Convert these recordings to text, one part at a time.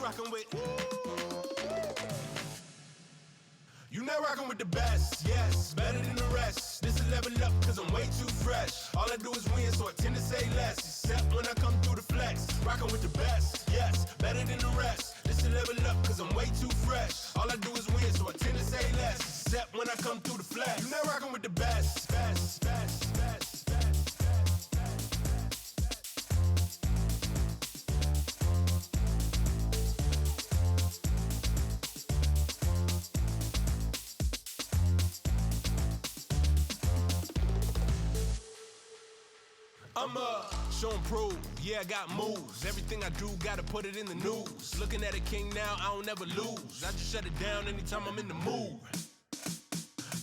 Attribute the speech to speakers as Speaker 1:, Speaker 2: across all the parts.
Speaker 1: rockin' with? You not rockin' with the best, yes, better than the rest. This is level up, cause I'm way too fresh. All I do is win, so I tend to say less. Except when I come through the flex. Rockin' with the best, yes, better than the rest. This is level up, cause I'm way too fresh. All I do is win, so I tend to say less. Except when I come through the flex. You not rockin' with the best, best, best, best, best. I'ma show and prove, yeah, I got moves. Everything I do, gotta put it in the news. Looking at a king now, I don't ever lose. I just shut it down anytime I'm in the mood.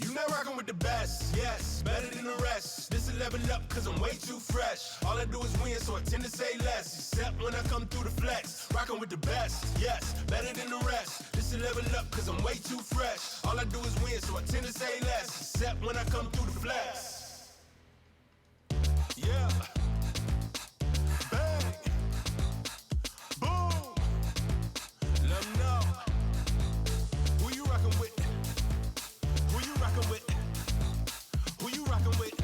Speaker 1: You not rockin' with the best, yes, better than the rest. This is level up, cause I'm way too fresh. All I do is win, so I tend to say less. Except when I come through the flex. Rockin' with the best, yes, better than the rest. This is level up, cause I'm way too fresh. All I do is win, so I tend to say less. Except when I come through the flex. Yeah. Bang. Boom. Let 'em know. Who you rockin' with? Who you rockin' with? Who you rockin' with?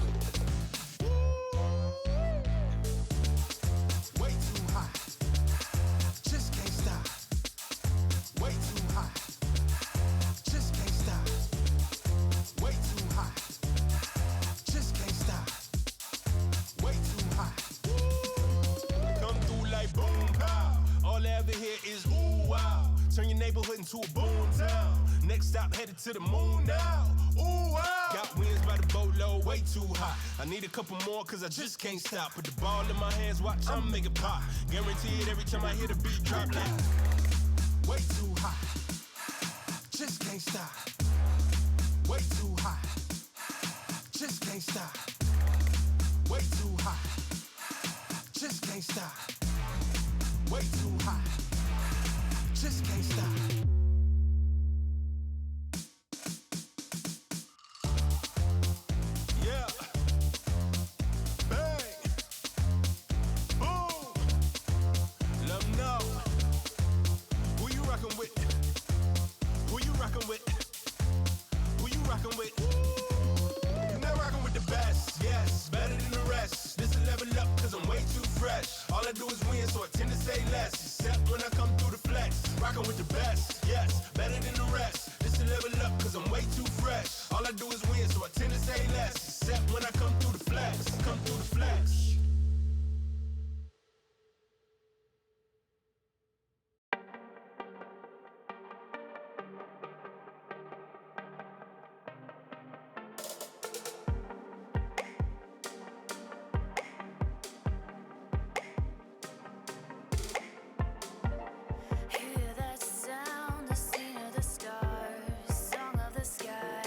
Speaker 1: Way too high. Just can't stop. Way too high. Just can't stop. Way too high. Just can't stop. Way too high. Come through like boom pow. All I ever hear is ooh wow. Turn your neighborhood into a boom town. Next stop headed to the moon now. Ooh wow. Got wins by the boatload, way too high. I need a couple more cause I just can't stop. Put the ball in my hands, watch I'ma make it pop. Guaranteed every time I hear the beat drop like way too high. Just can't stop. Way too high. Just can't stop. Way too high. Just can't stop. Way too high. Just can't stop. Yeah. Bang. Boom. Let 'em know. Who you rockin' with? Who you rockin' with? Who you rockin' with? You not rockin' with the best, yes, better than the rest. This is level up, cause I'm way too fresh. All I do is win, so I tend to say less. Except when I come through the flex. Rockin' with the best, yes, better than the rest. This is level up, cause I'm way too fresh. All I do is win, so I tend to say less. Except when I come through the flex. Come through the flex.
Speaker 2: Hear that sound, the scene of the stars, song of the sky.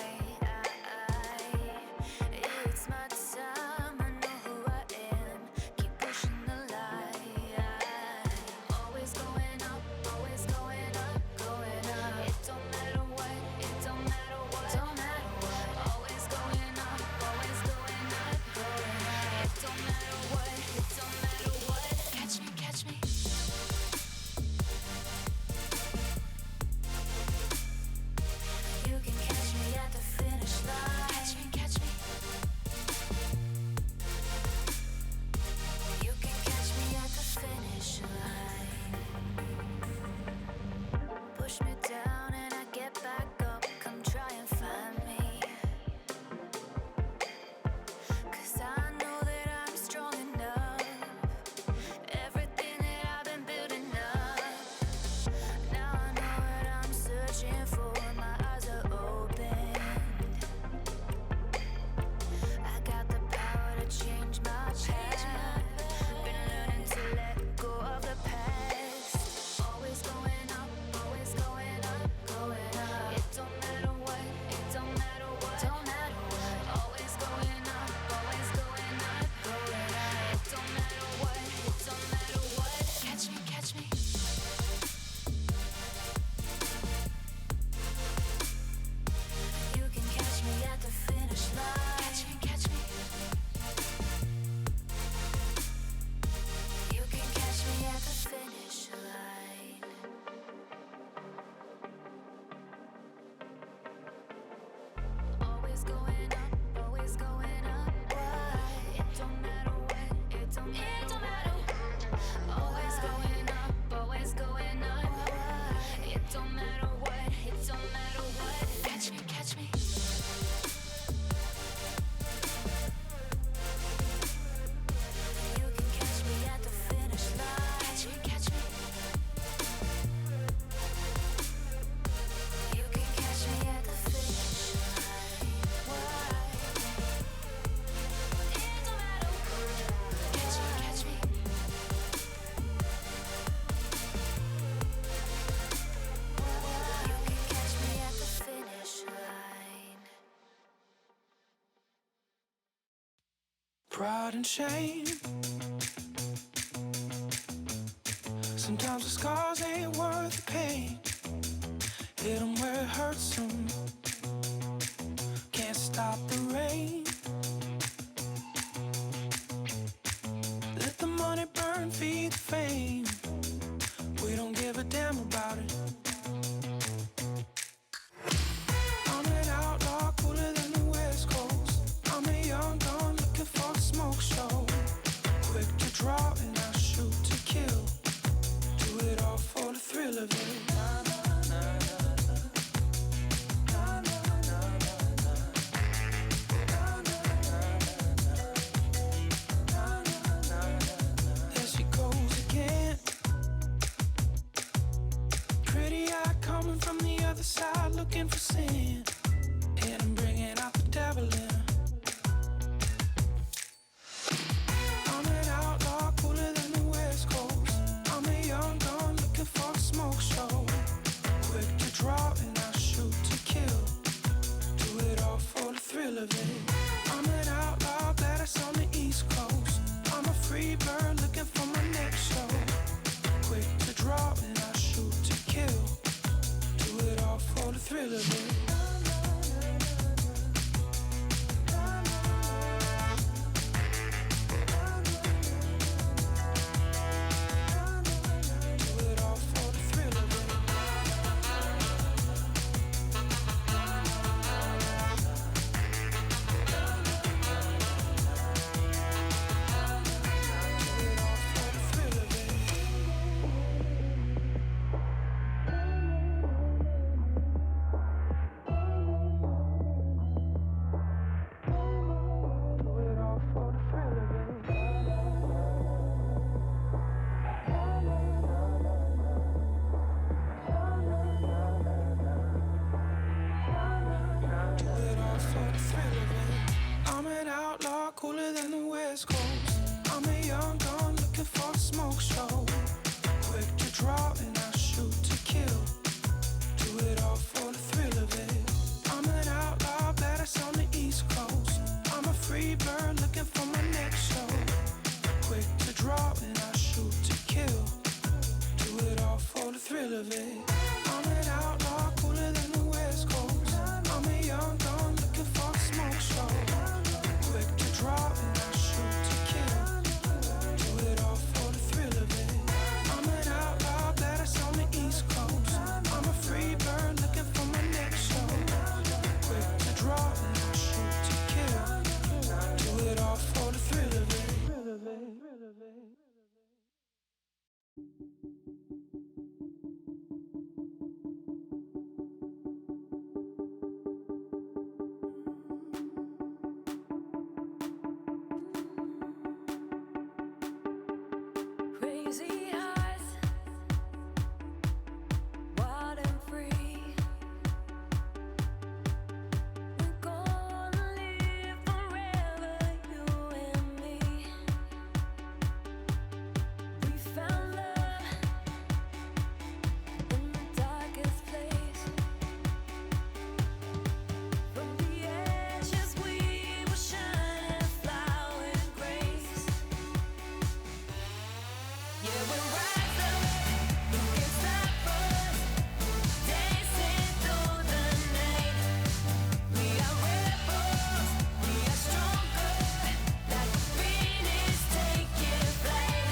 Speaker 1: pride and shame. Sometimes the scars ain't worth the pain. Hit 'em where it hurts 'em. Can't stop the rain. Let the money burn, feed the fame. We don't give a damn about it. I'm an outlaw, cooler than the West Coast. I'm a young gun looking for a smoke show. Quick to draw and I shoot to kill. Do it all for the thrill of it. There she goes again. Pretty eye coming from the other side, looking for sin. And I'm bringing out the devil in her. I'm an outlaw, cooler than the West Coast. I'm a young gun looking for a smoke show. Quick to draw and I shoot to kill. Do it all for the thrill of it. I'm an outlaw, glad it's on the East Coast. I'm a free bird looking for my next show. Quick to draw and I shoot to kill. Do it all for the thrill of it. Cooler than the West Coast. I'm a young gun looking for a smoke show. Quick to draw and I shoot to kill. Do it all for the thrill of it. I'm an outlaw, glad it's on the East Coast. I'm a free bird looking for my next show. Quick to draw and I shoot to kill. Do it all for the thrill of it. I'm an outlaw, cooler than the West Coast. I'm a young gun looking for a smoke show. Quick to draw and I shoot to kill. Do it all for the thrill of it. I'm an outlaw, glad it's on the East Coast. I'm a free bird looking for my next show. Quick to draw and I shoot to kill. Do it all for the thrill of it.
Speaker 2: Crazy hearts, wild and free. We're gonna live forever, you and me. We found love in the darkest place. From the ashes we will shine and flower with grace. Yeah, we'll rise up, who can stop us? Dancing through the night. We are rebels, we are stronger. Like a phoenix taking flight.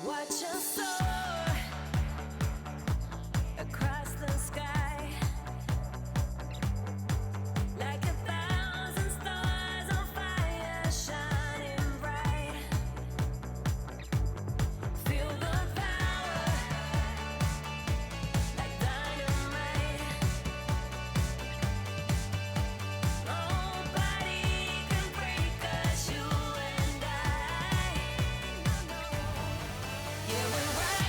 Speaker 2: Watch us soar across the sky. Like 1,000 stars on fire, shining bright. Feel the power, like dynamite. Nobody can break us, you and I. Yeah, we're right.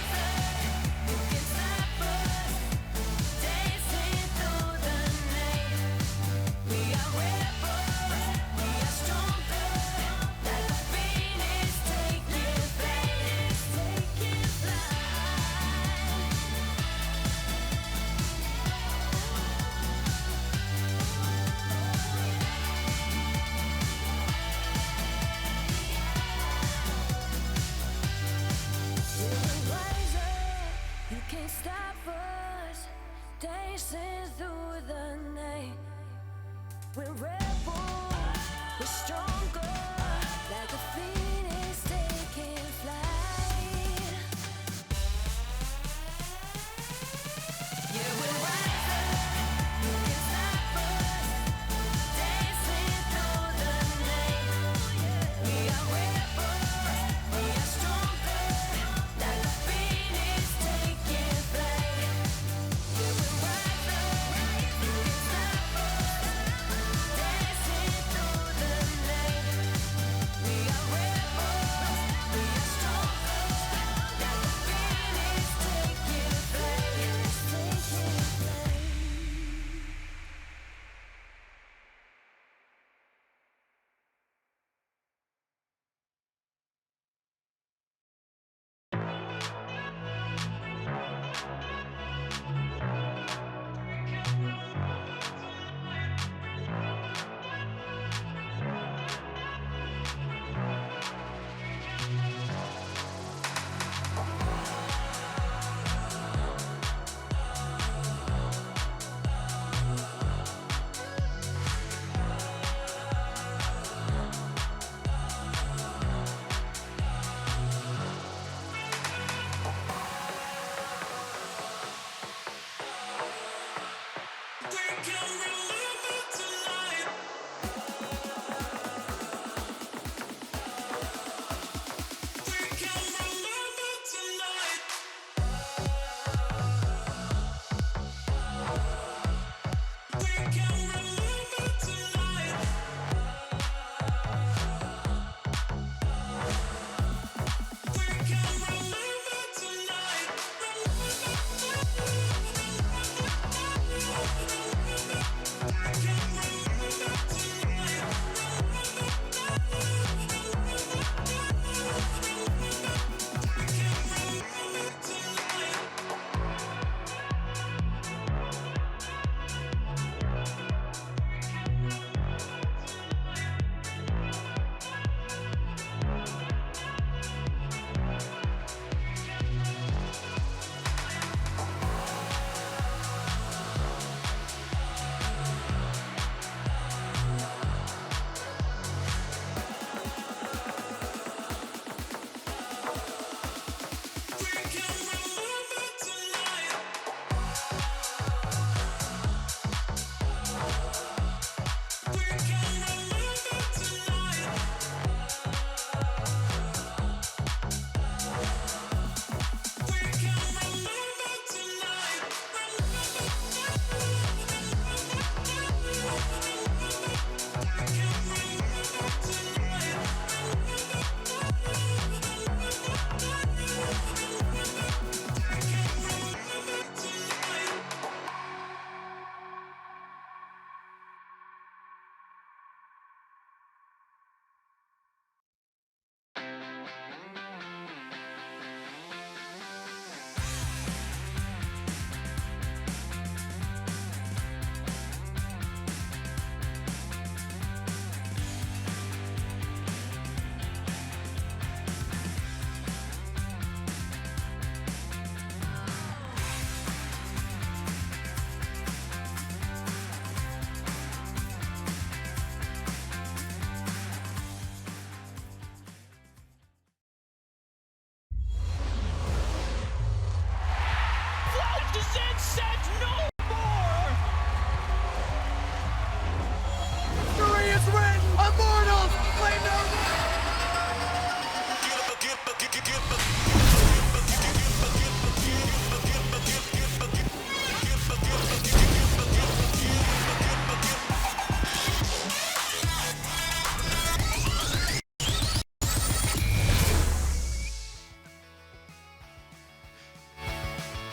Speaker 2: We're stronger, like a phoenix taking flight. Yeah, we're rising, who can stop us? Dancing through the night. We are rebels, we are stronger, like a phoenix taking flight. Yeah, we're rising, who can stop us? Dancing through the night. We are rebels, we are stronger, like a phoenix taking flight.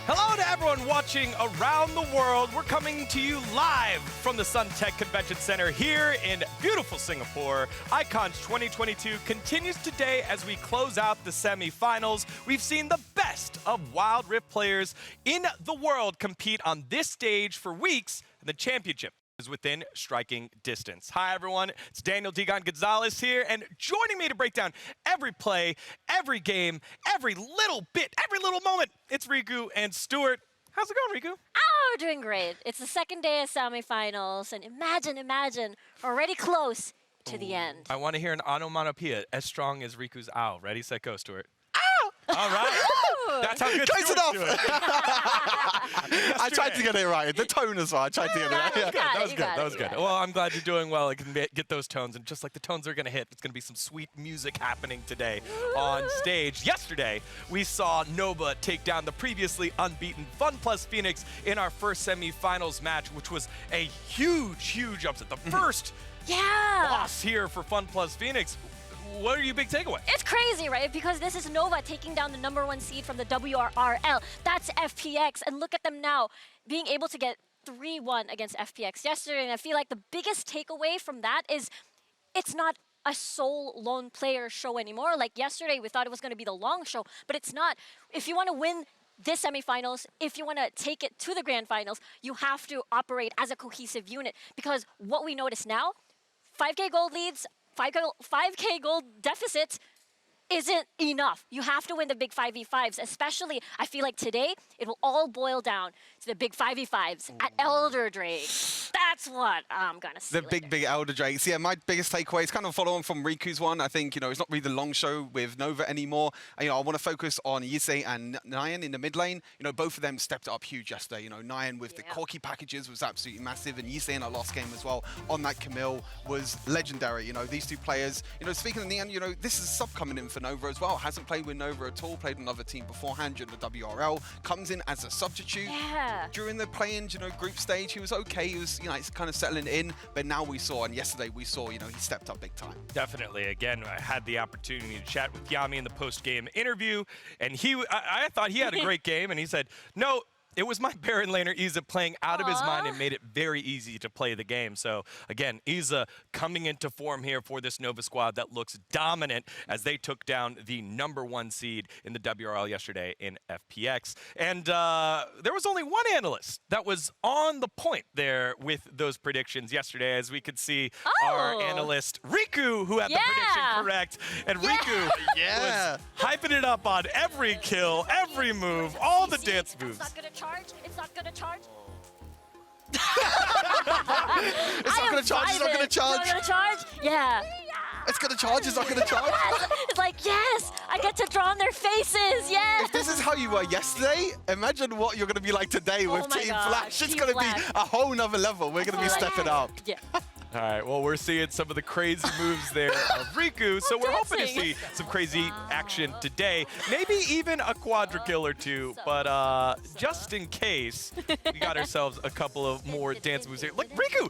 Speaker 3: Hello to everyone watching around the world. We're coming to you live from the Suntech Convention Center here in beautiful Singapore. Icons 2022 continues today as we close out the semifinals. We've seen the best of Wild Rift players in the world compete on this stage for weeks, and the championship is within striking distance. Hi, everyone. It's Daniel Digon Gonzalez here, and joining me to break down every play, every game, every little bit, every little moment, it's Riku and Stuart. How's it going, Riku?
Speaker 4: Oh, we're doing great. It's the second day of semifinals, and imagine, we're already close to the end.
Speaker 3: I want to hear an onomatopoeia as strong as Riku's ow. Ready, set, go, Stuart. All right. That's how good
Speaker 5: Close
Speaker 3: Stuart's
Speaker 5: enough.
Speaker 3: doing.
Speaker 5: I tried to get it right. The tone as well. I tried to get it right.
Speaker 4: You got it,
Speaker 3: That was
Speaker 4: you
Speaker 3: good.
Speaker 4: got
Speaker 3: That
Speaker 4: it,
Speaker 3: was
Speaker 4: you
Speaker 3: good.
Speaker 4: got it.
Speaker 3: Well, I'm glad you're doing well. I can get those tones, and just like the tones are going to hit, it's going to be some sweet music happening today on stage. Yesterday, we saw Nova take down the previously unbeaten Fun Plus Phoenix in our first semifinals match, which was a huge, huge upset. The first
Speaker 4: Yeah.
Speaker 3: loss here for Fun Plus Phoenix. What are your big takeaways?
Speaker 4: It's crazy, right? Because this is Nova taking down the #1 seed from the WRRL. That's FPX. And look at them now, being able to get 3-1 against FPX yesterday. And I feel like the biggest takeaway from that is it's not a sole lone player show anymore. Like yesterday, we thought it was going to be the long show, but it's not. If you want to win this semifinals, if you want to take it to the grand finals, you have to operate as a cohesive unit. Because what we notice now, 5K gold leads, 5K gold deficits isn't enough. You have to win the big 5v5s, especially, I feel like today, it will all boil down to the big 5v5s at Elder Drake. That's what I'm going to see
Speaker 5: The big Elder Drakes. Yeah, my biggest takeaway is kind of follow on from Riku's one. I think, it's not really the long show with Nova anymore. I want to focus on Yusei and Nyan in the mid lane. Both of them stepped up huge yesterday. Nyan with the Corki packages was absolutely massive, and Yusei in our last game as well on that Camille was legendary. These two players, speaking of Nyan, this is a sub coming in for Nova as well. Hasn't played with Nova at all, played another team beforehand during the WRL, comes in as a substitute.
Speaker 4: Yeah.
Speaker 5: During the play-in, group stage, he was okay. He was, it's kind of settling in. But now we saw, and yesterday we saw, he stepped up big time.
Speaker 3: Definitely. Again, I had the opportunity to chat with Yami in the post-game interview, and I thought he had a great game, and he said, no, it was my Baron laner, Iza, playing out of his mind and made it very easy to play the game. So, again, Iza coming into form here for this Nova squad that looks dominant as they took down the #1 seed in the WRL yesterday in FPX. And there was only one analyst that was on the point there with those predictions yesterday, as we could see our analyst, Riku, who had the prediction correct. And Riku was hyping it up on every kill, every move, all the dance moves.
Speaker 4: It's not gonna charge.
Speaker 5: It's not going to charge. It's not going to charge.
Speaker 4: It's not gonna charge. Yeah.
Speaker 5: It's going to charge. It's not going to charge.
Speaker 4: Yes. It's like, yes, I get to draw on their faces. Yes.
Speaker 5: If this is how you were yesterday, imagine what you're going to be like today with
Speaker 4: my
Speaker 5: Team
Speaker 4: gosh,
Speaker 5: Flash. It's
Speaker 4: Team
Speaker 5: going to
Speaker 4: Flash.
Speaker 5: be a whole nother level. We're going to be stepping up.
Speaker 4: Yeah.
Speaker 3: All right, well, we're seeing some of the crazy moves there of Riku, so we're hoping to see some crazy action today. Maybe even a quadra kill or two, but just in case, we got ourselves a couple of more dance moves here. Look, Riku!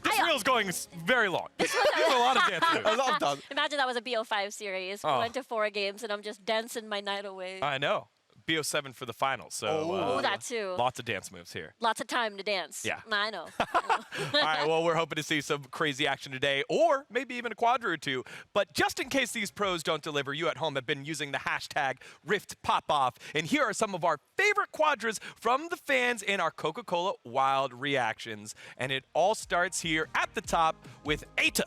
Speaker 3: This reel's going very long. You have a lot of dance moves.
Speaker 5: A lot of done.
Speaker 4: Imagine that was a BO5 series. We went to 4 games, and I'm just dancing my night away.
Speaker 3: I know. BO7 for the finals, so
Speaker 4: Oh, that too.
Speaker 3: lots of dance moves here.
Speaker 4: Lots of time to dance.
Speaker 3: Yeah.
Speaker 4: I know.
Speaker 3: All right, well, we're hoping to see some crazy action today, or maybe even a quadra or two. But just in case these pros don't deliver, you at home have been using the hashtag RiftPopOff. And here are some of our favorite quadras from the fans in our Coca-Cola Wild reactions. And it all starts here at the top with Eita.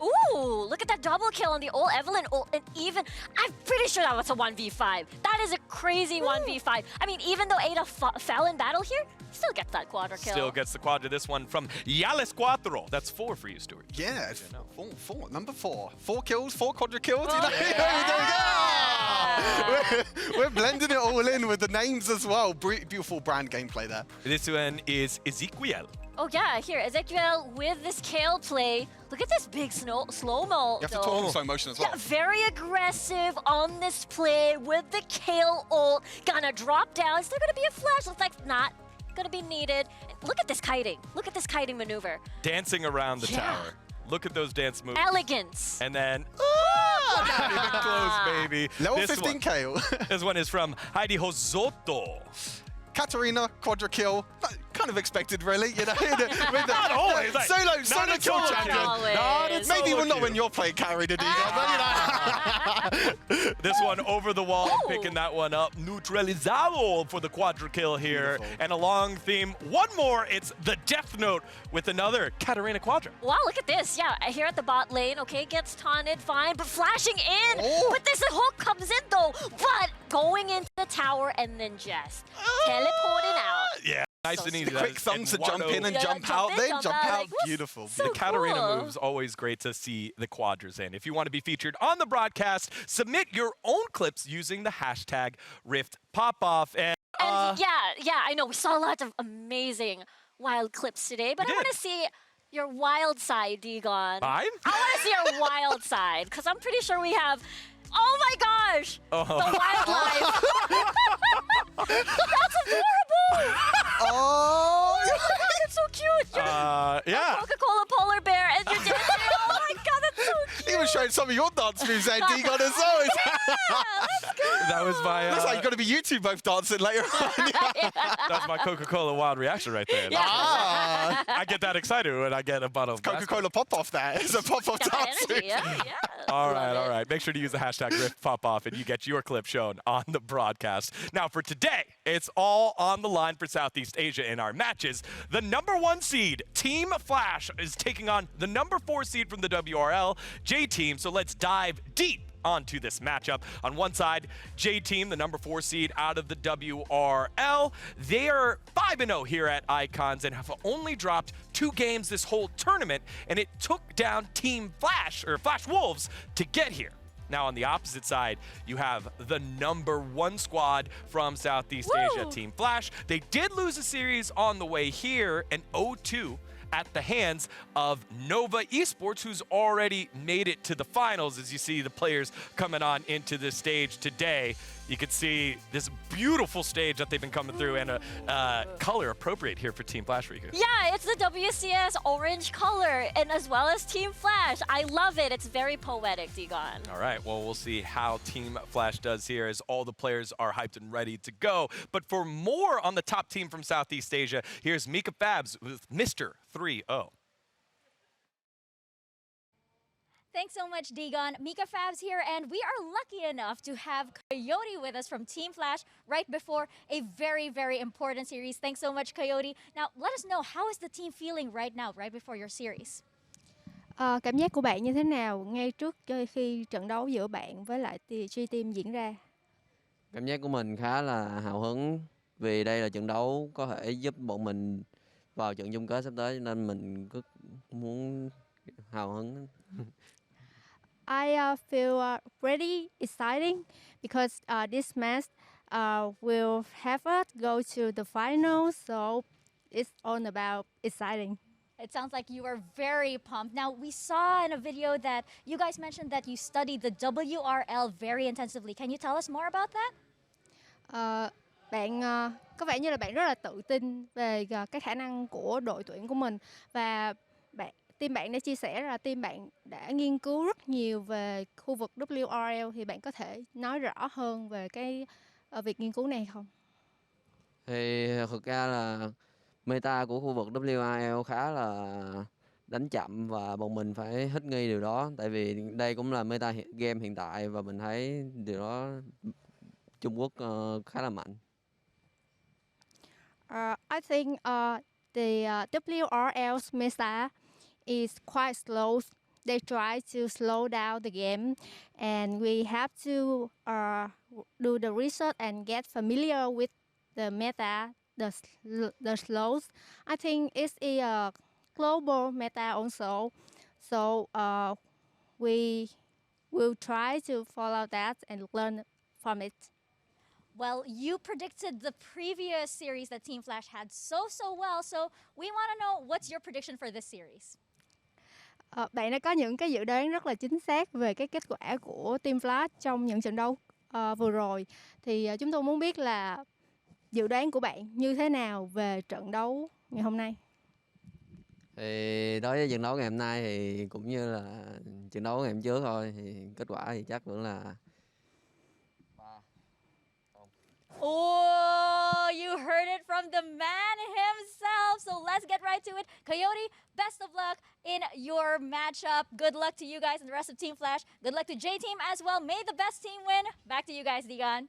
Speaker 4: Ooh, look at that double kill on the old Evelyn ult, and even, I'm pretty sure that was a 1v5. That is a crazy 1v5. I mean, even though Ada fell in battle here, still gets that quadra kill.
Speaker 3: Still gets the quadra. This one from Yales Cuatro. That's 4 for you, Stuart.
Speaker 5: Yeah, it's four. Number 4. 4 kills, 4 quadra kills. We're blending it all in with the names as well. Beautiful brand gameplay there.
Speaker 3: This one is Ezequiel.
Speaker 4: Oh yeah, here, Ezequiel with this kale play. Look at this big slow-mo.
Speaker 5: You have to talk in slow motion as well.
Speaker 4: Yeah, very aggressive on this play with the kale ult. Gonna drop down. Is there gonna be a flash? Looks like not gonna be needed. Look at this kiting. Look at this kiting maneuver.
Speaker 3: Dancing around the tower. Look at those dance moves.
Speaker 4: Elegance.
Speaker 3: And then, not even close, baby.
Speaker 5: Level
Speaker 3: This
Speaker 5: 15
Speaker 3: one-
Speaker 5: kale.
Speaker 3: This one is from Heidi Hosotto.
Speaker 5: Katarina, quadra kill. Kind of expected, really. With the,
Speaker 3: Not always. Like,
Speaker 5: solo
Speaker 3: not
Speaker 5: kill
Speaker 3: until
Speaker 5: champion.
Speaker 4: always.
Speaker 3: Not until
Speaker 5: Maybe
Speaker 3: solo
Speaker 5: not
Speaker 3: queue.
Speaker 5: when you're playing carried,
Speaker 3: This one over the wall,
Speaker 4: Ooh.
Speaker 3: picking that one up. Neutralizado for the quadra kill here.
Speaker 5: Beautiful.
Speaker 3: And a long theme. One more, it's the Death Note with another Katarina quadra.
Speaker 4: Wow, look at this. Yeah, here at the bot lane, okay, gets taunted, fine, but flashing in.
Speaker 5: Oh.
Speaker 4: But this hook comes in though, but going into the tower and then just teleporting out.
Speaker 3: Yeah. Nice
Speaker 4: So
Speaker 3: and
Speaker 4: smooth.
Speaker 3: easy.
Speaker 5: The quick thumbs to jump in and
Speaker 4: Yeah,
Speaker 5: jump
Speaker 4: jump
Speaker 5: out,
Speaker 4: in,
Speaker 5: then
Speaker 4: jump
Speaker 5: jump
Speaker 4: out,
Speaker 5: out.
Speaker 4: like, woof.
Speaker 5: Beautiful.
Speaker 4: So
Speaker 3: The Katarina
Speaker 4: cool.
Speaker 3: moves, always great to see the quadras in. If you want to be featured on the broadcast, submit your own clips using the hashtag #RiftPopOff. And
Speaker 4: And yeah, I know we saw a lot of amazing wild clips today, but
Speaker 3: We
Speaker 4: I want
Speaker 3: did.
Speaker 4: to see your wild side, Digon.
Speaker 3: Mine?
Speaker 4: I want to see your wild side because I'm pretty sure we have. Oh my gosh!
Speaker 3: Oh.
Speaker 4: The wildlife. That's adorable.
Speaker 5: Oh!
Speaker 4: That's so cute. You're
Speaker 3: yeah.
Speaker 4: Coca-Cola polar bear and you're dancing. Oh my god, that's so cute.
Speaker 5: He was showing some of your dance moves there, Digon, as well.
Speaker 4: Let's go.
Speaker 3: That was my
Speaker 5: Looks like you've got to be you two both dancing later on.
Speaker 3: that's my Coca-Cola wild reaction right there.
Speaker 5: Ah!
Speaker 3: I get that excited when I get a bottle of
Speaker 5: Coca-Cola pop-off there. It's a pop-off
Speaker 4: Got that
Speaker 5: dance
Speaker 4: energy,
Speaker 5: move.
Speaker 4: yeah.
Speaker 3: All
Speaker 4: Love it.
Speaker 3: right. Make sure to use the hashtag #RiftPopOff and you get your clip shown on the broadcast. Now, for today, it's all on the line for Southeast Asia in our matches. The #1 seed, Team Flash, is taking on the #4 seed from the WRL, J-Team. So let's dive deep onto this matchup. On one side, J-Team, the #4 seed out of the WRL. They are 5-0 here at Icons and have only dropped 2 games this whole tournament, and it took down Team Flash, or Flash Wolves, to get here. Now, on the opposite side, you have the #1 squad from Southeast Asia,
Speaker 4: Woo!
Speaker 3: Team Flash. They did lose a series on the way here, an 0-2 at the hands of Nova Esports, who's already made it to the finals. As you see the players coming on into this stage today, you can see this beautiful stage that they've been coming through, and a color appropriate here for Team Flash, Riku.
Speaker 4: Yeah, it's the WCS orange color, and as well as Team Flash. I love it. It's very poetic, Digon.
Speaker 3: All right, well, we'll see how Team Flash does here as all the players are hyped and ready to go. But for more on the top team from Southeast Asia, here's Mika Fabs with Mr. 3-0.
Speaker 6: Thanks so much, Digon. Mika Fabs here, and we are lucky enough to have Coyote with us from Team Flash right before a very, very important series. Thanks so much, Coyote. Now, let us know, how is the team feeling right now, right before your series?
Speaker 7: Cảm giác của bạn như thế nào ngay trước khi trận đấu giữa bạn với lại G-Team diễn ra?
Speaker 8: Cảm giác của mình khá là hào hứng vì đây là trận đấu có thể giúp bọn mình vào trận chung kết sắp tới, nên mình cứ muốn hào hứng.
Speaker 7: I feel pretty exciting because this match will have us go to the finals, so it's all about exciting.
Speaker 6: It sounds like you are very pumped. Now, we saw in a video that you guys mentioned that you studied the WRL very intensively. Can you tell us more about that?
Speaker 7: Bạn có vẻ như là bạn rất là tự tin về cái khả năng của đội tuyển của mình, và team bạn đã chia sẻ là team bạn đã nghiên cứu rất nhiều về khu vực WRL, thì bạn có thể nói rõ hơn về cái việc nghiên cứu này không?
Speaker 8: Thì thực ra là meta của khu vực WRL khá là đánh chậm và bọn mình phải thích nghi điều đó, tại vì đây cũng là meta game hiện tại và mình thấy điều đó Trung Quốc khá là mạnh.
Speaker 7: I think the WRL's meta is quite slow. They try to slow down the game, and we have to do the research and get familiar with the meta, the slows. I think it's a global meta also, so we will try to follow that and learn from it.
Speaker 6: Well, you predicted the previous series that Team Flash had so well, so we want to know, what's your prediction for this series?
Speaker 7: Bạn đã có những cái dự đoán rất là chính xác về cái kết quả của Team Flash trong những trận đấu vừa rồi. Thì chúng tôi muốn biết là dự đoán của bạn như thế nào về trận đấu ngày hôm nay?
Speaker 8: Thì đối với trận đấu ngày hôm nay thì cũng như là trận đấu ngày hôm trước thôi, thì kết quả thì chắc vẫn là
Speaker 6: Oh, you heard it from the man himself. So let's get right to it. Coyote, best of luck in your matchup. Good luck to you guys and the rest of Team Flash. Good luck to J-Team as well. May the best team win. Back to you guys, Digon.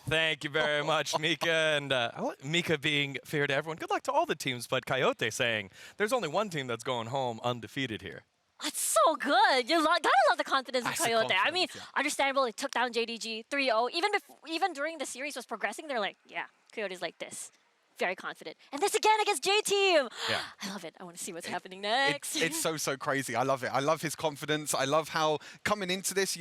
Speaker 3: Thank you very much, Mika. And Mika being fair to everyone, good luck to all the teams, but Coyote saying there's only one team that's going home undefeated here.
Speaker 4: That's so good. You gotta love the confidence of
Speaker 3: That's the
Speaker 4: Coyote. I mean,
Speaker 3: confidence, yeah.
Speaker 4: understandable. They took down JDG 3-0. Even during the series was progressing, they're like, yeah, Coyote's like this. Very confident. And this again against J-Team.
Speaker 3: Yeah.
Speaker 4: I love it. I want to see what's happening next.
Speaker 5: It's so crazy. I love it. I love his confidence. I love how coming into this,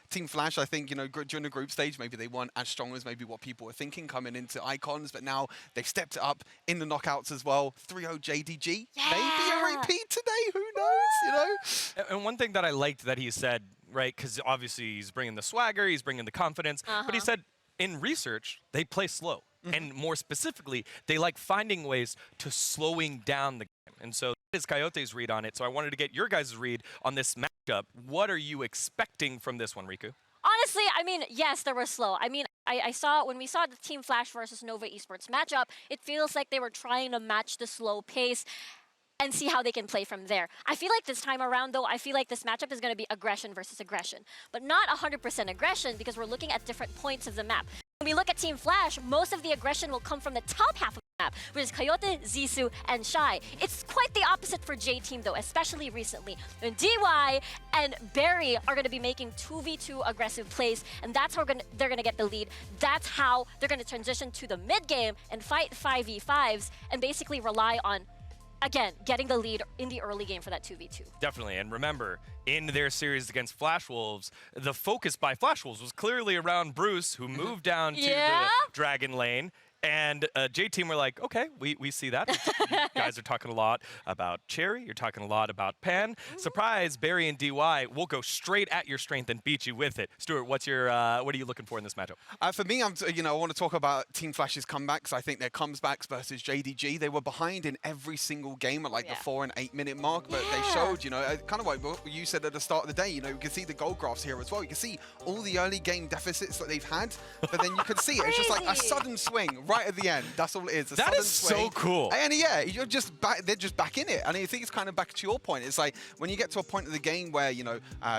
Speaker 5: Team Flash, I think, during the group stage, maybe they weren't as strong as maybe what people were thinking coming into Icons, but now they've stepped it up in the knockouts as well. 3-0 JDG. Maybe a repeat today. Who knows,
Speaker 3: And one thing that I liked that he said, right, because obviously he's bringing the swagger, he's bringing the confidence, but he said in research, they play slow. And more specifically, they like finding ways to slowing down the game. And so that is Coyote's read on it. So I wanted to get your guys' read on this matchup. What are you expecting from this one, Riku?
Speaker 4: Honestly, I mean, yes, they were slow. I mean, I saw when we saw the Team Flash versus Nova Esports matchup, it feels like they were trying to match the slow pace and see how they can play from there. I feel like this time around, though, I feel like this matchup is going to be aggression versus aggression. But not 100% aggression because we're looking at different points of the map. When we look at Team Flash, most of the aggression will come from the top half of the map, which is Coyote, Zissou, and Shy. It's quite the opposite for J-Team, though, especially recently. When DY and Barry are going to be making 2v2 aggressive plays, and that's how they're going to get the lead. That's how they're going to transition to the mid-game and fight 5v5s and basically rely on, again, getting the lead in the early game for that 2v2.
Speaker 3: Definitely. And remember, in their series against Flash Wolves, the focus by Flash Wolves was clearly around Bruce, who moved down to the Dragon lane. And J-Team were like, okay, we see that. You guys are talking a lot about Cherry. You're talking a lot about Pan. Surprise, Barry and DY will go straight at your strength and beat you with it. Stuart, what are you looking for in this matchup?
Speaker 5: For me, I want to talk about Team Flash's comebacks. I think their comebacks versus JDG, they were behind in every single game at like the 4 and 8 minute mark, but they showed, kind of like what you said at the start of the day, you can see the goal graphs here as well. You can see all the early game deficits that they've had, but then you can see it. It's just like a sudden swing right at the end. That's all it is.
Speaker 3: That is so cool.
Speaker 5: And yeah, you're just back. They're just back in it. And I think it's kind of back to your point. It's like when you get to a point of the game where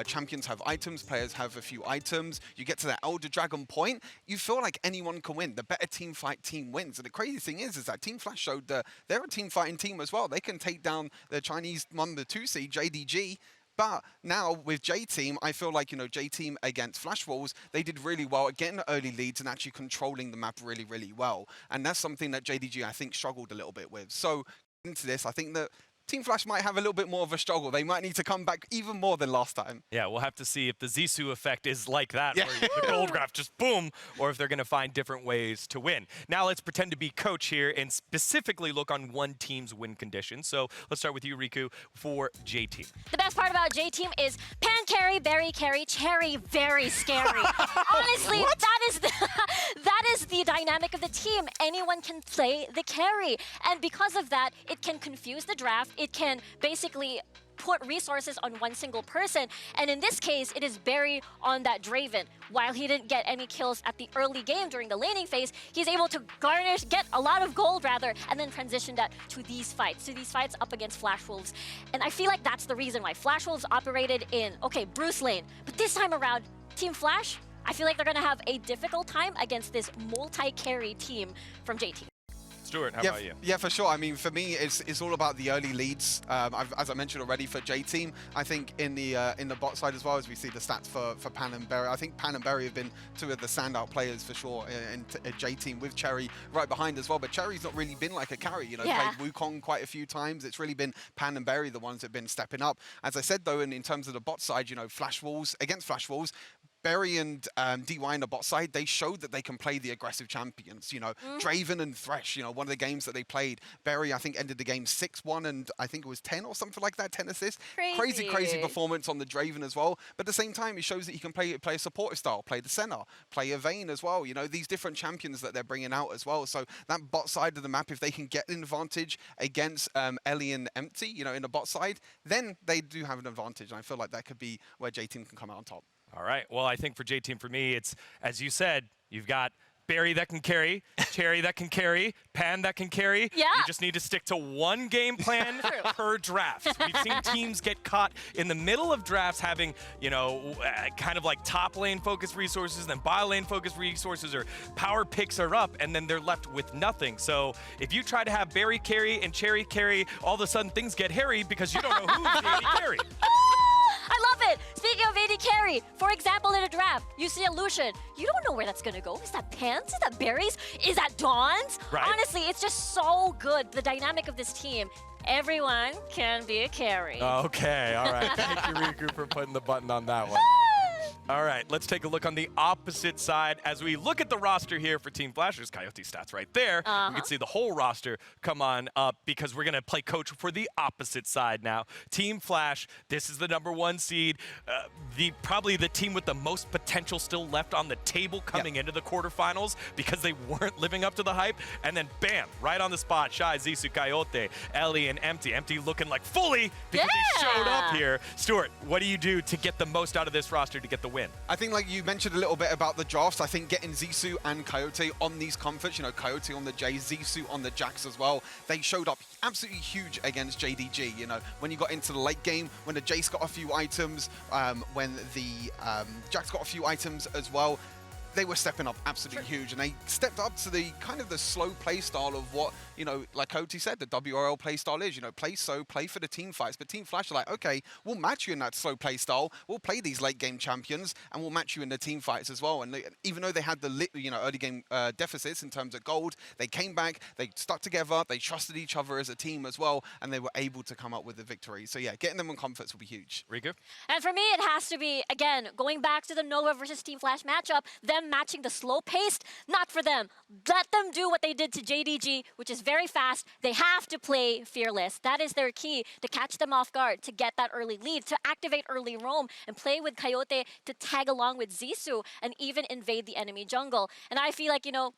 Speaker 5: champions have items, players have a few items. You get to that Elder Dragon point. You feel like anyone can win. The better team fight team wins. And the crazy thing is that Team Flash showed that they're a team fighting team as well. They can take down the Chinese the 2 seed JDG. But now with J-Team, I feel like, J-Team against Flash Wolves, they did really well at getting the early leads and actually controlling the map really, really well. And that's something that JDG, I think, struggled a little bit with. So into this, I think that Team Flash might have a little bit more of a struggle. They might need to come back even more than last time.
Speaker 3: Yeah, we'll have to see if the Zissou effect is like that, where the gold graph just boom, or if they're going to find different ways to win. Now let's pretend to be coach here and specifically look on one team's win conditions. So let's start with you, Riku, for J-Team.
Speaker 4: The best part about J-Team is Pan carry, Barry carry, Cherry very scary. Honestly, that is the dynamic of the team. Anyone can play the carry. And because of that, it can confuse the draft. It can basically put resources on one single person. And in this case, it is Barry on that Draven. While he didn't get any kills at the early game during the laning phase, he's able to get a lot of gold rather, and then transition that to these fights up against Flash Wolves. And I feel like that's the reason why Flash Wolves operated in, Bruce lane. But this time around, Team Flash, I feel like they're gonna have a difficult time against this multi-carry team from J-Team.
Speaker 3: Stuart, how about you?
Speaker 5: Yeah, for sure. I mean, for me, it's all about the early leads. As I mentioned already, for J-Team, I think in the bot side as well, as we see the stats for Pan and Berry, I think Pan and Berry have been two of the standout players for sure in J-Team, with Cherry right behind as well. But Cherry's not really been like a carry, played Wukong quite a few times. It's really been Pan and Berry, the ones that have been stepping up. As I said, though, in terms of the bot side, Flash Wolves, against Flash Wolves, Berry and DY in the bot side, they showed that they can play the aggressive champions. Draven and Thresh, one of the games that they played, Berry, I think, ended the game 6-1 and I think it was 10 or something like that, 10 assists. Crazy performance on the Draven as well. But at the same time, it shows that he can play a supportive style, play the center, play a Vayne as well. These different champions that they're bringing out as well. So that bot side of the map, if they can get an advantage against Ellie and Empty, in the bot side, then they do have an advantage. And I feel like that could be where J-Team can come out on top.
Speaker 3: All right. Well, I think for J-Team, for me, it's, as you said, you've got Barry that can carry, Cherry that can carry, Pan that can carry.
Speaker 4: Yeah.
Speaker 3: You just need to stick to one game plan per draft. We've seen teams get caught in the middle of drafts having, kind of like top lane focused resources, then bottom lane focused resources, or power picks are up, and then they're left with nothing. So if you try to have Barry carry and Cherry carry, all of a sudden things get hairy because you don't know who's the AD carry.
Speaker 4: I love it! Speaking of AD carry, for example, in a draft, map, you see a Lucian. You don't know where that's gonna go. Is that Pans? Is that Berries? Is that Dawns?
Speaker 3: Right.
Speaker 4: Honestly, it's just so good. The dynamic of this team. Everyone can be a carry.
Speaker 3: Okay, all right. Thank you, Riku, for putting the button on that one. All right, let's take a look on the opposite side as we look at the roster here for Team Flash. There's Coyote stats right there. You can see the whole roster come on up because we're going to play coach for the opposite side now. Team Flash, this is the #1 seed. Probably the team with the most potential still left on the table coming into the quarterfinals because they weren't living up to the hype. And then bam, right on the spot, Shy, Zissou, Coyote, Ellie, and Empty. Empty looking like fully because he showed up here. Stuart, what do you do to get the most out of this roster to get the win?
Speaker 5: I think, like you mentioned a little bit about the drafts, I think getting Zissou and Coyote on these comforts, you know, Coyote on the J, Zissou on the Jax as well, they showed up absolutely huge against JDG. You know, when you got into the late game, when the Jace got a few items, when the Jax got a few items as well, they were stepping up absolutely huge, and they stepped up to the kind of the slow play style of what, you know, like Coyote said, the WRL play style is, you know, play slow, play for the team fights. But Team Flash are like, okay, we'll match you in that slow play style. We'll play these late game champions, and we'll match you in the team fights as well. And they, even though they had the early game deficits in terms of gold, they came back, they stuck together, they trusted each other as a team as well, and they were able to come up with the victory. So yeah, getting them on comforts will be huge.
Speaker 3: Riku?
Speaker 4: And for me, it has to be, again, going back to the Nova versus Team Flash matchup, them matching the slow paced, not for them. Let them do what they did to JDG, which is very fast. They have to play fearless. That is their key, to catch them off guard, to get that early lead, to activate early roam, and play with Coyote to tag along with Zissou and even invade the enemy jungle. And I feel like, you know,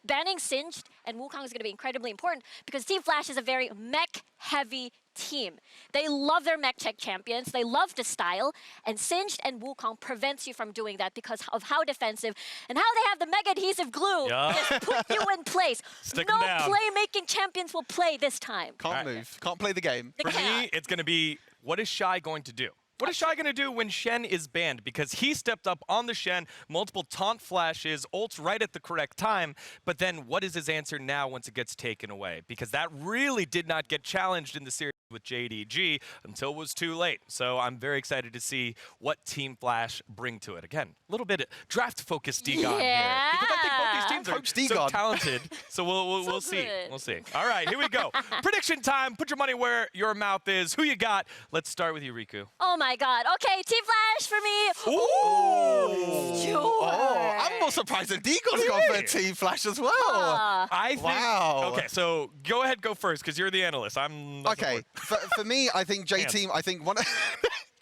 Speaker 4: banning Singed and Wukong is going to be incredibly important because Team Flash is a very mech-heavy team. They love their mech check champions, they love the style, and Singed and Wukong prevents you from doing that because of how defensive and how they have the mega adhesive glue just put you in place.
Speaker 3: Stick
Speaker 4: No
Speaker 3: 'em down.
Speaker 4: playmaking champions will play this time.
Speaker 5: Can't move, can't play the game.
Speaker 3: For me, it's going to be, what is Shy going to do? What is Shy going to do when Shen is banned? Because he stepped up on the Shen, multiple taunt flashes, ults right at the correct time, but then what is his answer now once it gets taken away? Because that really did not get challenged in the series with JDG until it was too late. So I'm very excited to see what Team Flash bring to it. Again, a little bit of draft-focused Degon here. Because I think both these teams
Speaker 5: Coach
Speaker 3: are so
Speaker 5: Degon.
Speaker 3: talented. So we'll see.
Speaker 4: good.
Speaker 3: We'll see. All right, here we go. Prediction time. Put your money where your mouth is. Who you got? Let's start with you, Riku.
Speaker 4: Oh my god. Okay, Team Flash for me.
Speaker 3: Ooh!
Speaker 4: Sure.
Speaker 5: Oh, I'm more surprised that Degon's gone for Team Flash as well.
Speaker 3: I think.
Speaker 5: Wow.
Speaker 3: Okay, so go ahead, go first, because you're the analyst. I'm. not
Speaker 5: Okay,
Speaker 3: support.
Speaker 5: for me, I think J
Speaker 3: Hands.
Speaker 5: Team. I think one.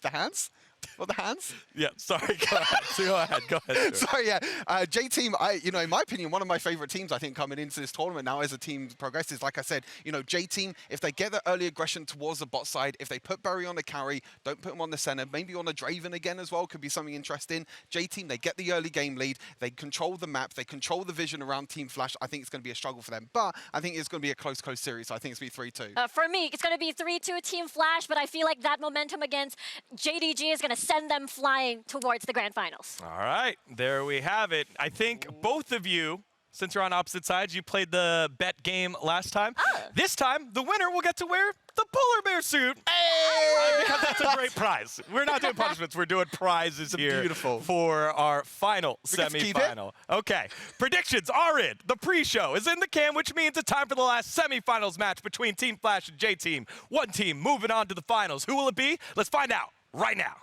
Speaker 5: The hands? What, the hands?
Speaker 3: Yeah. Sorry. Go ahead. Go ahead. Go ahead. Sure.
Speaker 5: Sorry, yeah. J Team, you know, in my opinion, one of my favorite teams, I think, coming into this tournament now as the team progresses. Like I said, you know, J Team, if they get the early aggression towards the bot side, if they put Barry on the carry, don't put him on the center, maybe on the Draven again as well, could be something interesting. J Team, they get the early game lead, they control the map, they control the vision around Team Flash. I think it's going to be a struggle for them, but I think it's going to be a close series. So I think it's going to be 3-2.
Speaker 4: For me, it's going to be 3-2 Team Flash, but I feel like that momentum against JDG is going to send them flying towards the grand finals.
Speaker 3: All right. There we have it. I think both of you, since you're on opposite sides, you played the bet game last time. This time, the winner will get to wear the polar bear suit. Because that's a great prize. We're not doing punishments. We're doing prizes here
Speaker 5: beautiful.
Speaker 3: for our final
Speaker 5: We get to keep it?
Speaker 3: semifinal. Okay. Predictions are in. The pre-show is in the can, which means it's time for the last semifinals match between Team Flash and J Team. One team moving on to the finals. Who will it be? Let's find out right now.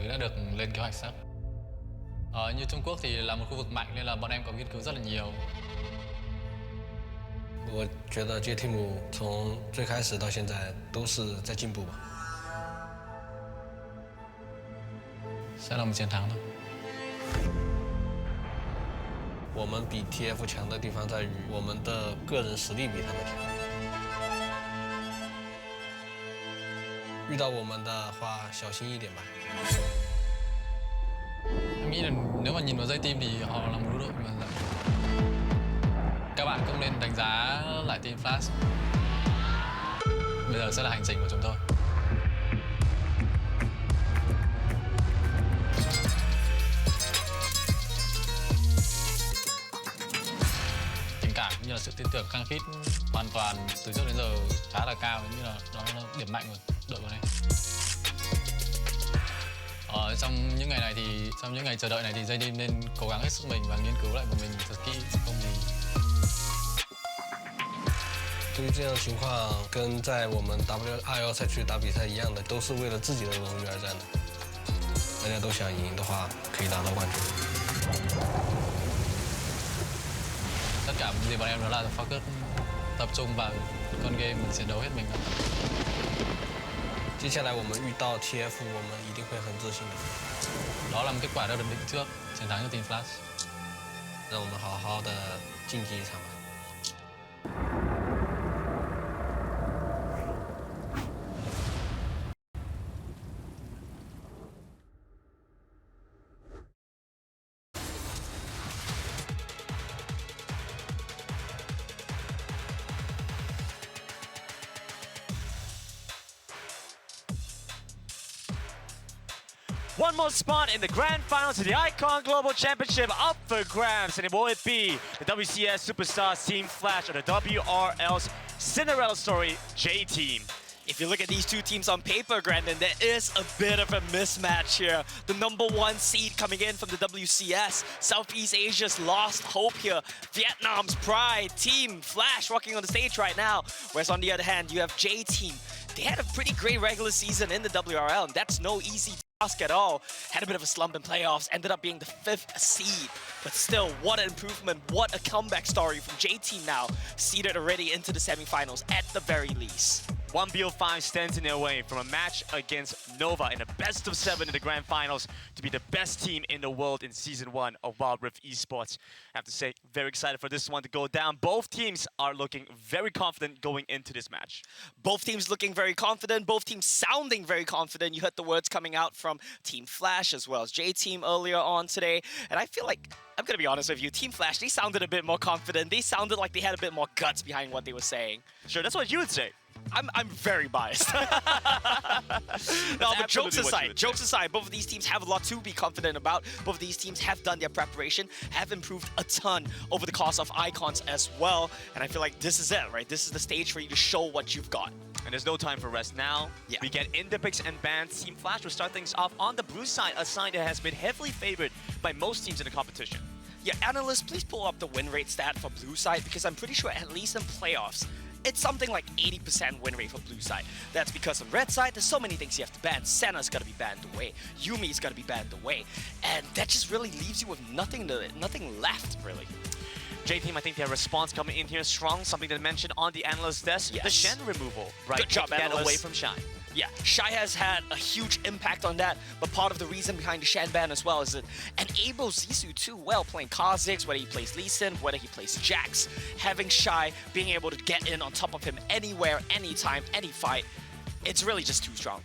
Speaker 9: mới đã được lên kế hoạch sắp. Như Trung Quốc thì là một khu vực mạnh nên là bọn em có nghiên cứu rất là nhiều.
Speaker 10: 我觉得 J Team 从最开始到现在都是在进步吧。
Speaker 9: Sẽ là một chiến thắng thôi.
Speaker 10: 我们比 TF 强的地方在于我们的个人实力比他们强。遇到我们的话，小心一点吧。
Speaker 9: Em nghĩ là nếu mà nhìn vào dây team thì họ là một đối đội mà các bạn cũng nên đánh giá lại team Flash. Bây giờ sẽ là hành trình của chúng tôi. Tình cảm cũng như là sự tin tưởng khăng khít hoàn toàn từ trước đến giờ khá là cao, như là đó là điểm mạnh của đội của em. Trong những ngày chờ đợi này thì J Team nên cố gắng hết sức mình và nghiên cứu lại của mình thật kỹ, không thì
Speaker 10: 对于这样的情况，跟在我们 WRL 赛区打比赛一样的，都是为了自己的荣誉而战的。大家都想赢的话，可以拿到冠军。
Speaker 9: tất cả những gì bọn em đó là focus, tập trung vào con game, mình chiến đấu hết mình.
Speaker 10: 接下来我们遇到 TF， 我们一定会很自信的。
Speaker 9: Đó là một kết quả đã được định trước, chiến thắng cho team Flash.
Speaker 10: 让我们好好的竞技一场吧。
Speaker 3: One more spot in the grand finals of the Icon Global Championship up for grabs, and will it be the WCS Superstars Team Flash or the WRL's Cinderella Story J Team?
Speaker 11: If you look at these two teams on paper, Grandin, there is a bit of a mismatch here. The #1 seed coming in from the WCS, Southeast Asia's lost hope here. Vietnam's pride, Team Flash walking on the stage right now. Whereas on the other hand, you have J Team. They had a pretty great regular season in the WRL, and that's no easy task at all. Had a bit of a slump in playoffs, ended up being the 5th seed. But still, what an improvement, what a comeback story from J Team now, seeded already into the semifinals at the very least.
Speaker 3: 1BO5 stands in their way from a match against Nova in a best of 7 in the grand finals to be the best team in the world in Season 1 of Wild Rift Esports. I have to say, very excited for this one to go down. Both teams are looking very confident going into this match.
Speaker 11: Both teams looking very confident, both teams sounding very confident. You heard the words coming out from Team Flash as well as J Team earlier on today. And I feel like, I'm going to be honest with you, Team Flash, they sounded a bit more confident. They sounded like they had a bit more guts behind what they were saying.
Speaker 3: Sure, that's what you would say.
Speaker 11: I'm very biased. No, but jokes aside, both of these teams have a lot to be confident about. Both of these teams have done their preparation, have improved a ton over the course of Icons as well. And I feel like this is it, right? This is the stage for you to show what you've got.
Speaker 3: And there's no time for rest now.
Speaker 11: Yeah.
Speaker 3: We get in the picks and bans. Team Flash will start things off on the blue side, a side that has been heavily favored by most teams in the competition.
Speaker 11: Yeah, analysts, please pull up the win rate stat for blue side because I'm pretty sure at least in playoffs, it's something like 80% win rate for blue side. That's because on red side, there's so many things you have to ban. Senna's gotta be banned away. Yumi's gotta be banned away. And that just really leaves you with nothing left, really.
Speaker 3: J Team, I think their response coming in here strong. Something that mentioned on the analyst desk,
Speaker 11: Yes.
Speaker 3: the Shen removal. Right,
Speaker 11: Good job,
Speaker 3: get
Speaker 11: analyst.
Speaker 3: away from Shine.
Speaker 11: Yeah, Shy has had a huge impact on that, but part of the reason behind the Shan ban as well is it enables Zizou too well playing Kha'Zix, whether he plays Lee Sin, whether he plays Jax. Having Shy being able to get in on top of him anywhere, anytime, any fight, it's really just too strong.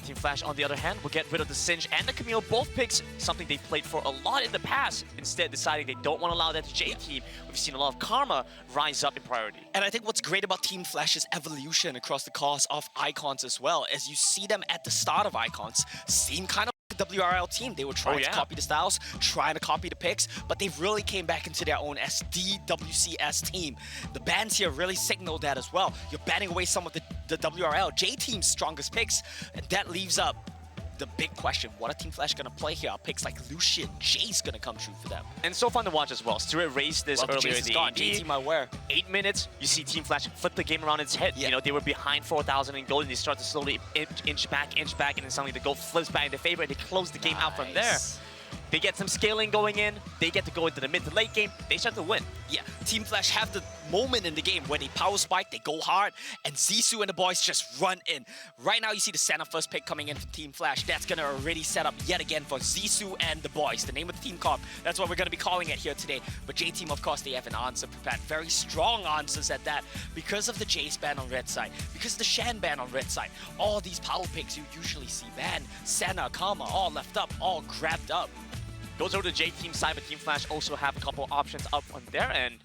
Speaker 3: Team Flash, on the other hand, will get rid of the Singe and the Camille, both picks, something they've played for a lot in the past, instead deciding they don't want to allow that to J Team. We've seen a lot of Karma rise up in priority.
Speaker 11: And I think what's great about Team Flash's evolution across the course of Icons as well, as you see them at the start of Icons, seem kind of like the WRL team. They were trying to copy the styles, trying to copy the picks, but they really came back into their own as the WCS team. The bans here really signal that as well. You're banning away some of the WRL J Team's strongest picks, and that leaves up the big question, what are Team Flash gonna play here? Are picks like Lucian, Jace gonna come true for them?
Speaker 12: And so fun to watch as well. Stuart raised this
Speaker 11: Well,
Speaker 12: earlier
Speaker 11: Jace
Speaker 12: in
Speaker 11: is
Speaker 12: the
Speaker 11: gone.
Speaker 12: AD.
Speaker 11: JT might wear.
Speaker 12: 8 minutes, you see Team Flash flip the game around its head.
Speaker 11: Yeah.
Speaker 12: You know, they were behind 4,000 in gold, and they start to slowly inch back, and then suddenly the gold flips back in their favor, and they close the game out from there.
Speaker 11: Nice.
Speaker 12: They get some scaling going in. They get to go into the mid to late game. They start to win.
Speaker 11: Yeah, Team Flash have the moment in the game where they power spike, they go hard, and Zissou and the boys just run in. Right now, you see the center first pick coming in from Team Flash. That's gonna already set up yet again for Zissou and the boys. The name of the team comp. That's what we're gonna be calling it here today. But J-Team, of course, they have an answer prepared. Very strong answers at that. Because of the Jace ban on red side, because of the Shan ban on red side, all these power picks you usually see banned. Senna, Karma, all left up, all grabbed up.
Speaker 12: Goes over to J-Team side, but Team Flash also have a couple options up on their end.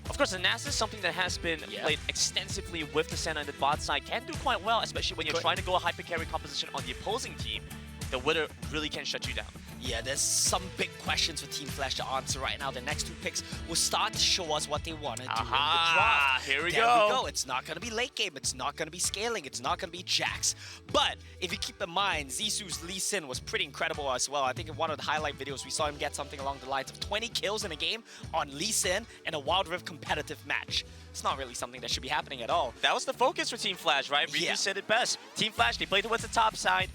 Speaker 12: Of course, the Nasus is something that has been played extensively with the Senna and the bot side. Can do quite well, especially when you're trying to go a hyper carry composition on the opposing team. The Wither really can shut you down.
Speaker 11: Yeah, there's some big questions for Team Flash to answer right now. The next two picks will start to show us what they want to do in the draft.
Speaker 12: Here we
Speaker 11: There
Speaker 12: go.
Speaker 11: we go. It's not going to be late game. It's not going to be scaling. It's not going to be Jax. But if you keep in mind, Zissou's Lee Sin was pretty incredible as well. I think in one of the highlight videos, we saw him get something along the lines of 20 kills in a game on Lee Sin in a Wild Rift competitive match. It's not really something that should be happening at all.
Speaker 12: That was the focus for Team Flash, right? Riku said it best. Team Flash, they play towards the top side.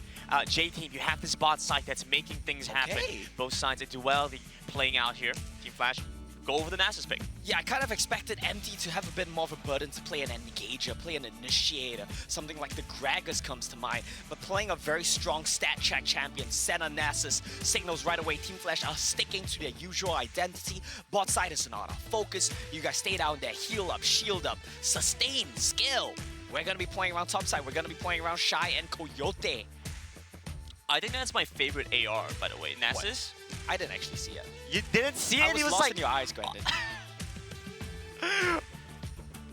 Speaker 12: J-Team, you have this bot side that's making things happen. Both sides do well. They're playing out here. Team Flash, go over the Nasus pick.
Speaker 11: Yeah, I kind of expected MD to have a bit more of a burden to play an engager, play an initiator, something like the Gragas comes to mind. But playing a very strong stat check champion, Senna Nasus, signals right away Team Flash are sticking to their usual identity. Bot side is not our focus. You guys stay down there, heal up, shield up, sustain, skill. We're going to be playing around top side. We're going to be playing around Shy and Coyote.
Speaker 12: I think that's my favorite AR, by the way. Nasus?
Speaker 11: I didn't actually see it.
Speaker 12: You didn't see it?
Speaker 11: I was
Speaker 12: He was
Speaker 11: lost
Speaker 12: like...
Speaker 11: in your eyes, Brandon.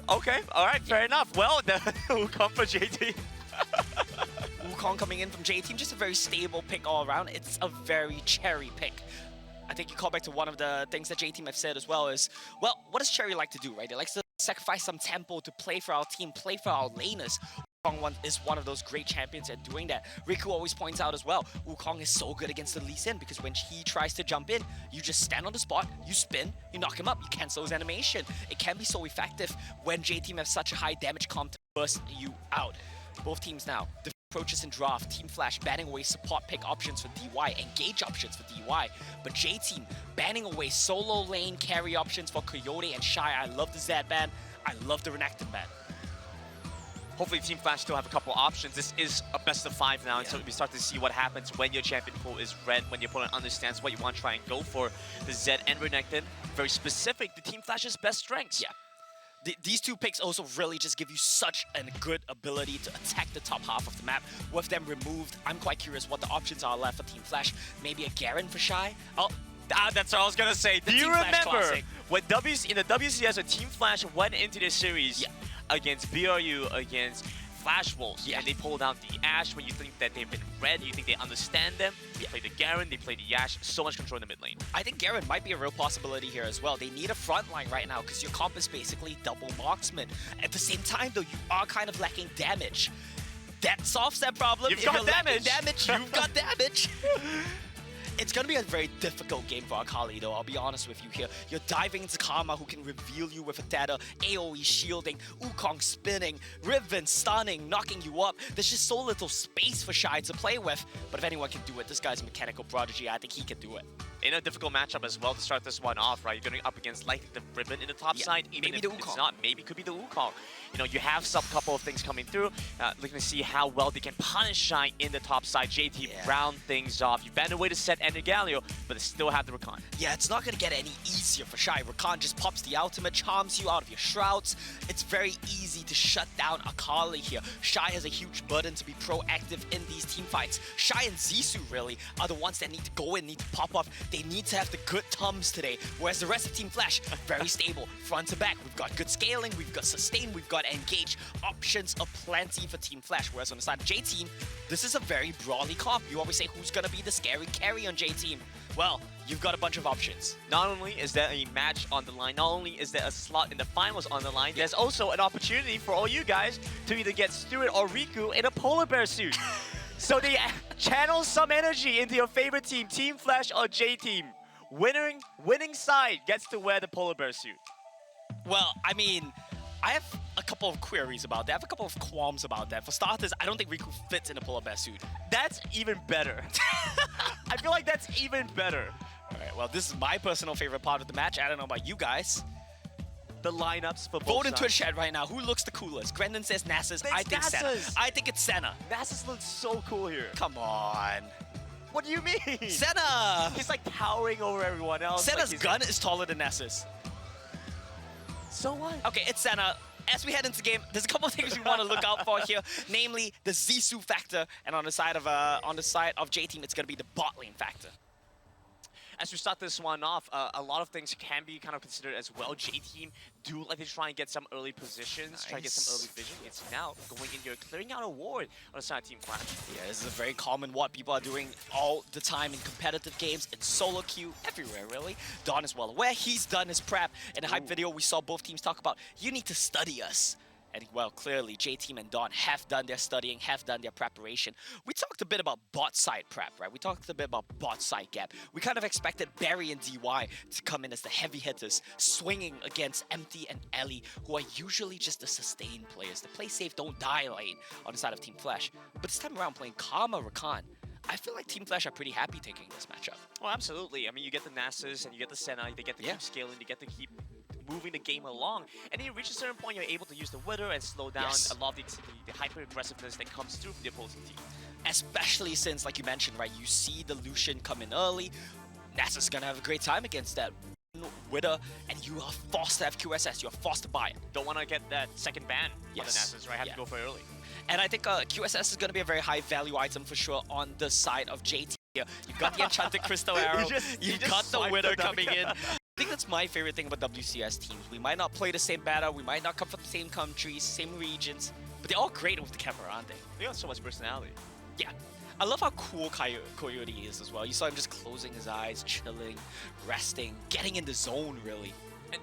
Speaker 12: Okay, all right, fair enough. Well, who come for JT?
Speaker 11: Wukong coming in from J-Team, just a very stable pick all around. It's a very cherry pick. I think you call back to one of the things that J-Team have said as well is, well, what does Cherry like to do, right? They likes to sacrifice some tempo to play for our team, play for our laners. Wukong is one of those great champions at doing that. Riku always points out as well, Wukong is so good against the Lee Sin because when he tries to jump in, you just stand on the spot, you spin, you knock him up, you cancel his animation. It can be so effective when J-Team have such a high damage comp to burst you out. Both teams now, the approaches in draft, Team Flash banning away support pick options for DY, engage options for DY, but J-Team banning away solo lane carry options for Coyote and Shy. I love the Zed ban, I love the Renekton ban.
Speaker 12: Hopefully Team Flash still have a couple options. This is a best of 5 now, until we start to see what happens when your champion pool is red, when your opponent understands what you want to try and go for. The Zed and Renekton, very specific to Team Flash's best strengths.
Speaker 11: Yeah. These two picks also really just give you such a good ability to attack the top half of the map. With them removed, I'm quite curious what the options are left for Team Flash. Maybe a Garen for Shy? Oh,
Speaker 12: that's what I was gonna say. Do you
Speaker 11: Team Flash
Speaker 12: remember
Speaker 11: classic.
Speaker 12: when in the WCS when Team Flash went into this series against BRU, against Flash Wolves, and they pulled out the Ashe when you think that they've been red, you think they understand them. They play the Garen, they play the Ashe, so much control in the mid lane.
Speaker 11: I think Garen might be a real possibility here as well. They need a front line right now because your comp is basically double marksman. At the same time though, you are kind of lacking damage. That solves that problem.
Speaker 12: You've
Speaker 11: If
Speaker 12: got
Speaker 11: you're lacking
Speaker 12: damage.
Speaker 11: You've got damage. It's going to be a very difficult game for Akali though, I'll be honest with you here. You're diving into Karma who can reveal you with a dagger, AoE shielding, Wukong spinning, Riven stunning, knocking you up. There's just so little space for Shy to play with, but if anyone can do it, this guy's a mechanical prodigy. I think he can do it.
Speaker 12: In a difficult matchup as well to start this one off, right? You're going up against likely the Riven in the top side, even
Speaker 11: maybe
Speaker 12: if
Speaker 11: the
Speaker 12: it's
Speaker 11: Wukong.
Speaker 12: not, maybe it could be the Wukong. You know, you have some couple of things coming through. Looking to see how well they can punish Shy in the top side. JT round things off. You banned away to set Ender Galio, but they still have the Rakan.
Speaker 11: Yeah, it's not going to get any easier for Shy. Rakan just pops the ultimate, charms you out of your shrouds. It's very easy to shut down Akali here. Shy has a huge burden to be proactive in these team fights. Shy and Zissou really are the ones that need to go in, need to pop off. They need to have the good Tums today, whereas the rest of Team Flash, very stable. Front to back, we've got good scaling, we've got sustain, we've got engage. Options are plenty for Team Flash, whereas on the side of J-Team, this is a very brawly comp. You always say, who's going to be the scary carry on J-Team? Well, you've got a bunch of options.
Speaker 12: Not only is there a match on the line, not only is there a slot in the finals on the line, there's also an opportunity for all you guys to either get Stuart or Riku in a polar bear suit. So they channel some energy into your favorite team, Team Flash or J Team. Winning side gets to wear the polar bear suit.
Speaker 11: Well, I mean, I have a couple of queries about that. I have a couple of qualms about that. For starters, I don't think Riku fits in a polar bear suit.
Speaker 12: That's even better. I feel like that's even better.
Speaker 11: All right, well, this is my personal favorite part of the match. I don't know about you guys.
Speaker 12: The lineups for both
Speaker 11: Vote in
Speaker 12: sides.
Speaker 11: Twitch chat right now. Who looks the coolest? Brendan says Nasus.
Speaker 12: It's
Speaker 11: I think Senna.
Speaker 12: Nasus.
Speaker 11: I think it's Senna.
Speaker 12: Nasus looks so cool here.
Speaker 11: Come on.
Speaker 12: What do you mean?
Speaker 11: Senna!
Speaker 12: He's like towering over everyone else.
Speaker 11: Senna's
Speaker 12: like
Speaker 11: gun is taller than Nasus.
Speaker 12: So what?
Speaker 11: Okay, it's Senna. As we head into the game, there's a couple of things we want to look out for here, namely the Zissou factor, and on the side of J Team, it's going to be the bot lane factor.
Speaker 12: As we start this one off, a lot of things can be kind of considered as well. J-Team do like to try and get some early positions, try to get some early vision. It's now going in here, clearing out a ward on the side of Team Flash.
Speaker 11: Yeah, this is a very common what people are doing all the time in competitive games, in solo queue, everywhere really. Don is well aware, he's done his prep. In a hype video, we saw both teams talk about, you need to study us. And well, clearly, J-Team and Dawn have done their studying, have done their preparation. We talked a bit about bot side prep, right? We talked a bit about bot side gap. We kind of expected Barry and DY to come in as the heavy hitters, swinging against Empty and Ellie, who are usually just the sustain players. The play safe, don't die lane on the side of Team Flash. But this time around, playing Karma Rakan, I feel like Team Flash are pretty happy taking this matchup.
Speaker 12: Well, absolutely. I mean, you get the Nasus and you get the Senna, they get to keep scaling, they get to keep moving the game along, and then you reach a certain point, you're able to use the Wither and slow down a lot of the hyper-aggressiveness that comes through from the opposing team.
Speaker 11: Especially since, like you mentioned, right, you see the Lucian come in early, Nasus is gonna have a great time against that Wither, and you are forced to have QSS, you're forced to buy it.
Speaker 12: Don't want to get that second ban on the Nasus, right? Have to go for it early.
Speaker 11: And I think QSS is gonna be a very high value item for sure on the side of JT. You've got the Enchanted Crystal Arrow, you've got the Wither coming in. I think that's my favorite thing about WCS teams. We might not play the same meta, we might not come from the same countries, same regions, but they're all great with the camera, aren't they?
Speaker 12: They got so much personality.
Speaker 11: Yeah. I love how cool Coyote is as well. You saw him just closing his eyes, chilling, resting, getting in the zone, really.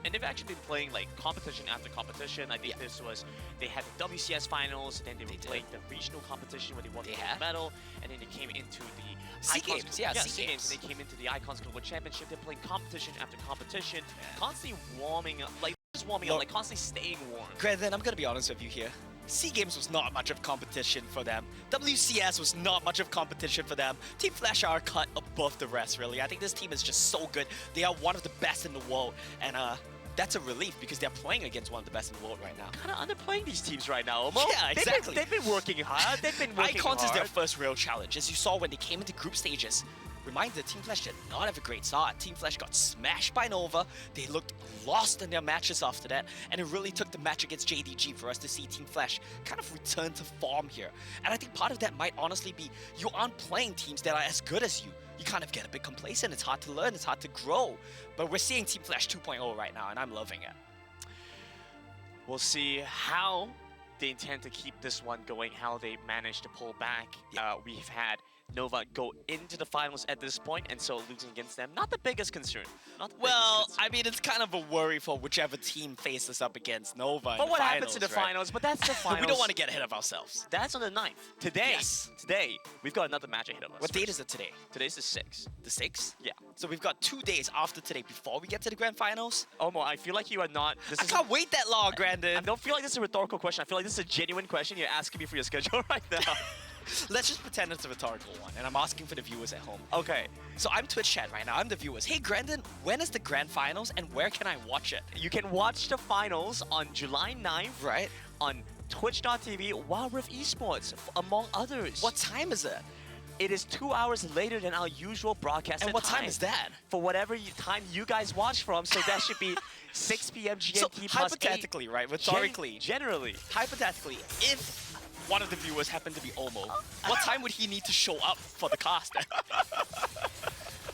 Speaker 12: And they've actually been playing like competition after competition. I think this was, they had the WCS finals, and then they were playing the regional competition where they won the medal, and then they came into the
Speaker 11: SEA Games,
Speaker 12: SEA Games, and they came into the Icons Global Championship. They're playing competition after competition, constantly warming up, like just warming up, like constantly staying warm.
Speaker 11: Granted, I'm gonna be honest with you here. SEA Games was not much of competition for them. WCS was not much of competition for them. Team Flash are cut above the rest, really. I think this team is just so good. They are one of the best in the world, and that's a relief because they're playing against one of the best in the world right now.
Speaker 12: Kind of underplaying these teams right now, Omo.
Speaker 11: Yeah, exactly.
Speaker 12: They've been working hard. They've been working
Speaker 11: Icons
Speaker 12: hard.
Speaker 11: is their first real challenge. As you saw when they came into group stages, reminder, Team Flash did not have a great start. Team Flash got smashed by Nova. They looked lost in their matches after that, and it really took the match against JDG for us to see Team Flash kind of return to form here. And I think part of that might honestly be you aren't playing teams that are as good as you. You kind of get a bit complacent. It's hard to learn. It's hard to grow. But we're seeing Team Flash 2.0 right now, and I'm loving it.
Speaker 12: We'll see how they intend to keep this one going, how they manage to pull back. We've had Nova go into the finals at this point, and so losing against them, not the biggest concern.
Speaker 11: Well, I mean, it's kind of a worry for whichever team faces up against Nova.
Speaker 12: But what happens in the finals? But that's the finals.
Speaker 11: We don't want to get ahead of ourselves.
Speaker 12: That's on the 9th. Today, today, we've got another match ahead of us.
Speaker 11: What date is it today?
Speaker 12: Today's the 6th.
Speaker 11: The 6th?
Speaker 12: Yeah.
Speaker 11: So we've got 2 days after today before we get to the grand finals?
Speaker 12: Omo, I feel like you are not...
Speaker 11: I can't wait that long, Brandon.
Speaker 12: I don't feel like this is a rhetorical question. I feel like this is a genuine question. You're asking me for your schedule right now.
Speaker 11: Let's just pretend it's a rhetorical one, and I'm asking for the viewers at home.
Speaker 12: Okay.
Speaker 11: So I'm Twitch chat right now. I'm the viewers. Hey, Grandin, when is the grand finals, and where can I watch it?
Speaker 12: You can watch the finals on July 9th.
Speaker 11: Right.
Speaker 12: On twitch.tv, Wild Rift Esports, among others.
Speaker 11: What time is it?
Speaker 12: It is 2 hours later than our usual broadcast.
Speaker 11: And what time is that?
Speaker 12: For whatever time you guys watch from, so that should be 6 p.m. GMT
Speaker 11: so,
Speaker 12: plus
Speaker 11: hypothetically,
Speaker 12: 8.
Speaker 11: right? Rhetorically.
Speaker 12: Generally.
Speaker 11: Hypothetically, if one of the viewers happened to be Omo, what time would he need to show up for the cast?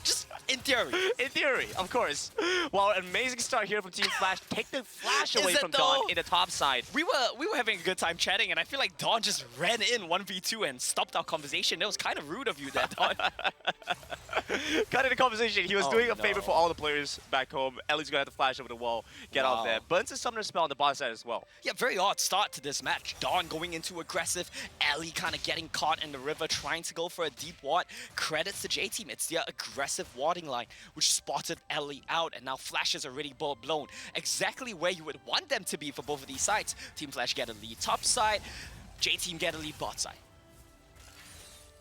Speaker 11: Just In theory.
Speaker 12: In theory, of course. Well, an amazing start here from Team Flash. Take the flash away
Speaker 11: it
Speaker 12: from
Speaker 11: though?
Speaker 12: Dawn in the top side.
Speaker 11: We were having a good time chatting, and I feel like Dawn just ran in 1v2 and stopped our conversation. It was kind of rude of you there, Dawn.
Speaker 12: Cutting the conversation, he was
Speaker 11: Oh,
Speaker 12: doing a favor
Speaker 11: no.
Speaker 12: for all the players back home. Ellie's gonna have to flash over the wall, get
Speaker 11: Wow.
Speaker 12: off there. Burns his summoner spell on the bot side as well.
Speaker 11: Yeah, very odd start to this match. Dawn going into aggressive, Ellie kind of getting caught in the river, trying to go for a deep ward. Credits to J-Team, it's their aggressive warding line, which spotted Ellie out, and now Flash is already blown. Exactly where you would want them to be for both of these sides. Team Flash get a lead top side, J-Team get a lead bot side.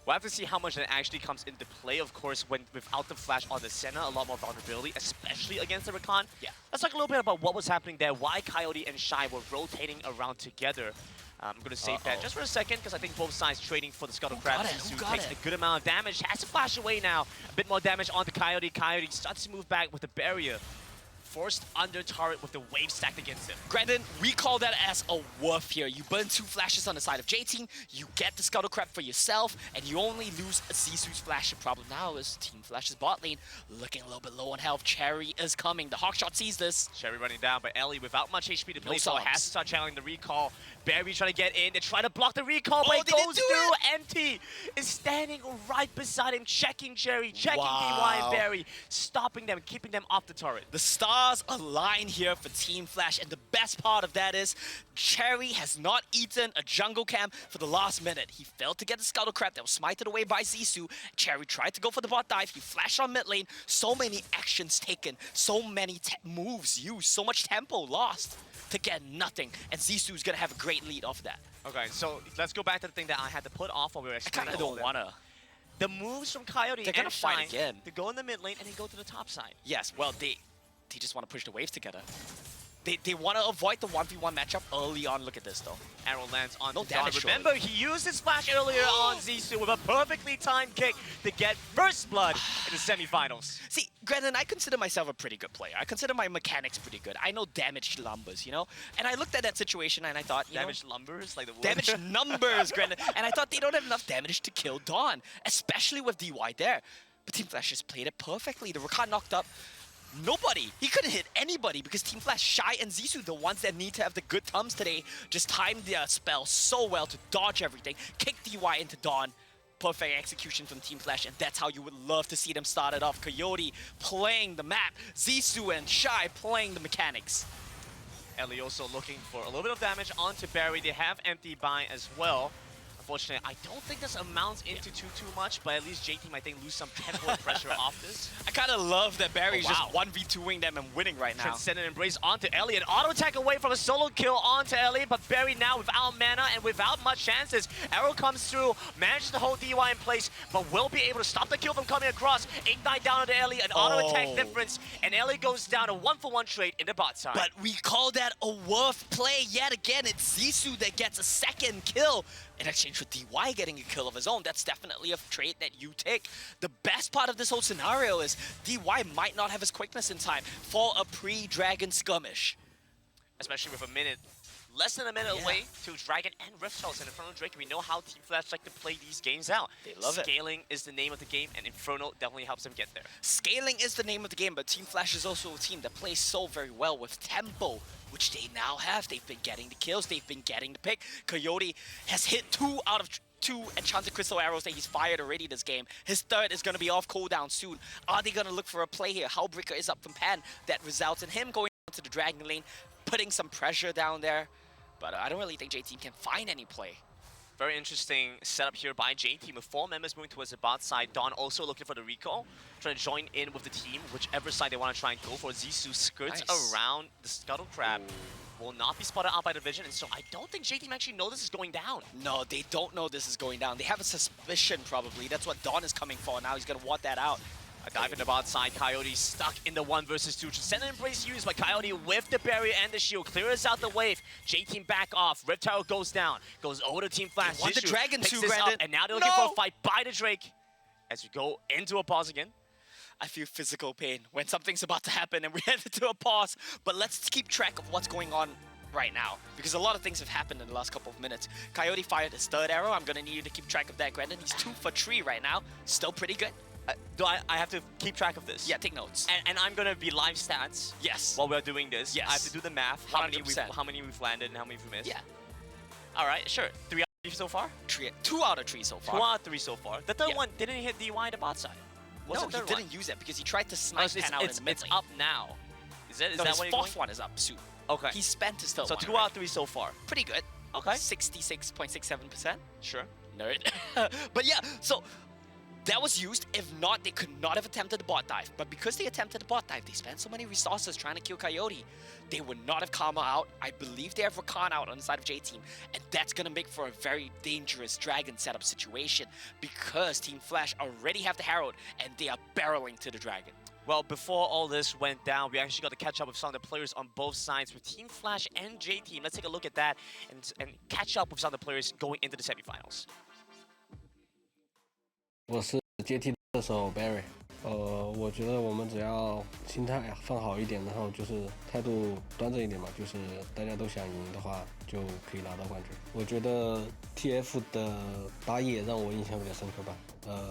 Speaker 12: We'll have to see how much that actually comes into play, of course, when without the flash on the center, a lot more vulnerability, especially against the Rakan.
Speaker 11: Yeah.
Speaker 12: Let's talk a little bit about what was happening there, why Coyote and Shy were rotating around together. I'm going to save that just for a second, because I think both sides trading for the Scuttle Crab.
Speaker 11: got it? Who got
Speaker 12: Takes
Speaker 11: it?
Speaker 12: a good amount of damage, has to flash away now. A bit more damage onto Coyote. Coyote starts to move back with the barrier. Forced under turret with the wave stacked against him.
Speaker 11: Granted, we call that as a woof here. You burn 2 flashes on the side of J-Team, you get the Scuttle Crab for yourself, and you only lose a Zisu's flash. The problem now is Team Flash's bot lane looking a little bit low on health. Cherry is coming. The Hawkshot sees this.
Speaker 12: Cherry running down, but Ellie without much HP to play,
Speaker 11: No
Speaker 12: so
Speaker 11: songs.
Speaker 12: has to start channeling the recall. Barry trying to get in. They're trying to block the recall, but
Speaker 11: Oh,
Speaker 12: it
Speaker 11: they didn't
Speaker 12: goes
Speaker 11: do
Speaker 12: through.
Speaker 11: it!
Speaker 12: Empty is standing right beside him, checking Cherry, checking
Speaker 11: Wow.
Speaker 12: DY and Barry, stopping them, keeping them off the turret.
Speaker 11: The stars align here for Team Flash, and the best part of that is Cherry has not eaten a jungle camp for the last minute. He failed to get the Scuttle Crab that was smited away by Zissou. Cherry tried to go for the bot dive. He flashed on mid lane. So many actions taken, so many moves used, so much tempo lost to get nothing. And Zissou's gonna have a great lead off that.
Speaker 12: Okay, so let's go back to the thing that I had to put off while we were
Speaker 11: I
Speaker 12: explaining
Speaker 11: kind of
Speaker 12: all
Speaker 11: don't
Speaker 12: that.
Speaker 11: wanna.
Speaker 12: The moves from Coyote
Speaker 11: They're gonna
Speaker 12: and
Speaker 11: fight
Speaker 12: Shine
Speaker 11: again.
Speaker 12: to go in the mid lane and then go to the top side.
Speaker 11: Yes, well, they just want to push the waves together. They want to avoid the 1v1 matchup early on. Look at this, though.
Speaker 12: Arrow lands on
Speaker 11: No
Speaker 12: Dawn.
Speaker 11: damage,
Speaker 12: Remember, he used his flash earlier on Zissou with a perfectly timed kick to get first blood in the semifinals.
Speaker 11: See, granted, I consider myself a pretty good player. I consider my mechanics pretty good. I know damage numbers, you know? And I looked at that situation and I thought, you
Speaker 12: Damage lumbers, like the wood.
Speaker 11: know, damage numbers, granted. And I thought they don't have enough damage to kill Dawn, especially with DY there. But Team Flash just played it perfectly. The Rakan knocked up. Nobody. He couldn't hit anybody because Team Flash, Shy, and Zissou, the ones that need to have the good thumbs today, just timed their spell so well to dodge everything, kick DY into Dawn. Perfect execution from Team Flash, and that's how you would love to see them start it off. Coyote playing the map, Zissou and Shy playing the mechanics.
Speaker 12: Ellie also looking for a little bit of damage onto Barry. They have empty buy as well. Unfortunately, I don't think this amounts into too much, but at least J-Team, I think, lose some tempo and pressure off this.
Speaker 11: I kind of love that Barry's
Speaker 12: Oh, wow.
Speaker 11: just 1v2ing them and winning right now.
Speaker 12: Transcendent Embrace onto Ellie. An auto attack away from a solo kill onto Ellie, but Barry now without mana and without much chances. Arrow comes through, manages to hold DY in place, but will be able to stop the kill from coming across. Ignite down onto Ellie, an auto attack difference, and Ellie goes down a 1-for-1 trade in the bot side.
Speaker 11: But we call that a worth play yet again. It's Zissou that gets a second kill in exchange for DY getting a kill of his own. That's definitely a trade that you take. The best part of this whole scenario is DY might not have his quickness in time for a pre-Dragon skirmish.
Speaker 12: Especially with a minute, less than a minute away to Dragon and Rift House and Inferno Drake. We know how Team Flash like to play these games out.
Speaker 11: They love it.
Speaker 12: Scaling is the name of the game, and Inferno definitely helps them get there.
Speaker 11: Scaling is the name of the game, but Team Flash is also a team that plays so very well with tempo, which they now have. They've been getting the kills, they've been getting the pick. Coyote has hit 2 out of 2 Enchanted Crystal Arrows that he's fired already this game. His third is going to be off cooldown soon. Are they going to look for a play here? Hullbreaker is up from Pan. That results in him going to the Dragon lane, putting some pressure down there. But I don't really think J-Team can find any play.
Speaker 12: Very interesting setup here by J-Team with 4 members moving towards the bot side. Dawn also looking for the recall, trying to join in with the team, whichever side they want to try and go for. Zissou skirts around the Scuttle Crab. Will not be spotted out by the vision, and so I don't think J-Team actually know this is going down.
Speaker 11: No, they don't know this is going down. They have a suspicion, probably. That's what Dawn is coming for. Now he's going to want that out.
Speaker 12: A dive in the bot side, Coyote stuck in the 1 versus 2. Transcendent Embrace used by Coyote with the barrier and the shield. Clears out the wave. J-Team back off. Rift Tower goes down. Goes over to Team Flash.
Speaker 11: They want the
Speaker 12: Zissou
Speaker 11: Dragon
Speaker 12: picks
Speaker 11: too,
Speaker 12: this up,
Speaker 11: Brandon.
Speaker 12: and now they're looking for a fight by the Drake. As we go into a pause again.
Speaker 11: I feel physical pain when something's about to happen and we head into a pause. But let's keep track of what's going on right now, because a lot of things have happened in the last couple of minutes. Coyote fired his third arrow. I'm going to need you to keep track of that, Brandon. He's 2 for 3 right now. Still pretty good.
Speaker 12: I have to keep track of this?
Speaker 11: Yeah, take notes.
Speaker 12: And I'm gonna be live stats.
Speaker 11: Yes.
Speaker 12: While we're doing this.
Speaker 11: Yes.
Speaker 12: I have to do the math. How many we've landed and how many we've missed.
Speaker 11: Yeah.
Speaker 12: All right, sure. 3 out of 3 so far.
Speaker 11: 2 out of 3 so far.
Speaker 12: 2 out of 3 so far. The third
Speaker 11: Yeah.
Speaker 12: one didn't hit DY the bot side. What's
Speaker 11: No,
Speaker 12: the
Speaker 11: he
Speaker 12: third
Speaker 11: didn't
Speaker 12: one?
Speaker 11: use it because he tried to
Speaker 12: Oh,
Speaker 11: snipe
Speaker 12: it's,
Speaker 11: Pan out in the mid
Speaker 12: it's
Speaker 11: lane.
Speaker 12: up now. Is
Speaker 11: No,
Speaker 12: that
Speaker 11: his
Speaker 12: what you're
Speaker 11: fourth
Speaker 12: going?
Speaker 11: one is up soon.
Speaker 12: Okay.
Speaker 11: He spent his third
Speaker 12: So
Speaker 11: one
Speaker 12: 2
Speaker 11: already.
Speaker 12: out of 3 so far.
Speaker 11: Pretty good.
Speaker 12: Okay.
Speaker 11: 66.67%.
Speaker 12: Sure.
Speaker 11: Nerd. But yeah, so that was used. If not, they could not have attempted the bot dive. But because they attempted the bot dive, they spent so many resources trying to kill Coyote. They would not have Karma out. I believe they have Rakan out on the side of J-Team. And that's going to make for a very dangerous Dragon setup situation because Team Flash already have the Herald and they are barreling to the Dragon.
Speaker 12: Well, before all this went down, we actually got to catch up with some of the players on both sides with Team Flash and J-Team. Let's take a look at that and catch up with some of the players going into the semifinals.
Speaker 10: 我是接替射手 Barry。我觉得我们只要心态放好一点，然后就是态度端正一点嘛，就是大家都想赢的话，就可以拿到冠军。我觉得 TF 的打野让我印象比较深刻吧。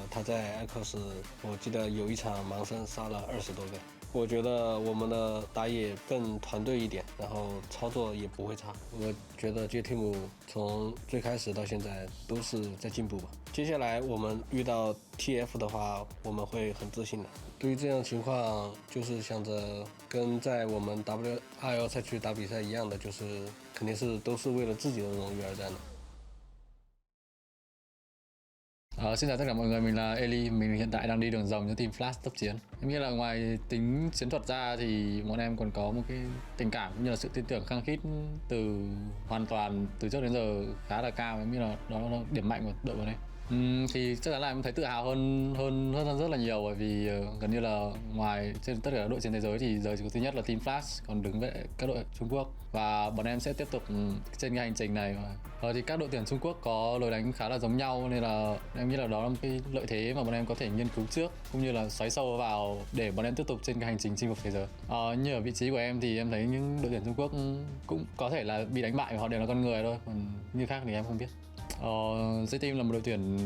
Speaker 10: 他在艾克斯，我记得有一场盲僧杀了20多个。我觉得我们的打野更团队一点，然后操作也不会差。我觉得 J-Team 从最开始到现在都是在进步吧。接下来我们遇到 TF 的话，我们会很自信的。对于这样的情况，就是想着跟在我们 WRL 赛区打比赛一样的，就是肯定是都是为了自己的荣誉而战的。
Speaker 9: Xin chào tất cả mọi người, mình là Eli, mình hiện tại đang đi đường rồng cho team Flash tốc chiến. Em nghĩ là ngoài tính chiến thuật ra thì bọn em còn có một cái tình cảm cũng như là sự tin tưởng khăng khít hoàn toàn từ trước đến giờ khá là cao. Em nghĩ là đó là điểm mạnh của đội bọn em. Thì chắc chắn là em thấy tự hào hơn rất là nhiều bởi vì gần như là ngoài trên tất cả các đội trên thế giới thì giờ chỉ có duy nhất là team Flash còn đứng với các đội Trung Quốc và bọn em sẽ tiếp tục trên cái hành trình này. Thì các đội tuyển Trung Quốc có lối đánh khá là giống nhau nên là em nghĩ là đó là một cái lợi thế mà bọn em có thể nghiên cứu trước cũng như là xoáy sâu vào để bọn em tiếp tục trên cái hành trình chinh phục thế giới. Như ở vị trí của em thì em thấy những đội tuyển Trung Quốc cũng có thể là bị đánh bại và họ đều là con người thôi, còn như khác thì em không biết. J-Team là một đội tuyển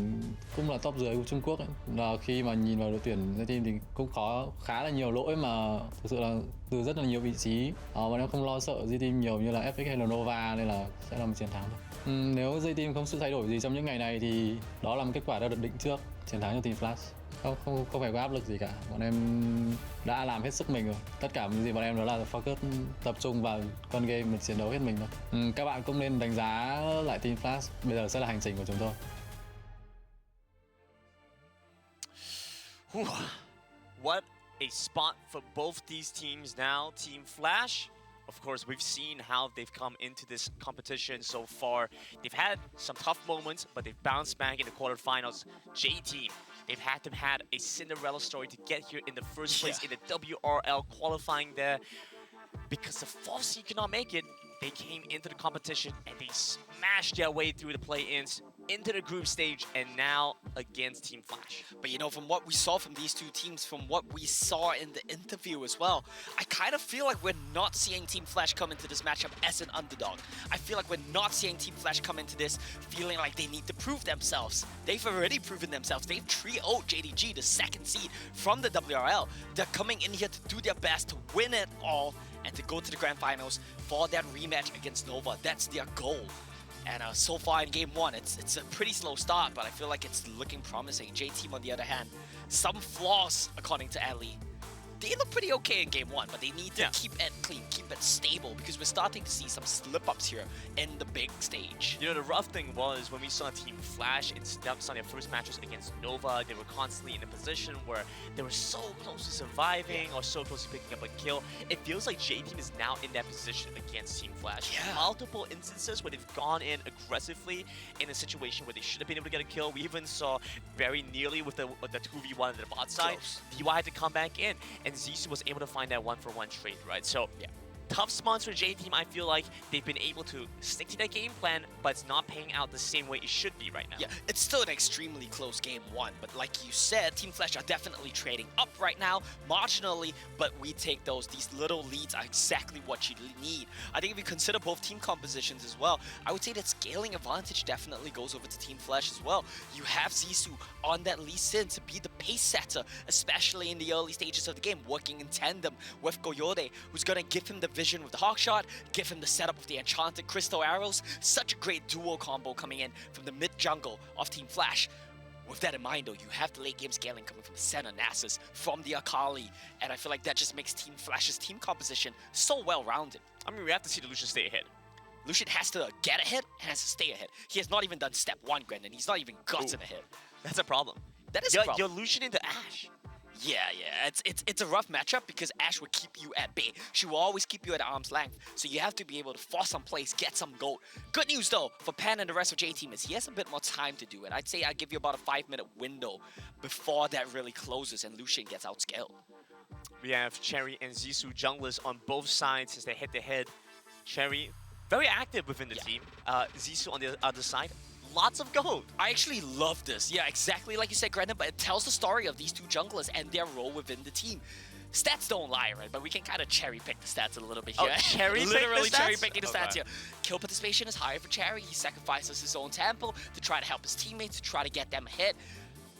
Speaker 9: cũng là top dưới của Trung Quốc ấy. Là khi mà nhìn vào đội tuyển J-Team thì cũng có khá là nhiều lỗi mà thực sự là từ rất là nhiều vị trí. Bọn em không lo sợ J-Team nhiều như là FX hay là Nova nên là sẽ là một chiến thắng thôi. Nếu J-Team không sự thay đổi gì trong những ngày này thì đó là một kết quả đã được định trước, chiến thắng cho team Flash. Không phải có áp lực gì cả, bọn em đã làm hết sức mình rồi. Tất cả những gì bọn em đó là focus tập trung vào con game và chiến đấu hết mình thôi. Các bạn cũng nên đánh giá lại team Flash, bây giờ sẽ là hành trình của chúng tôi.
Speaker 12: What a spot for both these teams now. Team Flash, of course, we've seen how they've come into this competition so far. They've had some tough moments, but they've bounced back in the quarterfinals. J-Team, they've had a Cinderella story to get here in the first place in the WRL qualifying there. Because the 4th seed could not make it, they came into the competition and they smashed their way through the play-ins into the group stage and now against Team Flash.
Speaker 11: But you know, from what we saw from these two teams, from what we saw in the interview as well, I kind of feel like we're not seeing Team Flash come into this matchup as an underdog. I feel like we're not seeing Team Flash come into this feeling like they need to prove themselves. They've already proven themselves. They've 3-0'd JDG, the 2nd seed from the WRL. They're coming in here to do their best to win it all and to go to the grand finals for that rematch against Nova. That's their goal. And so far in game 1, it's a pretty slow start, but I feel like it's looking promising. J-Team, on the other hand, some flaws, according to Ali. They look pretty okay in game 1, but they need to keep it clean, keep it stable, because we're starting to see some slip-ups here in the big stage.
Speaker 12: You know, the rough thing was when we saw Team Flash in on their first matches against Nova, they were constantly in a position where they were so close to surviving or so close to picking up a kill. It feels like J-Team is now in that position against Team Flash. Multiple instances where they've gone in aggressively in a situation where they should have been able to get a kill. We even saw very nearly with the 2v1 on the bot side. DY had to come back in, and Zissou was able to find that 1-for-1 trade, right? So, tough spots for J-Team. I feel like they've been able to stick to their game plan, but it's not paying out the same way it should be right now.
Speaker 11: Yeah, it's still an extremely close game 1, but like you said, Team Flash are definitely trading up right now, marginally, but we take those. These little leads are exactly what you need. I think if you consider both team compositions as well, I would say that scaling advantage definitely goes over to Team Flash as well. You have Zissou on that Lee Sin to be the pace setter, especially in the early stages of the game, working in tandem with Coyote, who's going to give him the vision with the hawk shot, give him the setup of the enchanted crystal arrows. Such a great duo combo coming in from the mid jungle of Team Flash. With that in mind, though, you have the late game scaling coming from Senna, Nasus, from the Akali, and I feel like that just makes Team Flash's team composition so well-rounded.
Speaker 12: I mean, we have to see the Lucian stay ahead.
Speaker 11: Lucian has to get ahead and has to stay ahead. He has not even done step 1, Brendan. He's not even gotten ahead.
Speaker 12: That's a problem.
Speaker 11: That is a problem.
Speaker 12: You're Lucian into Ashe.
Speaker 11: Yeah, it's a rough matchup because Ashe will keep you at bay. She will always keep you at arm's length, so you have to be able to force some plays, get some gold. Good news though for Pan and the rest of J-Team is he has a bit more time to do it. I'd say I'd give you about a 5-minute window before that really closes and Lucian gets outscaled.
Speaker 12: We have Cherry and Zissou junglers on both sides as they head-to-head. Cherry, very active within the team. Zissou on the other side. Lots of gold.
Speaker 11: I actually love this. Yeah, exactly like you said, Grandin, but it tells the story of these two junglers and their role within the team. Stats don't lie, right? But we can kind of cherry pick the stats a little bit here.
Speaker 12: Oh, cherry pick
Speaker 11: Literally
Speaker 12: the
Speaker 11: cherry
Speaker 12: stats?
Speaker 11: picking the
Speaker 12: Okay.
Speaker 11: stats here. Kill participation is higher for Cherry. He sacrifices his own temple to try to help his teammates, to try to get them ahead.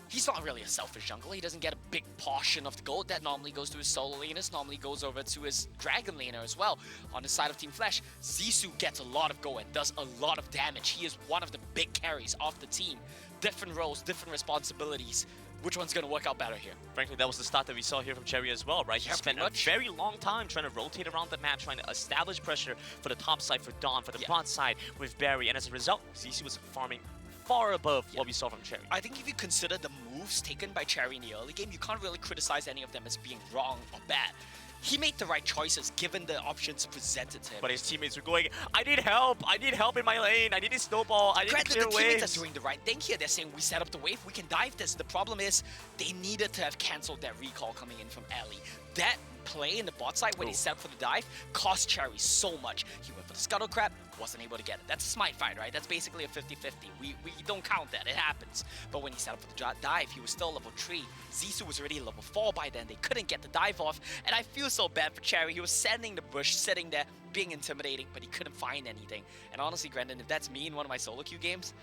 Speaker 11: He's not really a selfish jungler. He doesn't get a big portion of the gold. That normally goes to his solo laners, normally goes over to his dragon laner as well. On the side of Team Flash, Zissou gets a lot of gold and does a lot of damage. He is one of the big carries of the team. Different roles, different responsibilities. Which one's going to work out better here?
Speaker 12: Frankly, that was the start that we saw here from Cherry as well, right? He
Speaker 11: Yeah,
Speaker 12: spent a
Speaker 11: pretty much.
Speaker 12: very long time trying to rotate around the map, trying to establish pressure for the top side for Dawn, for the bot side with Barry, and as a result, Zissou was farming far above what we saw from Cherry.
Speaker 11: I think if you consider the moves taken by Cherry in the early game, you can't really criticize any of them as being wrong or bad. He made the right choices given the options presented to him.
Speaker 12: But his teammates were going, I need help in my lane, I need a snowball, I need to
Speaker 11: Granted,
Speaker 12: clear
Speaker 11: the teammates
Speaker 12: waves.
Speaker 11: are doing the right thing here. They're saying, we set up the wave, we can dive this. The problem is, they needed to have cancelled that recall coming in from Ellie. That play in the bot side when he set up for the dive cost Cherry so much. He went for the scuttle crab, wasn't able to get it. That's a smite fight, right? That's basically a 50-50. We don't count that, it happens. But when he set up for the dive, he was still level 3. Zissou was already level 4 by then. They couldn't get the dive off, and I feel so bad for Cherry. He was sending the bush, sitting there, being intimidating, but he couldn't find anything. And honestly, Grandin, if that's me in one of my solo queue games,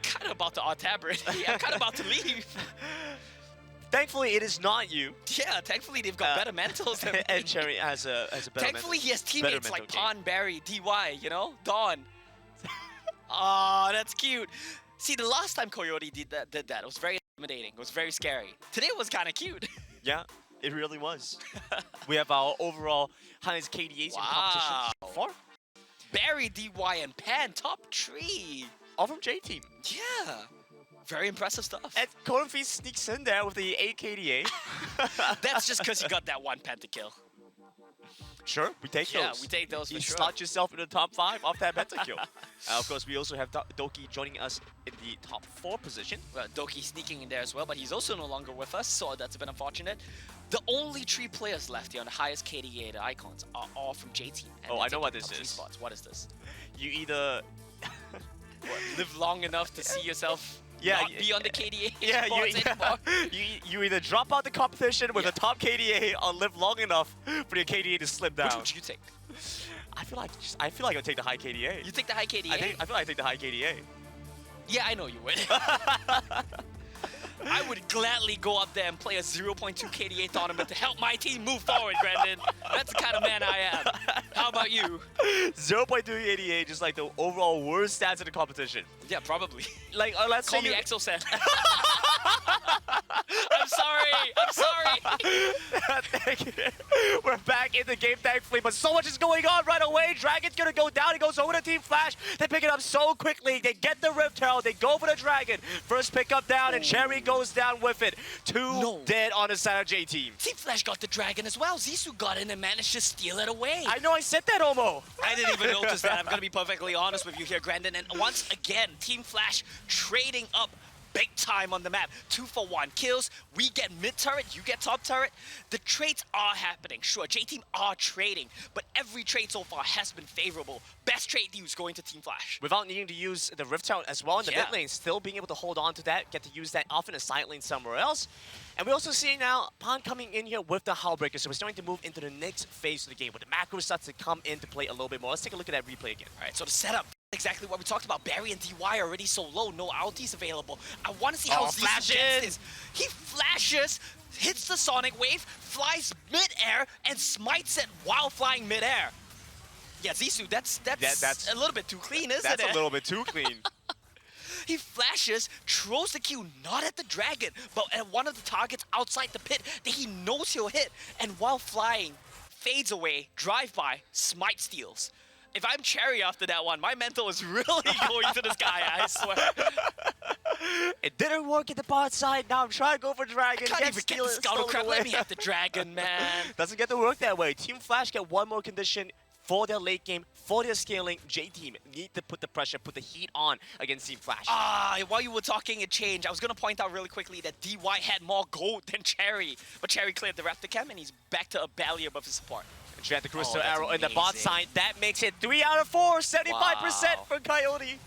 Speaker 11: kind of about to tab it. I'm kind of about to leave.
Speaker 12: Thankfully, it is not you.
Speaker 11: Yeah, thankfully they've got better mentals than me.
Speaker 12: And Cherry has a better
Speaker 11: Thankfully he has
Speaker 12: better
Speaker 11: teammates like
Speaker 12: mental game.
Speaker 11: Pon, Barry, DY, you know? Dawn. Aw, that's cute. See, the last time Coyote did that, it was very intimidating. It was very scary. Today it was kind of cute.
Speaker 12: Yeah, it really was. We have our overall highest KDAs in competition so far.
Speaker 11: Barry, DY, and Pan, top 3.
Speaker 12: All from J-Team.
Speaker 11: Yeah. Very impressive stuff.
Speaker 12: And Konofi sneaks in there with the 8 KDA.
Speaker 11: That's just because you got that one pentakill.
Speaker 12: Sure, we take those.
Speaker 11: Yeah, we take those for
Speaker 12: You
Speaker 11: sure.
Speaker 12: slot yourself in the top 5 off that pentakill. Of course, we also have Doki joining us in the top 4 position.
Speaker 11: Well, Doki sneaking in there as well, but he's also no longer with us, so that's a bit unfortunate. The only 3 players left here on the highest KDA icons are all from J-Team.
Speaker 12: Oh, I know what this is.
Speaker 11: Spots. What is this?
Speaker 12: You either...
Speaker 11: Live long enough to see yourself not be on the KDA
Speaker 12: Yeah,
Speaker 11: spots anymore.
Speaker 12: you either drop out the competition with a top KDA or live long enough for your KDA to slip down.
Speaker 11: Which would you take?
Speaker 12: I feel like I'll take the high KDA.
Speaker 11: You take the high KDA?
Speaker 12: I feel like I take the high KDA.
Speaker 11: Yeah, I know you would. I would gladly go up there and play a 0.2 KDA tournament to help my team move forward, Brandon. That's the kind of man I am. How about you?
Speaker 12: 0.2 KDA, just like the overall worst stats in the competition.
Speaker 11: Yeah, probably.
Speaker 12: Like, let's
Speaker 11: Call
Speaker 12: say
Speaker 11: me
Speaker 12: you...
Speaker 11: Exocet. I'm sorry.
Speaker 12: Thank you. We're back in the game, thankfully, but so much is going on right away. Dragon's gonna go down. He goes over to Team Flash. They pick it up so quickly. They get the Rift Herald. They go for the Dragon. First pick up down, and Cherry goes down with it. 2 dead on the side of J-Team.
Speaker 11: Team Flash got the Dragon as well. Zissou got in and managed to steal it away.
Speaker 12: I know I said that, Omo.
Speaker 11: I didn't even notice that. I'm going to be perfectly honest with you here, Grandin. And once again, Team Flash trading up big time on the map. 2 for 1 kills. We get mid turret, you get top turret. The trades are happening. Sure, J-Team are trading, but every trade so far has been favorable. Best trade news going to Team Flash.
Speaker 12: Without needing to use the Rift Herald as well in the mid lane, still being able to hold on to that, get to use that off in a side lane somewhere else. And we're also seeing now Pan coming in here with the Howlbreaker, so we're starting to move into the next phase of the game where the macro starts to come into play a little bit more. Let's take a look at that replay again.
Speaker 11: All right, so the setup exactly what we talked about. Barry and DY are already so low, no ultis available. I want to see how Zissou
Speaker 12: flash
Speaker 11: gets
Speaker 12: in.
Speaker 11: this. He flashes, hits the Sonic Wave, flies mid-air, and smites it while flying mid-air. Yeah, Zissou, that's a little bit too clean, isn't it?
Speaker 12: That's a little bit too clean.
Speaker 11: He flashes, throws the Q not at the dragon, but at one of the targets outside the pit that he knows he'll hit, and while flying, fades away, drive-by, smite steals. If I'm Cherry after that one, my mental is really going to the sky, I swear.
Speaker 12: It didn't work at the bot side. Now I'm trying to go for Dragon.
Speaker 11: I can't even get the Scuttle Crab. Let me have the Dragon, man.
Speaker 12: Doesn't get to work that way. Team Flash get one more condition for their late game, for their scaling. J-Team need to put the pressure, put the heat on against Team Flash.
Speaker 11: While you were talking, it changed. I was going to point out really quickly that DY had more gold than Cherry. But Cherry cleared the Raptor Cam, and he's back to a barely above his support.
Speaker 12: Dread the Crystal
Speaker 11: that's
Speaker 12: Arrow in the bot
Speaker 11: amazing.
Speaker 12: side. That makes it 3 out of 4, 75%
Speaker 11: Wow.
Speaker 12: for Coyote.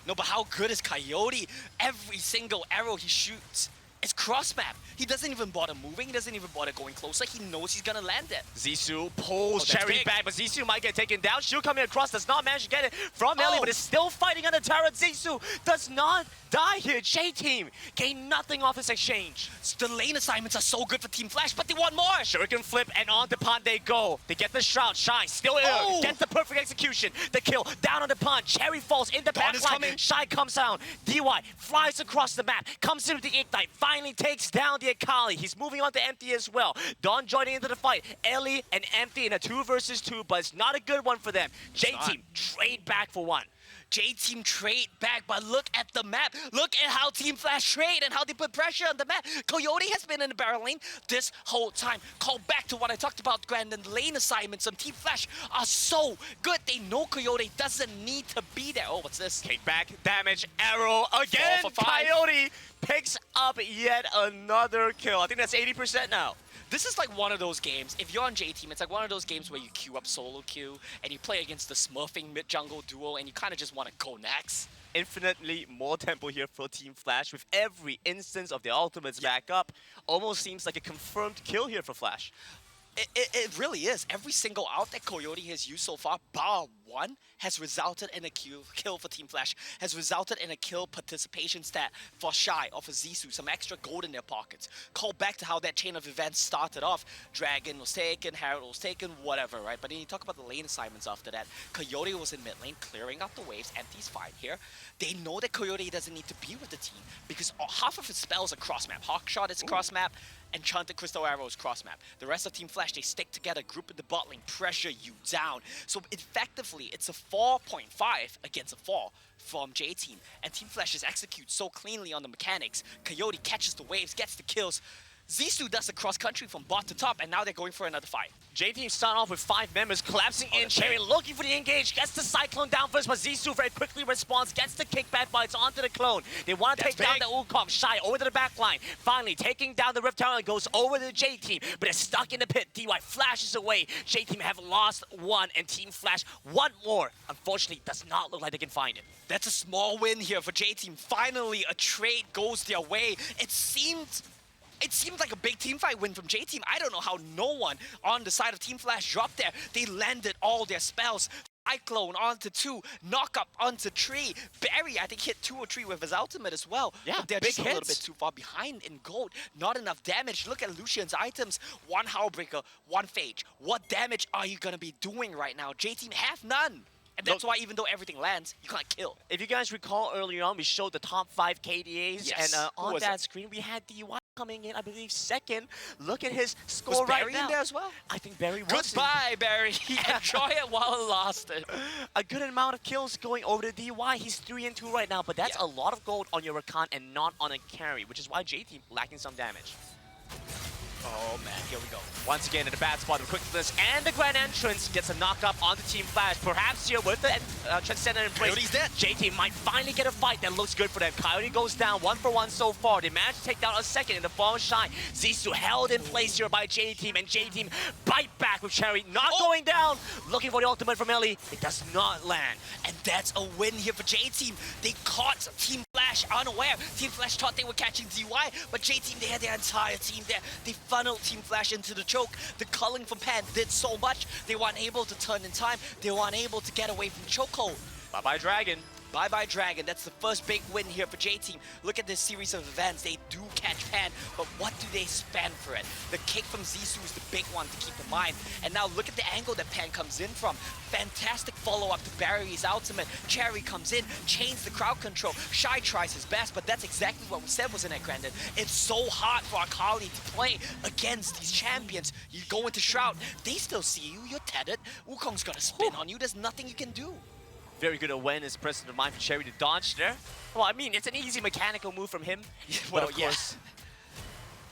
Speaker 11: No, but how good is Coyote? Every single arrow he shoots is cross-map. He doesn't even bother moving. He doesn't even bother going closer. He knows he's going to land it.
Speaker 12: Zissou pulls
Speaker 11: that's
Speaker 12: Cherry
Speaker 11: big.
Speaker 12: back, but Zissou might get taken down. Shield coming across, does not manage to get it from Ellie, but is still fighting on the turret. Zissou does not die here. J-Team gain nothing off this exchange.
Speaker 11: The lane assignments are so good for Team Flash, but they want more.
Speaker 12: Shuriken flip, and on the pond they go. They get the Shroud. Shy still ill. Gets the perfect execution. The kill down on the pond. Cherry falls in the back line. Shy comes down. DY flies across the map. Comes in with the Ignite. Finally takes down the Akali. He's moving on to Empty as well. Dawn joining into the fight. Ellie and Empty in a 2 versus 2, but it's not a good one for them. J-Team trade back for one.
Speaker 11: J-Team trade back, but look at the map. Look at how Team Flash trade and how they put pressure on the map. Coyote has been in the barrel lane this whole time. Call back to what I talked about, Brandon. Lane assignments on Team Flash are so good. They know Coyote doesn't need to be there. Oh, what's this?
Speaker 12: Kickback, damage, arrow again.
Speaker 11: 4 for 5.
Speaker 12: Coyote picks up yet another kill. I think that's 80% now.
Speaker 11: This is like one of those games, if you're on J-Team, it's like one of those games where you queue up solo queue and you play against the smurfing mid-jungle duo and you kind of just want to go next.
Speaker 12: Infinitely more tempo here for Team Flash with every instance of the ultimates back up. Almost seems like a confirmed kill here for Flash.
Speaker 11: It really is. Every single out that Coyote has used so far, bar one, has resulted in a kill for Team Flash, has resulted in a kill participation stat for Shy or for Zissou, some extra gold in their pockets. Call back to how that chain of events started off. Dragon was taken, Herald was taken, whatever, right? But then you talk about the lane assignments after that. Coyote was in mid lane, clearing out the waves. Empty's fine here. They know that Coyote doesn't need to be with the team because half of his spells are cross-map. Hawkshot is cross-map, Enchanted Crystal Arrow is cross-map. The rest of Team Flash, they stick together, group in the bot lane, pressure you down. So effectively, it's a 4.5 against a 4 from J-Team. And Team Flash just executes so cleanly on the mechanics. Coyote catches the waves, gets the kills. Zissou does the cross-country from bot to top, and now they're going for another fight.
Speaker 12: J-Team start off with 5 members collapsing in. Cherry looking for the engage, gets the Cyclone down first, but Zissou very quickly responds, gets the kickback bites onto the clone. They want to take down the Wukong. Shy over to the back line. Finally taking down the Rift Tower and goes over to the J-Team, but is stuck in the pit. DY flashes away. J-Team have lost one, and Team Flash one more. Unfortunately, does not look like they can find it.
Speaker 11: That's a small win here for J-Team. Finally, a trade goes their way. It seemed like a big teamfight win from J-Team. I don't know how no one on the side of Team Flash dropped there. They landed all their spells. Cyclone onto 2, knock up onto 3. Barry, I think, hit 2 or 3 with his ultimate as well.
Speaker 12: Yeah,
Speaker 11: but they're
Speaker 12: big
Speaker 11: just a little
Speaker 12: hits.
Speaker 11: bit too far behind in gold. Not enough damage. Look at Lucian's items. 1 Howlbreaker, 1 Phage. What damage are you going to be doing right now? J-Team have none. And that's why even though everything lands, you can't kill.
Speaker 12: If you guys recall earlier on, we showed the top 5 KDAs,
Speaker 11: Yes.
Speaker 12: and
Speaker 11: Who
Speaker 12: on
Speaker 11: was
Speaker 12: that
Speaker 11: it?
Speaker 12: screen, we had DY coming in, I believe, second. Look at his
Speaker 11: Was
Speaker 12: score right
Speaker 11: Barry
Speaker 12: now.
Speaker 11: in there as well?
Speaker 12: I think Barry was.
Speaker 11: Goodbye, Barry. Enjoy it while it lasted.
Speaker 12: A good amount of kills going over to DY. He's 3-2 right now, but that's a lot of gold on your account and not on a carry, which is why J-Team lacking some damage.
Speaker 11: Oh man, here we go.
Speaker 12: Once again, in the bad spot, the quickness and the grand entrance gets a knock-up on the Team Flash. Perhaps here with the Transcendent in place,
Speaker 11: Coyote's dead.
Speaker 12: J-Team might finally get a fight that looks good for them. Coyote goes down 1 for 1 so far. They managed to take down a second in the form of Shine. Zissou held in place here by J-Team, and J-Team bite back with Cherry. Not going down. Looking for the ultimate from Ellie. It does not land.
Speaker 11: And that's a win here for J-Team. They caught Team Flash unaware. Team Flash thought they were catching DY, but J-Team, they had their entire team there. They funneled Team Flash into the choke. The culling from Pan did so much. They weren't able to turn in time. They weren't able to get away from chokehold.
Speaker 12: Bye-bye, Dragon.
Speaker 11: Bye-bye, Dragon. That's the first big win here for J-Team. Look at this series of events. They do catch Pan, but what do they spend for it? The kick from Zissou is the big one to keep in mind. And now look at the angle that Pan comes in from. Fantastic follow-up to Barry's ultimate. Cherry comes in, chains the crowd control. Shy tries his best, but that's exactly what we said, wasn't it, Grandin? It's so hard for Akali to play against these champions. You go into Shroud, they still see you, you're tethered. Wukong's got a spin on you, there's nothing you can do.
Speaker 12: Very good awareness, presence of mind for Cherry to dodge there. Well, I mean, it's an easy mechanical move from him. But of course,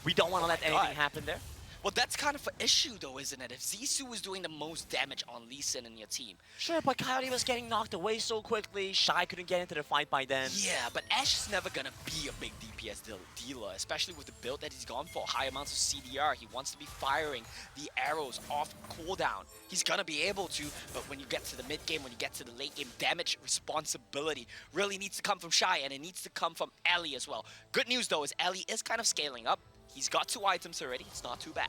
Speaker 12: we don't want to let anything happen there.
Speaker 11: Well, that's kind of an issue, though, isn't it? If Zissou was doing the most damage on Lee Sin in your team.
Speaker 12: Sure, but Coyote was getting knocked away so quickly. Shy couldn't get into the fight by then.
Speaker 11: Yeah, but Ash is never going to be a big DPS dealer, especially with the build that he's gone for. High amounts of CDR. He wants to be firing the arrows off cooldown. He's going to be able to, but when you get to the mid-game, when you get to the late-game, damage responsibility really needs to come from Shy, and it needs to come from Ellie as well. Good news, though, is Ellie is kind of scaling up. He's got 2 items already. It's not too bad.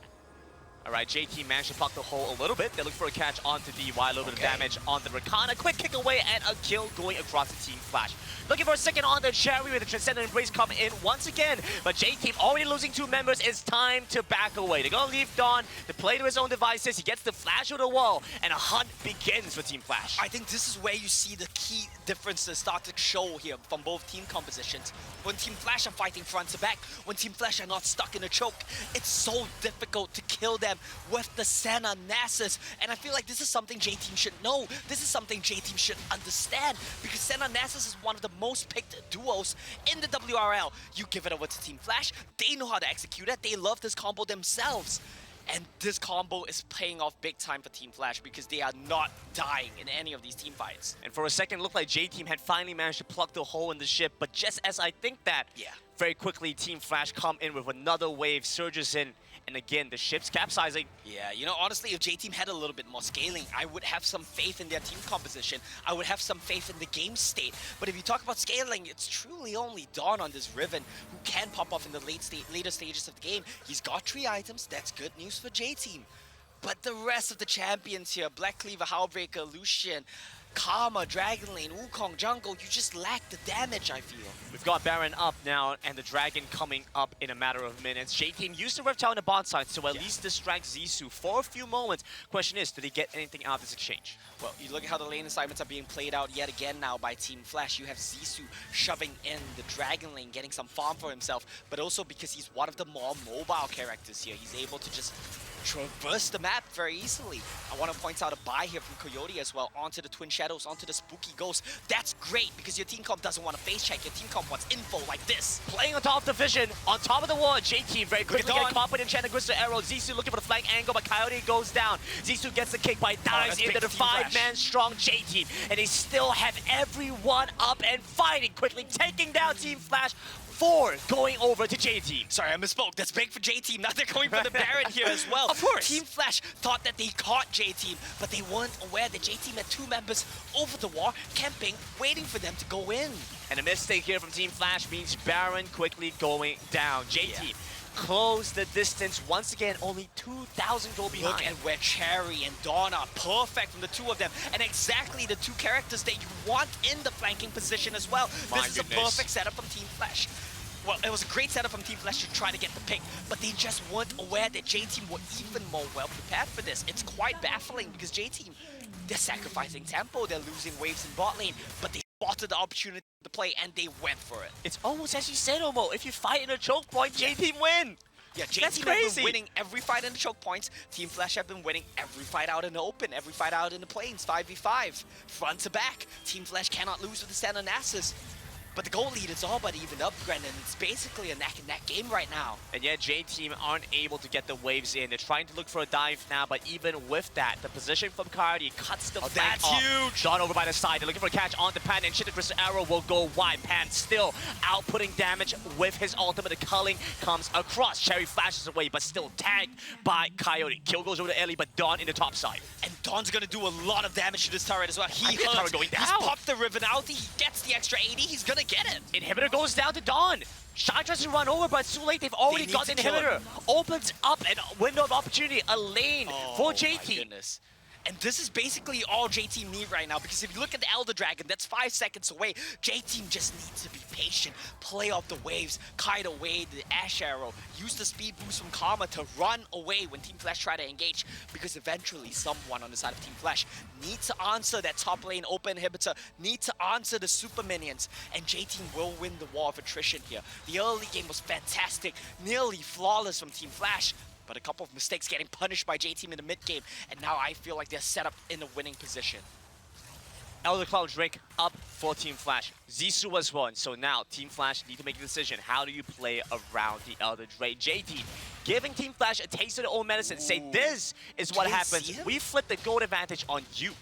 Speaker 12: All right, JT managed to pluck the hole a little bit. They look for a catch onto DY, a little bit of damage on the Rakana. Quick kick away and a kill going across the Team Flash. Looking for a second on the Cherry with the Transcendent Embrace coming in once again. But J-Team already losing 2 members. It's time to back away. They're going to leave Dawn to play to his own devices. He gets the Flash on the wall, and a hunt begins for Team Flash.
Speaker 11: I think this is where you see the key differences start to show here from both team compositions. When Team Flash are fighting front to back, when Team Flash are not stuck in a choke, it's so difficult to kill them with the Senna Nasus. And I feel like this is something J-Team should know. This is something J-Team should understand, because Senna Nasus is one of the most picked duos in the WRL. You give it over to Team Flash, they know how to execute it. They love this combo themselves. And this combo is paying off big time for Team Flash because they are not dying in any of these team fights.
Speaker 12: And for a second, it looked like J-Team had finally managed to plug the hole in the ship. But just as I think that, very quickly, Team Flash come in with another wave, surges in. And again, the ship's capsizing.
Speaker 11: Yeah, you know, honestly, if J-Team had a little bit more scaling, I would have some faith in their team composition. I would have some faith in the game state. But if you talk about scaling, it's truly only Dawn on this Riven who can pop off in the later stages of the game. He's got 3 items. That's good news for J-Team. But the rest of the champions here, Black Cleaver, Howlbreaker, Lucian, Karma, Dragon Lane, Wukong, Jungle, you just lack the damage, I feel.
Speaker 12: We've got Baron up now, and the Dragon coming up in a matter of minutes. J-Team used to Reptile on the bot side, so at least distract Zissou for a few moments. Question is, do they get anything out of this exchange?
Speaker 11: Well, you look at how the lane assignments are being played out yet again now by Team Flash. You have Zissou shoving in the Dragon Lane, getting some farm for himself, but also because he's one of the more mobile characters here. He's able to just traverse the map very easily. I want to point out a buy here from Coyote as well, onto the Twin Shadows, onto the Spooky Ghost. That's great, because your team comp doesn't want to face check. Your team comp wants info like this.
Speaker 12: Playing on top of the vision, on top of the wall, J-Team very quickly getting caught with Enchanted Crystal Arrow. Zissou looking for the flank angle, but Coyote goes down. Zissou gets the kick by dives into the 5-man strong J-Team, and they still have everyone up and fighting quickly, taking down Team Flash. 4 going over to J-Team.
Speaker 11: Sorry, I misspoke. That's big for J-Team. Now they're going for the Baron here as well.
Speaker 12: Of course.
Speaker 11: Team Flash thought that they caught J-Team, but they weren't aware that J-Team had 2 members over the wall, camping, waiting for them to go in.
Speaker 12: And a mistake here from Team Flash means Baron quickly going down. J-Team close the distance once again, only 2,000 gold behind.
Speaker 11: Look at where Cherry and Dawn are perfect from the 2 of them, and exactly the 2 characters that you want in the flanking position as well. This is a perfect setup from Team Flash. Well, it was a great setup from Team Flash to try to get the pick, but they just weren't aware that J-Team were even more well prepared for this. It's quite baffling because J-Team, they're sacrificing tempo, they're losing waves in bot lane, but they spotted the opportunity to play and they went for it.
Speaker 12: It's almost as you said, Omo. If you fight in a choke point, J-Team win.
Speaker 11: Yeah, J-Team have been winning every fight in the choke points. Team Flash have been winning every fight out in the open, every fight out in the plains, 5v5, front to back. Team Flash cannot lose with the Senna Nasus. But the goal lead is all but evened up, Brendan. It's basically a neck-and-neck game right now.
Speaker 12: And yet J-Team aren't able to get the waves in. They're trying to look for a dive now, but even with that, the position from Coyote cuts the flank
Speaker 11: that's
Speaker 12: off.
Speaker 11: huge!
Speaker 12: Shot over by the side. They're looking for a catch on the Pan, and Enchanted Crystal Arrow will go wide. Pan still outputting damage with his ultimate. The culling comes across. Cherry flashes away, but still tagged by Coyote. Kill goes over to Ellie, but Dawn in the top side.
Speaker 11: And Dawn's gonna do a lot of damage to this turret as well. He
Speaker 12: turret going down.
Speaker 11: He's popped the Riven out. He gets the extra 80. He's gonna get it.
Speaker 12: Inhibitor goes down to Dawn. Shy tries to run over, but it's too late. They've already got the inhibitor. Opens up a window of opportunity, a lane for J-Team.
Speaker 11: And this is basically all J-Team need right now, because if you look at the Elder Dragon, that's 5 seconds away. J-Team just needs to be patient, play off the waves, kite away the Ash Arrow, use the speed boost from Karma to run away when Team Flash try to engage, because eventually someone on the side of Team Flash needs to answer that top lane open inhibitor, needs to answer the super minions, and J-Team will win the war of attrition here. The early game was fantastic, nearly flawless from Team Flash, but a couple of mistakes getting punished by J-Team in the mid game, and now I feel like they're set up in a winning position.
Speaker 12: Elder Cloud Drake up for Team Flash. Zissou was one, so now Team Flash need to make a decision. How do you play around the Elder Drake? JT giving Team Flash a taste of their own medicine. Say, this is what happens. We flip the gold advantage on you.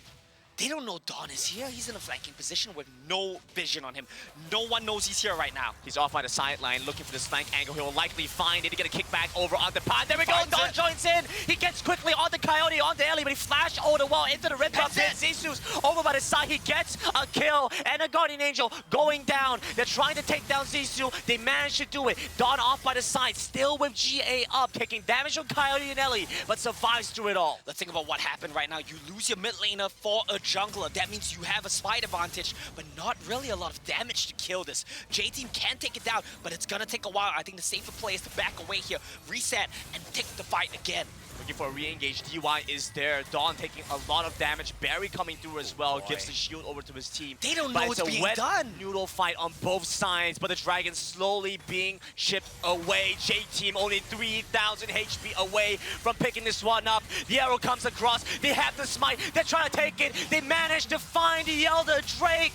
Speaker 11: They don't know Dawn is here. He's in a flanking position with no vision on him. No one knows he's here right now.
Speaker 12: He's off by the sideline looking for this flank angle. He'll likely find it to get a kickback over on the pod. There we go. Dawn joins in. He gets quickly on the Coyote, on the Ellie, but he flashed over the wall into the red buff. Zissou's over by the side. He gets a kill and a Guardian Angel going down. They're trying to take down Zissou. They managed to do it. Dawn off by the side, still with GA up, taking damage on Coyote and Ellie, but survives through it all.
Speaker 11: Let's think about what happened right now. You lose your mid laner for a jungler. That means you have a fight advantage, but not really a lot of damage to kill this. J-Team can take it down, but it's gonna take a while. I think the safer play is to back away here, reset, and take the fight again.
Speaker 12: Looking for a re-engage. DY is there. Dawn taking a lot of damage. Barry coming through as well. Gives the shield over to his team.
Speaker 11: They don't know what's being done.
Speaker 12: Noodle fight on both sides, but the Dragon slowly being chipped away. J-Team only 3,000 HP away from picking this one up. The arrow comes across. They have the smite. They're trying to take it. They manage to find the Elder Drake.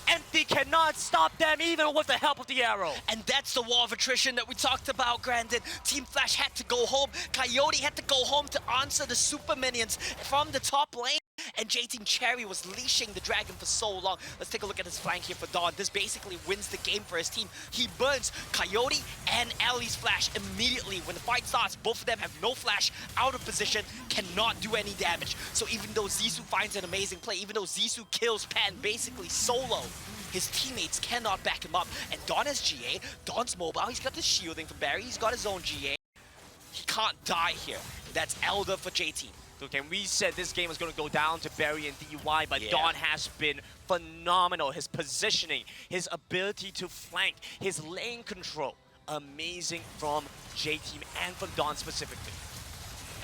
Speaker 12: Empty cannot stop them, even with the help of the arrow.
Speaker 11: And that's the wall of attrition that we talked about, Grandin. Team Flash had to go home. Coyote had to go home to answer the super minions from the top lane. And J-Team Cherry was leashing the Dragon for so long. Let's take a look at his flank here for Dawn. This basically wins the game for his team. He burns Coyote and Ellie's flash immediately. When the fight starts, both of them have no flash, out of position, cannot do any damage. So even though Zissou finds an amazing play, even though Zissou kills Pan basically solo, his teammates cannot back him up. And Dawn has GA, Dawn's mobile, he's got the shielding from Barry, he's got his own GA. He can't die here. That's Elder for J-Team.
Speaker 12: Okay, we said this game was going to go down to Barry and DY, but Dawn has been phenomenal. His positioning, his ability to flank, his lane control, amazing from J-Team and from Dawn specifically.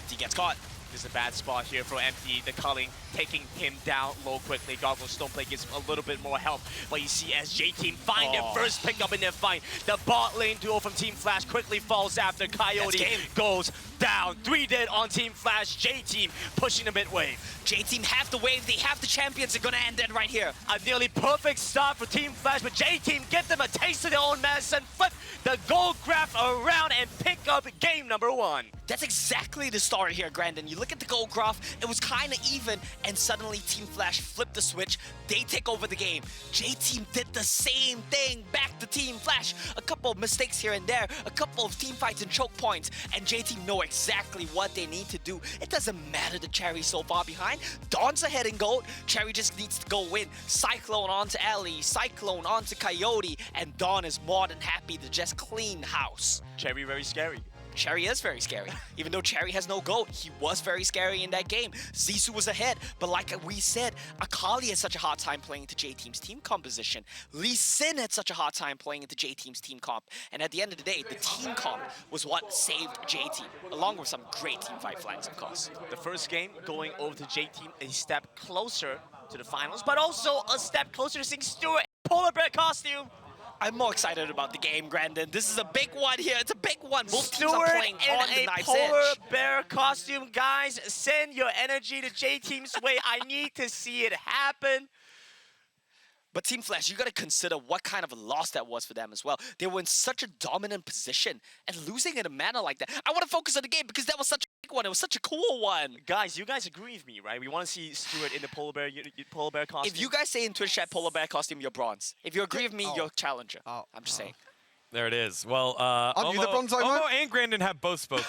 Speaker 11: He gets caught.
Speaker 12: This is a bad spot here for Empty. The culling taking him down low quickly. Goggles Stoneplay gives him a little bit more help. But you see as J-Team find their first pickup in their fight. The bot lane duo from Team Flash quickly falls after. Coyote goes down. 3 dead on Team Flash. J-Team pushing the mid wave.
Speaker 11: J-Team have the wave. They have the champions. They're going to end it right here.
Speaker 12: A nearly perfect start for Team Flash. But J-Team get them a taste of their own medicine. Flip the gold graph around and pick up game number 1.
Speaker 11: That's exactly the story here, Grandin. You look at the gold graph, it was kind of even, and suddenly Team Flash flipped the switch. They take over the game. J-Team did the same thing back to Team Flash. A couple of mistakes here and there, a couple of team fights and choke points, and J-Team know exactly what they need to do. It doesn't matter that Cherry's so far behind. Dawn's ahead in gold. Cherry just needs to go win. Cyclone onto Ellie, Cyclone onto Coyote, and Dawn is more than happy to just clean house.
Speaker 12: Cherry very scary.
Speaker 11: Cherry is very scary. Even though Cherry has no gold, he was very scary in that game. Zissou was ahead, but like we said, Akali had such a hard time playing into J-Team's team composition. Lee Sin had such a hard time playing into J-Team's team comp. And at the end of the day, the team comp was what saved J-Team, along with some great team fight flanks, of course.
Speaker 12: The first game going over to J-Team, a step closer to the finals, but also a step closer to seeing Stuart in polar bear costume.
Speaker 11: I'm more excited about the game, Grandin. This is a big one here. It's a big one. Both teams are playing on the knife's edge.
Speaker 12: Polar bear costume, guys. Send your energy to J-Team's way. I need to see it happen.
Speaker 11: But Team Flash, you got to consider what kind of a loss that was for them as well. They were in such a dominant position, and losing in a manner like that. I want to focus on the game because that was such a big one. It was such a cool one.
Speaker 12: Guys, you guys agree with me, right? We want to see Stuart in the polar bear costume.
Speaker 11: If you guys say in Twitch chat polar bear costume, you're bronze. If you agree with me, you're challenger. I'm just saying.
Speaker 3: There it is. Well,
Speaker 5: Aren't you the bronze, Omo?
Speaker 3: Omo and Grandin have both spoken.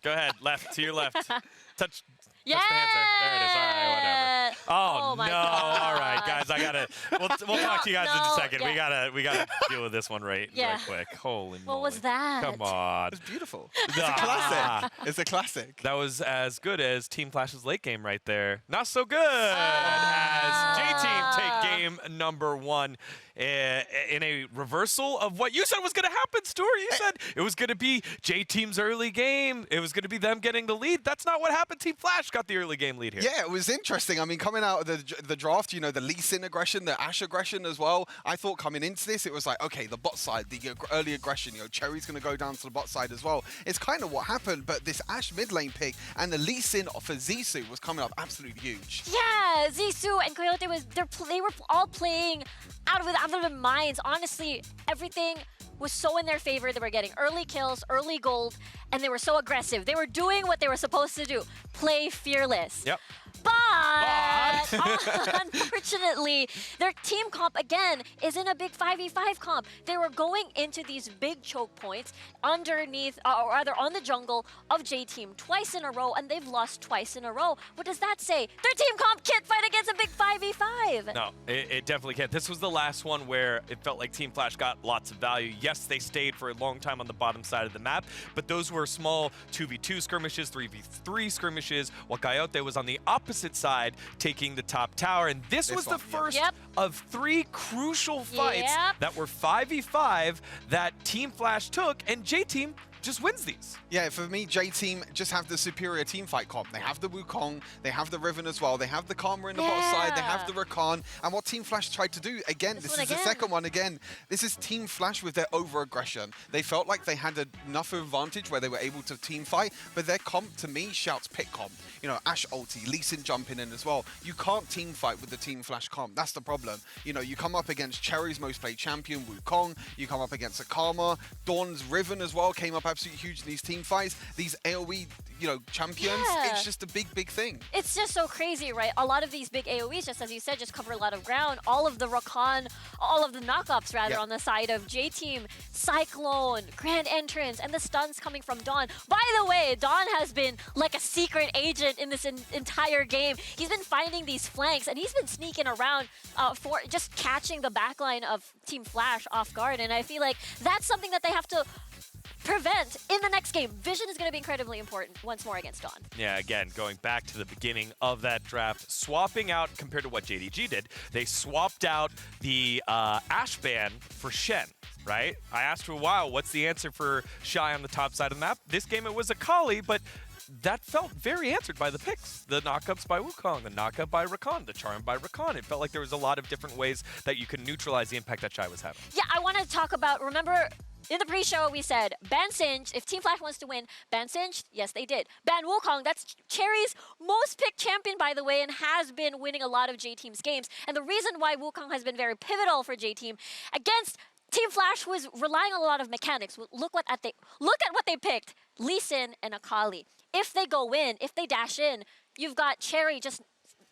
Speaker 3: Go ahead, left, to your left. Touch the hands there. There it is. All right, whatever. Oh,
Speaker 4: Oh my
Speaker 3: no! All right,
Speaker 4: God.
Speaker 3: guys, I gotta. We'll talk to you guys in a
Speaker 4: No,
Speaker 3: second.
Speaker 4: yeah.
Speaker 3: We gotta deal with this one right
Speaker 4: Yeah.
Speaker 3: quick. Holy
Speaker 4: What was
Speaker 3: moly.
Speaker 4: that?
Speaker 3: Come on.
Speaker 5: It's beautiful. It's a
Speaker 3: Ah.
Speaker 5: classic. It's a classic.
Speaker 3: That was as good as Team Flash's late game right there. Not so good as J-Team take game number 1 in a reversal of what you said was going to happen, Stuart. You said it was going to be J-Team's early game. It was going to be them getting the lead. That's not what happened. Team Flash got the early game lead here.
Speaker 5: Yeah, it was interesting. I mean, coming out of the draft, you know, the Lee Sin aggression, the Ash aggression as well. I thought coming into this, it was like, okay, the bot side, the early aggression, you know, Cherry's going to go down to the bot side as well. It's kind of what happened, but this Ash mid lane pick and the Lee Sin for Zissou was coming up absolutely huge.
Speaker 4: Yeah, Zissou and Coyote they were all playing out of their minds. Honestly, everything was so in their favor. They were getting early kills, early gold, and they were so aggressive. They were doing what they were supposed to do, play fearless.
Speaker 3: Yep.
Speaker 4: But unfortunately, their team comp again isn't a big 5v5 comp. They were going into these big choke points underneath, or rather on the jungle of J-Team twice in a row, and they've lost twice in a row. What does that say? Their team comp can't fight against a big 5v5.
Speaker 3: No, it definitely can't. This was the last one where it felt like Team Flash got lots of value. Yes, they stayed for a long time on the bottom side of the map, but those were small 2v2 skirmishes, 3v3 skirmishes, while Coyote was on the opposite side taking the top tower. And this was the first of 3 crucial fights that were 5v5 that Team Flash took, and J-Team just wins these.
Speaker 5: Yeah, for me, J-Team just have the superior team fight comp. They have the Wukong, they have the Riven as well, they have the Karma in the bot side, they have the Rakan, and what Team Flash tried to do, again, this is the second one again, this is Team Flash with their over-aggression. They felt like they had enough advantage where they were able to team fight, but their comp, to me, shouts pick comp. You know, Ash ulti, Lee Sin jumping in as well. You can't team fight with the Team Flash comp. That's the problem. You know, you come up against Cherry's most played champion, Wukong, you come up against a Karma, Dawn's Riven as well came up absolutely huge in these team fights. These AoE, you know, champions, it's just a big thing.
Speaker 4: It's just so crazy, right? A lot of these big AoEs, just as you said, just cover a lot of ground. All of the Rakan, all of the knockups rather on the side of J-Team, Cyclone, Grand Entrance, and the stuns coming from Dawn. By the way, Dawn has been like a secret agent in this entire game. He's been finding these flanks, and he's been sneaking around for just catching the backline of Team Flash off guard. And I feel like that's something that they have to prevent in the next game. Vision is going to be incredibly important once more against Dawn.
Speaker 3: Yeah, again, going back to the beginning of that draft, swapping out compared to what JDG did, they swapped out the Ash ban for Shen, right? I asked for a while, what's the answer for Shy on the top side of the map? This game it was Akali, but that felt very answered by the picks. The knockups by Wukong, the knockup by Rakan, the charm by Rakan. It felt like there was a lot of different ways that you could neutralize the impact that Shy was having.
Speaker 4: Yeah, I want to talk about, remember, in the pre-show, we said, ban Singe. If Team Flash wants to win, ban Singe. Yes, they did. Ban Wukong. That's Cherry's most picked champion, by the way, and has been winning a lot of J-Team's games. And the reason why Wukong has been very pivotal for J-Team against Team Flash was relying on a lot of mechanics. Look at what they picked. Lee Sin and Akali. If they go in, if they dash in, you've got Cherry just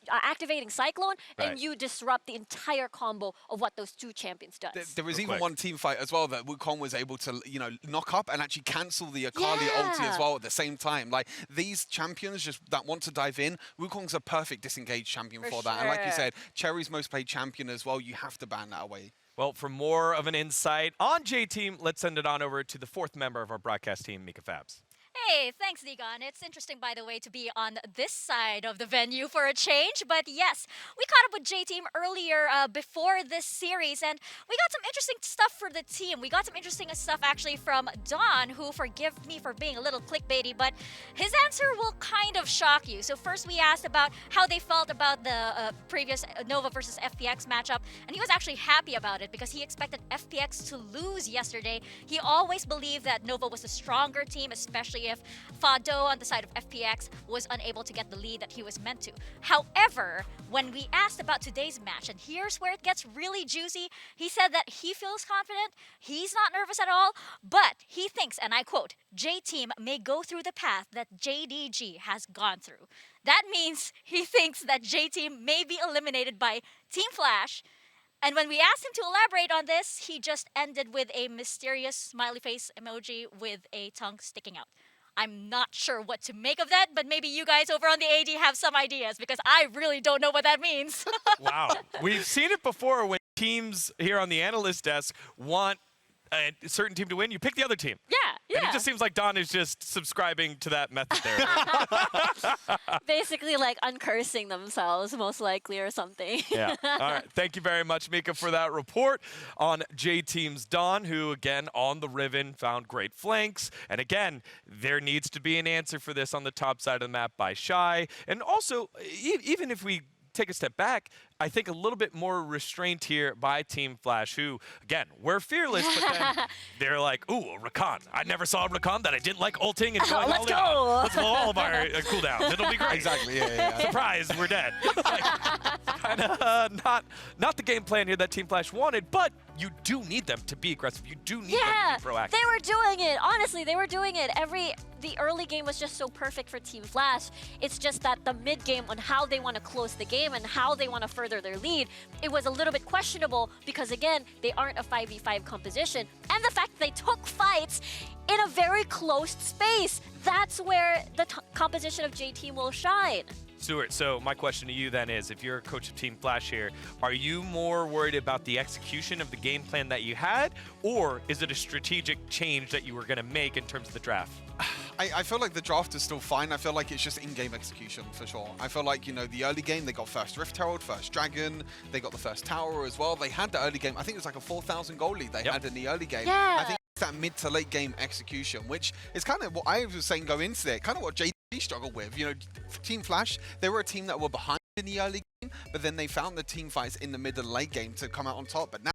Speaker 4: activating Cyclone, and you disrupt the entire combo of what those two champions does.
Speaker 5: There was even one team fight as well that Wukong was able to, you know, knock up and actually cancel the Akali ulti as well at the same time. Like, these champions just that want to dive in, Wukong's a perfect disengaged champion for that. And like you said, Cherry's most played champion as well, you have to ban that away.
Speaker 3: Well, for more of an insight on J-Team, let's send it on over to the 4th member of our broadcast team, Mika Fabs.
Speaker 6: Hey, thanks, Digon. It's interesting, by the way, to be on this side of the venue for a change. But yes, we caught up with J-Team earlier before this series, and we got some interesting stuff for the team. We got some interesting stuff, actually, from Don, who, forgive me for being a little clickbaity, but his answer will kind of shock you. So first, we asked about how they felt about the previous Nova versus FPX matchup, and he was actually happy about it because he expected FPX to lose yesterday. He always believed that Nova was a stronger team, especially if Fado on the side of FPX was unable to get the lead that he was meant to. However, when we asked about today's match, and here's where it gets really juicy, he said that he feels confident, he's not nervous at all, but he thinks, and I quote, J-Team may go through the path that JDG has gone through. That means he thinks that J-Team may be eliminated by Team Flash. And when we asked him to elaborate on this, he just ended with a mysterious smiley face emoji with a tongue sticking out. I'm not sure what to make of that, but maybe you guys over on the AD have some ideas because I really don't know what that means.
Speaker 3: Wow. We've seen it before when teams here on the analyst desk want a certain team to win. You pick the other team.
Speaker 4: Yeah.
Speaker 3: And it just seems like Don is just subscribing to that method there.
Speaker 4: Basically like uncursing themselves, most likely, or something.
Speaker 3: Yeah. All right. Thank you very much, Mika, for that report on J-Team's Don, who, again, on the Riven, found great flanks. And again, there needs to be an answer for this on the top side of the map by Shy. And also, even if we take a step back, I think a little bit more restraint here by Team Flash, who, again, we're fearless, but then they're like, ooh, a Rakan. I never saw a Rakan that I didn't like ulting and going
Speaker 4: Let's
Speaker 3: all
Speaker 4: go.
Speaker 3: out. Let's blow all of our cooldowns. It'll be great.
Speaker 5: Exactly, yeah.
Speaker 3: Surprise, we're dead. Kind of not the game plan here that Team Flash wanted, but you do need them to be aggressive. You do need them to be proactive.
Speaker 4: They were doing it. Honestly, they were doing it. The early game was just so perfect for Team Flash. It's just that the mid game on how they want to close the game and how they want to further their lead, it was a little bit questionable because, again, they aren't a 5v5 composition. And the fact that they took fights in a very closed space, that's where the composition of J-Team will shine.
Speaker 3: Stuart, so my question to you then is, if you're a coach of Team Flash here, are you more worried about the execution of the game plan that you had, or is it a strategic change that you were going to make in terms of the draft?
Speaker 5: I feel like the draft is still fine. I feel like it's just in-game execution for sure. I feel like, the early game, they got first Rift Herald, first Dragon, they got the first Tower as well. They had the early game, I think it was like a 4,000 goal lead they had in the early game.
Speaker 4: Yeah.
Speaker 5: I think it's that mid to late game execution, which is kind of what I was saying go into it, kind of what JT struggled with. Team Flash, they were a team that were behind in the early game, but then they found the team fights in the mid and late game to come out on top. But now,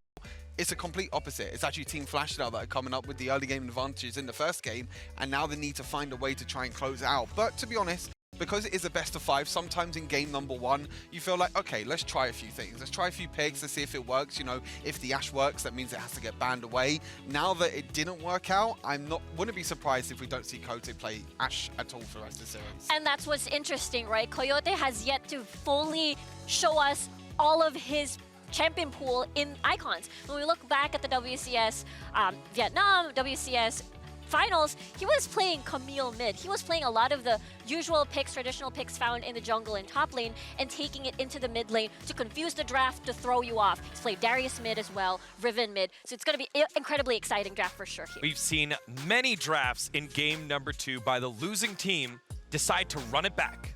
Speaker 5: it's a complete opposite. It's actually Team Flash now that are coming up with the early game advantages in the first game, and now they need to find a way to try and close it out. But to be honest, because it is a best of 5, sometimes in game number 1, you feel like, okay, let's try a few things. Let's try a few picks to see if it works. If the Ashe works, that means it has to get banned away. Now that it didn't work out, wouldn't be surprised if we don't see Cote play Ashe at all for the rest of the series.
Speaker 4: And that's what's interesting, right? Coyote has yet to fully show us all of his champion pool in icons. When we look back at the WCS Vietnam, WCS finals, he was playing Camille mid. He was playing a lot of the usual picks, traditional picks found in the jungle and top lane, and taking it into the mid lane to confuse the draft, to throw you off. He's played Darius mid as well, Riven mid. So it's going to be an incredibly exciting draft for sure here.
Speaker 3: We've seen many drafts in game number 2 by the losing team decide to run it back.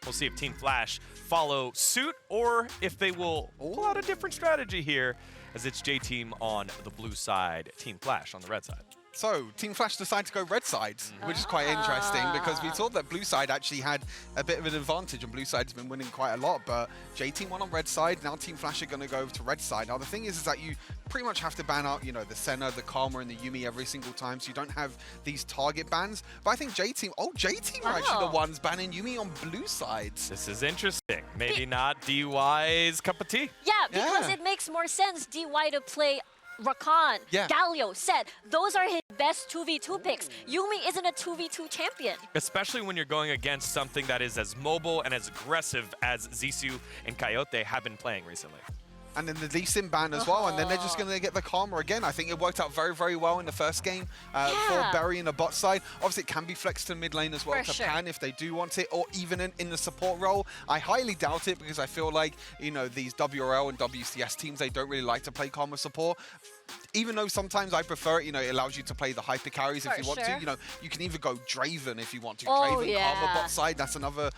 Speaker 3: We'll see if Team Flash follow suit or if they will pull out a different strategy here, as it's J-Team on the blue side, Team Flash on the red side.
Speaker 5: So, Team Flash decided to go red side, which is quite interesting because we thought that blue side actually had a bit of an advantage and blue side's been winning quite a lot, but J-Team won on red side, now Team Flash are going to go over to red side. Now, the thing is that you pretty much have to ban out, the Senna, the Karma, and the Yuumi every single time, so you don't have these target bans. But I think J-Team are actually the ones banning Yuumi on blue sides.
Speaker 3: This is interesting. Maybe not DY's cup of tea.
Speaker 4: Yeah, because it makes more sense DY to play Rakan, Galio, Set. Those are his best 2v2 picks. Yuumi isn't a 2v2 champion.
Speaker 3: Especially when you're going against something that is as mobile and as aggressive as Zissou and Coyote have been playing recently.
Speaker 5: And then the Lee Sin ban as well, and then they're just going to get the Karma again. I think it worked out very, very well in the first game for Berry in the bot side. Obviously, it can be flexed to mid lane as well to Pan if they do want it, or even in the support role. I highly doubt it because I feel like, these WRL and WCS teams, they don't really like to play Karma support. Even though sometimes I prefer it, it allows you to play the hyper carries if you want to. You can even go Draven if you want to. Draven, Karma bot side, that's another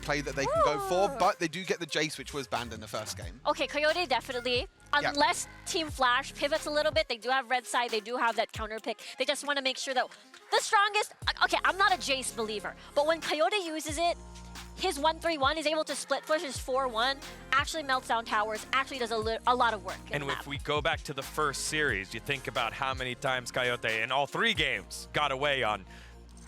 Speaker 5: play that they can go for. But they do get the Jace, which was banned in the first game.
Speaker 4: Okay, Coyote definitely. Unless Team Flash pivots a little bit, they do have red side, they do have that counter pick. They just want to make sure that the strongest... Okay, I'm not a Jace believer, but when Coyote uses it, his 1-3-1 is able to split push his 4-1, actually melts down towers, actually does a lot of work.
Speaker 3: And if we go back to the first series, you think about how many times Coyote in all 3 games got away on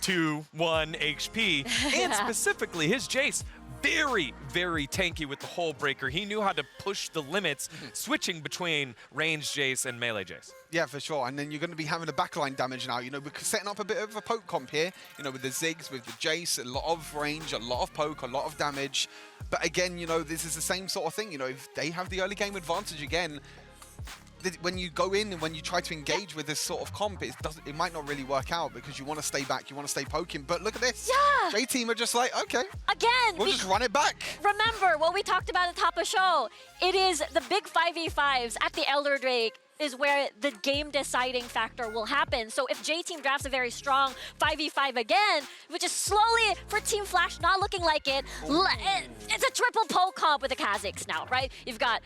Speaker 3: 2-1 HP, and specifically his Jace. Very, very tanky with the hole breaker. He knew how to push the limits, switching between range Jace and melee Jace.
Speaker 5: Yeah, for sure. And then you're going to be having the backline damage now. We're setting up a bit of a poke comp here, with the Ziggs, with the Jace, a lot of range, a lot of poke, a lot of damage. But again, this is the same sort of thing. If they have the early game advantage again, when you go in and when you try to engage with this sort of comp, it might not really work out because you want to stay back, you want to stay poking. But look at this.
Speaker 4: Yeah.
Speaker 5: J-Team are just like, okay,
Speaker 4: Again,
Speaker 5: we'll just run it back.
Speaker 4: remember what we talked about at the top of the show. It is the big 5v5s at the Elder Drake is where the game deciding factor will happen. So if J-Team drafts a very strong 5v5 again, which is slowly for Team Flash not looking like it, it's a triple poke comp with the Kazakhs now, right? You've got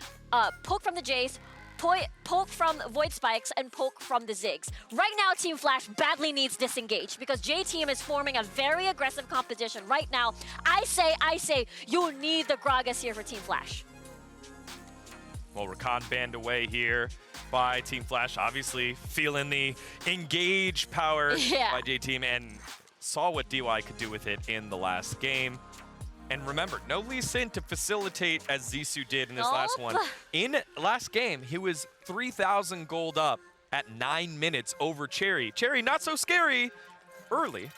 Speaker 4: poke from the Jace, poke from Void Spikes, and poke from the Ziggs. Right now, Team Flash badly needs disengage because J-Team is forming a very aggressive competition right now. I say, you need the Gragas here for Team Flash.
Speaker 3: Well, Rakan banned away here by Team Flash, obviously feeling the engage power by J-Team and saw what DY could do with it in the last game. And remember, no Lee Sin to facilitate as Zissou did in this last one. In last game, he was 3,000 gold up at 9 minutes over Cherry. Cherry, not so scary early,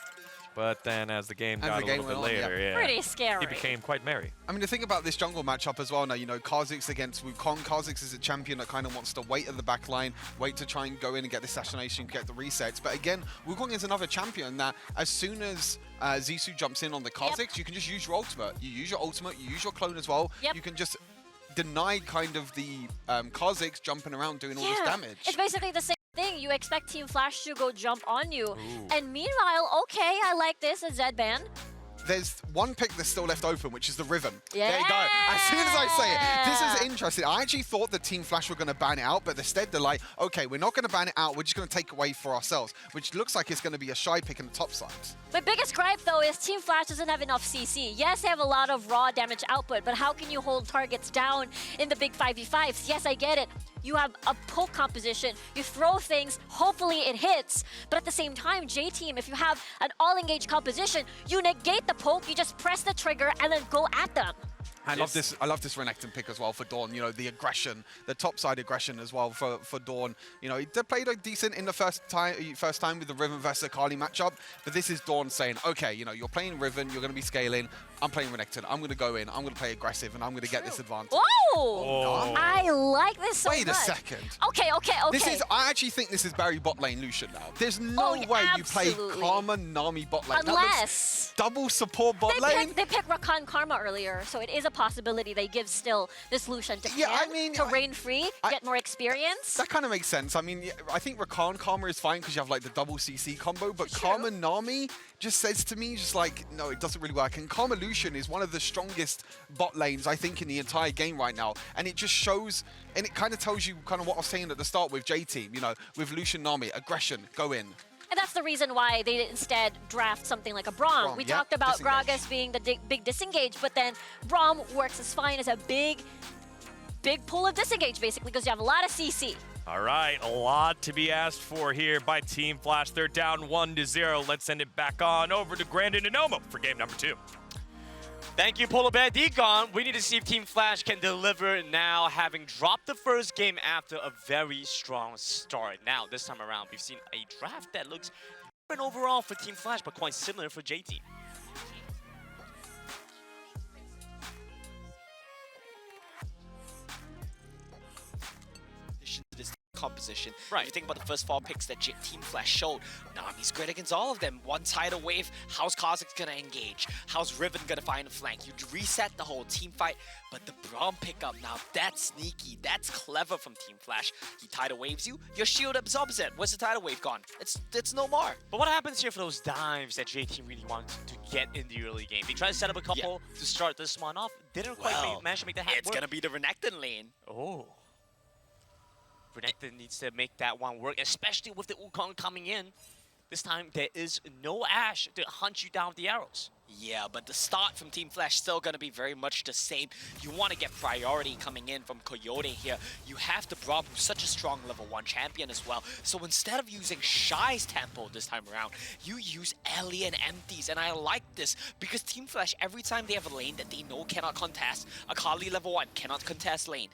Speaker 3: but then as the game got a little bit later,
Speaker 4: Pretty scary.
Speaker 3: he became quite merry.
Speaker 5: I mean, the thing about this jungle matchup as well now, you know, Kha'Zix against Wukong. Kha'Zix is a champion that kind of wants to wait at the back line, wait to try and go in and get the assassination, get the resets. But again, Wukong is another champion that as soon as Zissou jumps in on the Kha'Zix, you can just use your ultimate. You use your ultimate, you use your clone as well. You can just deny kind of the Kha'Zix jumping around doing all this damage.
Speaker 4: It's basically the same thing. You expect Team Flash to go jump on you. And meanwhile, okay, I like this, a Zed ban.
Speaker 5: There's one pick that's still left open, which is the Riven. There you go. As soon as I say it, this is interesting. I actually thought the Team Flash were going to ban it out, but instead they're like, okay, we're not going to ban it out. We're just going to take away for ourselves, which looks like it's going to be a shy pick in the top side.
Speaker 4: My biggest gripe, though, is Team Flash doesn't have enough CC. Yes, they have a lot of raw damage output, but how can you hold targets down in the big 5v5s? Yes, I get it. You have a poke composition, you throw things, hopefully it hits. But at the same time, J-Team, if you have an all-engaged composition, you negate the poke, you just press the trigger and then go at them.
Speaker 5: I love this Renekton pick as well for Dawn. You know, the aggression, the topside aggression as well for Dawn. You know, they played decent in the first time with the Riven versus Akali matchup, but this is Dawn saying, okay, you know, you're playing Riven, you're going to be scaling. I'm playing Renekton. I'm going to go in. I'm going to play aggressive, and I'm going to get this advantage.
Speaker 4: Whoa! I like this so much.
Speaker 5: Wait a second.
Speaker 4: Okay.
Speaker 5: I actually think this is Barry bot lane Lucian now. There's no way you play Karma Nami bot lane.
Speaker 4: Unless
Speaker 5: double support bot lane.
Speaker 4: They picked Rakan Karma earlier, so it is a possibility they give still this Lucian to to reign free, get more experience.
Speaker 5: That kind of makes sense. I mean, I think Rakan Karma is fine because you have like the double CC combo, but Karma Nami just says to me, just like, no, it doesn't really work. And Karma Lucian is one of the strongest bot lanes, I think, in the entire game right now. And it just shows, and it kind of tells you kind of what I was saying at the start with J-Team, you know, with Lucian Nami, aggression, go in.
Speaker 4: And that's the reason why they instead draft something like a Braum. We talked about Gragas being the big disengage, but then Braum works as fine as a big pool of disengage, basically, because you have a lot of CC.
Speaker 3: All right, a lot to be asked for here by Team Flash. They're down 1-0. Let's send it back on over to Grandin and Nomo for game number 2.
Speaker 11: Thank you, Polar Bear Deacon. We need to see if Team Flash can deliver now, having dropped the first game after a very strong start. Now, this time around, we've seen a draft that looks different overall for Team Flash, but quite similar for J-Team. This composition. If you think about the first 4 picks that Team Flash showed, Nami's great against all of them. One tidal wave, how's Kha'Zix gonna engage? How's Riven gonna find a flank? You reset the whole team fight, but the Braum pickup, now that's sneaky, that's clever from Team Flash. He tidal waves you, your shield absorbs it. Where's the tidal wave gone? It's no more. But what happens here for those dives that J-Team really wanted to get in the early game? They tried to set up a couple to start this one off, didn't quite manage to make that happen. It's gonna be the Renekton lane. Oh. Renekton needs to make that one work, especially with the Wukong coming in. This time, there is no Ashe to hunt you down with the arrows. Yeah, but the start from Team Flash still going to be very much the same. You want to get priority coming in from Coyote here. You have the Braum, who's such a strong level 1 champion as well. So instead of using Shy's tempo this time around, you use Ellie and Empties. And I like this because Team Flash, every time they have a lane that they know cannot contest, Akali level 1 cannot contest lane.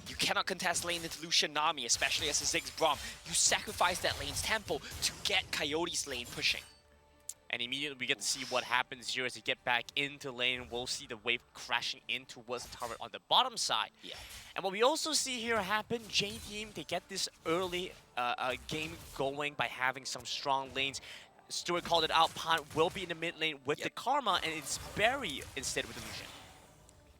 Speaker 11: You cannot contest lane into Lucian Nami, especially as a Ziggs Braum. You sacrifice that lane's tempo to get Coyote's lane pushing.
Speaker 12: And immediately we get to see what happens here as they get back into lane. We'll see the wave crashing in towards the turret on the bottom side.
Speaker 11: Yeah.
Speaker 12: And what we also see here happen, J-Team, they get this early game going by having some strong lanes. Stuart called it out, Pond will be in the mid lane with the Karma, and it's Barry instead with the Lucian.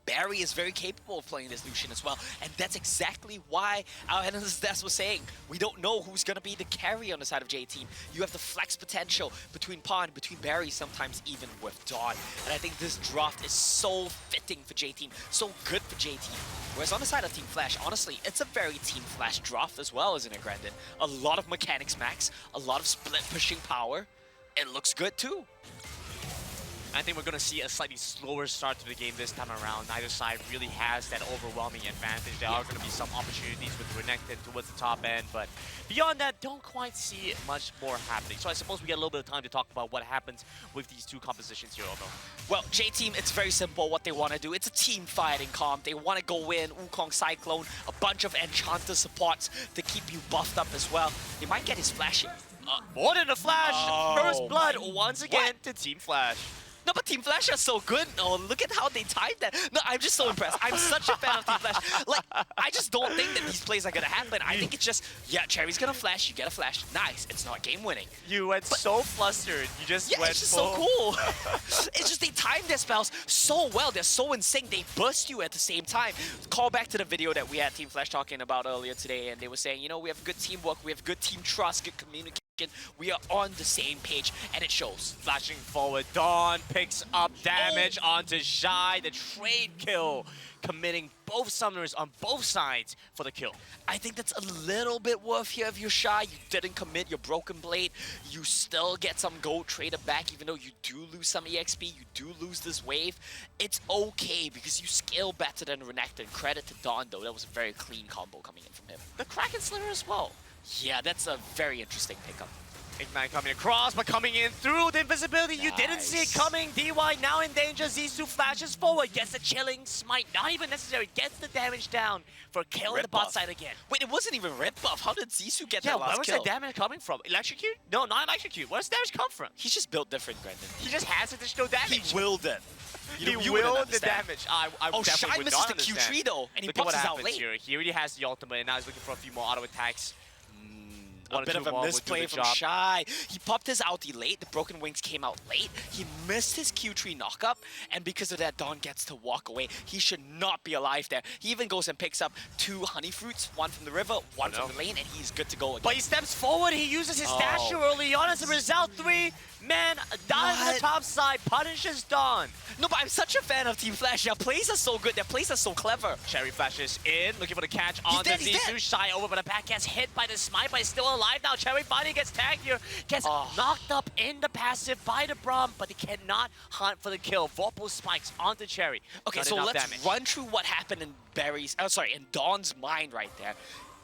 Speaker 11: Barry is very capable of playing this Lucian as well, and that's exactly why our analyst Des was saying we don't know who's going to be the carry on the side of J-Team. You have the flex potential between Pond, between Barry, sometimes even with Dawn, and I think this draft is so fitting for J-Team, so good for J-Team. Whereas on the side of Team Flash, honestly, it's a very Team Flash draft as well, isn't it, Grandin? A lot of mechanics max, a lot of split pushing power. It looks good too.
Speaker 12: I think we're going to see a slightly slower start to the game this time around. Neither side really has that overwhelming advantage. There are going to be some opportunities with Renekton towards the top end, but beyond that, don't quite see much more happening. So I suppose we get a little bit of time to talk about what happens with these two compositions here, Ovo.
Speaker 11: Well, J-Team, it's very simple what they want to do. It's a team fighting comp. They want to go in, Wukong Cyclone, a bunch of Enchanter supports to keep you buffed up as well. They might get his flashing.
Speaker 12: More than a flash! First blood once again to Team Flash.
Speaker 11: No, but Team Flash are so good. Oh, look at how they timed that. No, I'm just so impressed. I'm such a fan of Team Flash. Like, I just don't think that these plays are going to happen. I think it's just, yeah, Cherry's going to flash, you get a flash. Nice. It's not game winning.
Speaker 12: You went so flustered. You just went
Speaker 11: it's just so cool. It's just they time their spells so well. They're so in sync. They burst you at the same time. Call back to the video that we had Team Flash talking about earlier today, and they were saying, you know, we have good teamwork, we have good team trust, good communication. We are on the same page, and it shows.
Speaker 12: Flashing forward, Dawn picks up damage onto Shy. The trade kill, committing both summoners on both sides for the kill.
Speaker 11: I think that's a little bit worth here if you're Shy. You didn't commit your Broken Blade. You still get some gold traded back, even though you do lose some EXP. You do lose this wave. It's okay, because you scale better than Renekton. Credit to Dawn, though. That was a very clean combo coming in from him.
Speaker 12: The Kraken Slayer as well.
Speaker 11: Yeah, that's a very interesting pickup.
Speaker 12: Ignite coming across, but coming in through the invisibility. You didn't see it coming. DY now in danger. Zissou flashes forward, gets a chilling smite. Not even necessary. Gets the damage down for a kill in the bot side again.
Speaker 11: Wait, it wasn't even red buff. How did Zissou get that last
Speaker 12: where was
Speaker 11: kill?
Speaker 12: that damage coming from? Electrocute? No, not electrocute. Where's the damage come from?
Speaker 11: He's just built different, Brendan.
Speaker 12: He just has additional damage.
Speaker 11: He willed it.
Speaker 12: He willed the damage. I
Speaker 11: oh,
Speaker 12: definitely
Speaker 11: Shy
Speaker 12: would
Speaker 11: misses
Speaker 12: not
Speaker 11: the
Speaker 12: understand.
Speaker 11: Q3 though, and he
Speaker 12: Look at
Speaker 11: pops
Speaker 12: what
Speaker 11: his out
Speaker 12: happens
Speaker 11: late.
Speaker 12: here. He already has the ultimate, and now he's looking for a few more auto attacks.
Speaker 11: A bit of a misplay from Shy. He popped his ulti late. The Broken Wings came out late. He missed his Q3 knockup, and because of that, Dawn gets to walk away. He should not be alive there. He even goes and picks up 2 honey fruits, one from the river, one from the lane, and he's good to go again.
Speaker 12: But he steps forward. He uses his dash early on. As a result, 3 men down on the top side punishes Dawn.
Speaker 11: No, but I'm such a fan of Team Flash. Their plays are so good. Their plays are so clever.
Speaker 12: Cherry flashes in, looking for the catch on the Zissou. Shy over, but the back gets hit by the smite, but he's still alive now. Cherry finally gets tagged here, gets knocked up in the passive by the Braum, but he cannot hunt for the kill. Vorpal spikes onto Cherry.
Speaker 11: Okay, so let's run through what happened in in Dawn's mind right there.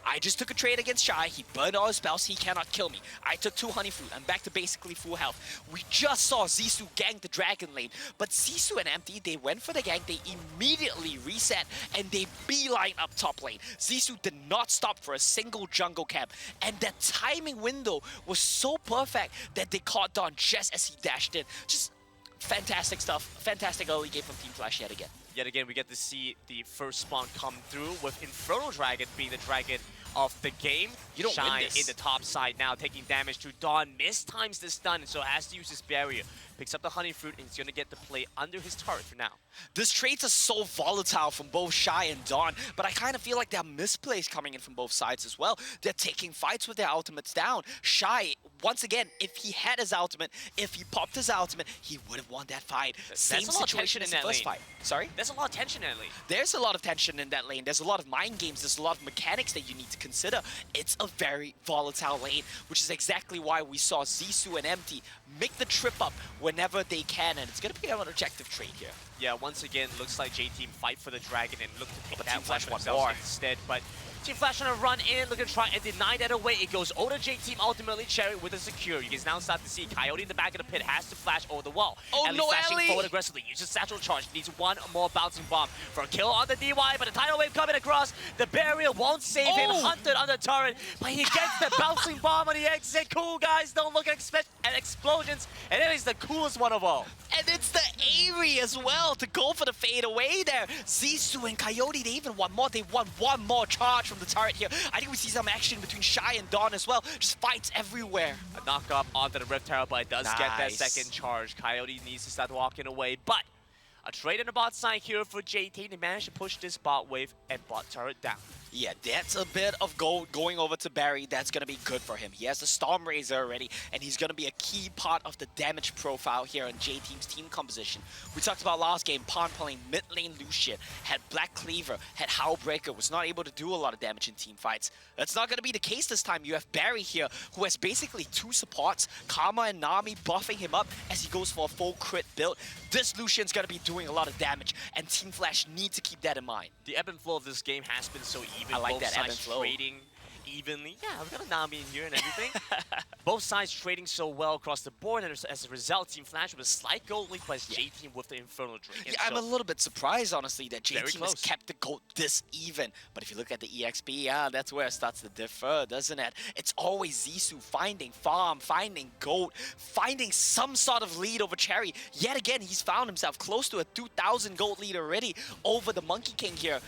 Speaker 11: I just took a trade against Shy. He burned all his spells. He cannot kill me. I took 2 honey fruit. I'm back to basically full health. We just saw Zissou gank the dragon lane. But Zissou and Empty, they went for the gank. They immediately reset and they beeline up top lane. Zissou did not stop for a single jungle camp. And that timing window was so perfect that they caught Dawn just as he dashed in. Just fantastic stuff. Fantastic early game from Team Flash yet again.
Speaker 12: Yet again, we get to see the first spawn come through with Infernal Dragon being the dragon of the game.
Speaker 11: You don't win
Speaker 12: Shine
Speaker 11: this.
Speaker 12: in the top side now, taking damage to Dawn. Mistimes the stun, and so has to use his barrier. Picks up the honey fruit, and he's going to get the play under his turret for now.
Speaker 11: These trades are so volatile from both Shy and Dawn, but I kind of feel like there are misplays coming in from both sides as well. They're taking fights with their ultimates down. Shy, once again, if he had his ultimate, if he popped his ultimate, he would have won that fight. Same situation as the first fight. Sorry?
Speaker 12: There's a lot of tension in that lane.
Speaker 11: There's a lot of tension in that lane. There's a lot of mind games. There's a lot of mechanics that you need to consider. It's a very volatile lane, which is exactly why we saw Zissou and Empty make the trip up whenever they can, and it's going to be an objective trade here.
Speaker 12: Yeah, once again, looks like J-Team fight for the dragon and look to pick
Speaker 11: But
Speaker 12: that
Speaker 11: Team Flash
Speaker 12: one
Speaker 11: wants
Speaker 12: themselves
Speaker 11: more.
Speaker 12: instead. But Team Flash trying to run in, looking to try and deny that away. It goes over to J-Team, ultimately Cherry with a secure. You can now start to see Coyote in the back of the pit has to flash over the wall.
Speaker 11: Oh,
Speaker 12: Ellie
Speaker 11: no,
Speaker 12: flashing
Speaker 11: Ellie!
Speaker 12: forward aggressively, uses satchel charge, needs one more bouncing bomb for a kill on the DY, but the tidal wave coming across. The barrier won't save him, hunted on the turret, but he gets the bouncing bomb on the exit. Cool guys, don't look at explosions, and it is the coolest one of all.
Speaker 11: And it's the Avery as well to go for the fade away there. Zissou and Coyote, they even want more. They want one more charge from the turret here. I think we see some action between Shy and Dawn as well. Just fights everywhere.
Speaker 12: A knock up onto the Rift Tower, but it does get that second charge. Coyote needs to start walking away, but a trade in the bot side here for JT. They managed to push this bot wave and bot turret down.
Speaker 11: Yeah, that's a bit of gold going over to Barry. That's going to be good for him. He has the Storm Razor already, and he's going to be a key part of the damage profile here in J-Team's team composition. We talked about last game, Pawn playing mid lane Lucian, had Black Cleaver, had Howlbreaker, was not able to do a lot of damage in team fights. That's not going to be the case this time. You have Barry here, who has basically two supports, Karma and Nami buffing him up as he goes for a full crit build. This Lucian's going to be doing a lot of damage, and Team Flash need to keep that in mind.
Speaker 12: The ebb and flow of this game has been so even.
Speaker 11: I like
Speaker 12: both
Speaker 11: that
Speaker 12: sides
Speaker 11: ebb and flow.
Speaker 12: trading evenly. Yeah, I've got a Nami in here and everything. Both sides trading so well across the board, and as a result, Team Flash with a slight gold lead, but J-Team with the Infernal Drake.
Speaker 11: Yeah, I'm a little bit surprised, honestly, that
Speaker 12: Very
Speaker 11: J-Team has
Speaker 12: close.
Speaker 11: kept the gold this even. But if you look at the EXP, yeah, that's where it starts to differ, doesn't it? It's always Zissou finding farm, finding gold, finding some sort of lead over Cherry. Yet again, he's found himself close to a 2,000 gold lead already over the Monkey King here.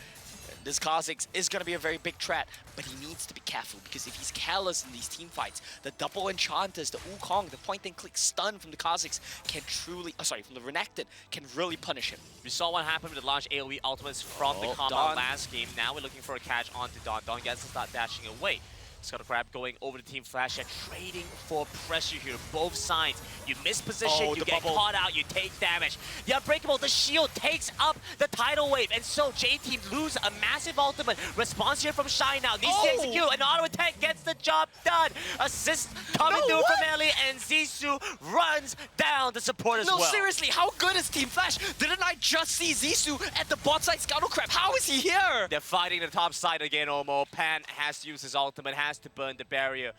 Speaker 11: This Kha'Zix is going to be a very big threat, but he needs to be careful because if he's careless in these team fights, the double enchanters, the Wukong, the point and click stun from the Kha'Zix can truly, from the Renekton can really punish him.
Speaker 12: We saw what happened with the large AoE ultimates from the combo
Speaker 11: Dawn.
Speaker 12: last game. Now we're looking for a catch onto Dawn. Dawn gets to start dashing away. Scuttle Crab going over to Team Flash and trading for pressure here. Both sides. You miss position, you get caught out, you take damage. The Unbreakable, the shield takes up the tidal wave, and so J-Team lose a massive ultimate. Response here from Shy now. Needs to execute, and auto attack gets the job done. Assist coming through from Ellie, and Zissou runs down the support as well.
Speaker 11: No, seriously, how good is Team Flash? Didn't I just see Zissou at the bot side Scuttle Crab? How is he here?
Speaker 12: They're fighting the top side again, Omo. Pan has to use his ultimate, has to burn the barrier.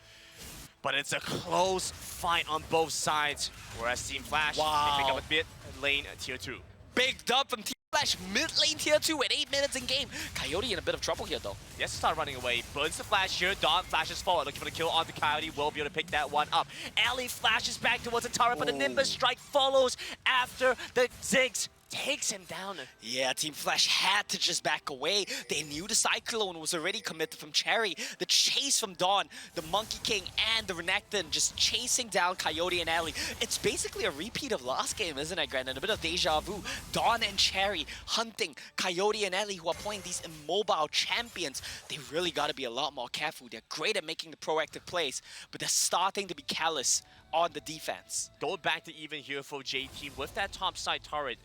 Speaker 12: But it's a close fight on both sides. Whereas Team Flash, they pick up a bit lane tier 2.
Speaker 11: Big dub from Team Flash, mid lane tier 2 at 8 minutes in game. Coyote in a bit of trouble here though.
Speaker 12: He has to start running away. Burns the flash here. Dawn flashes forward, looking for the kill on the Coyote. Will be able to pick that one up. Ellie flashes back towards the turret, but the Nimbus strike follows after the Ziggs. Takes him down.
Speaker 11: Yeah, Team Flash had to just back away. They knew the Cyclone was already committed from Cherry. The chase from Dawn, the Monkey King, and the Renekton just chasing down Coyote and Ellie. It's basically a repeat of last game, isn't it, Grandin? A bit of deja vu. Dawn and Cherry hunting Coyote and Ellie, who are playing these immobile champions. They really got to be a lot more careful. They're great at making the proactive plays, but they're starting to be callous on the defense.
Speaker 12: Go back to even here for J-Team with that top side turret.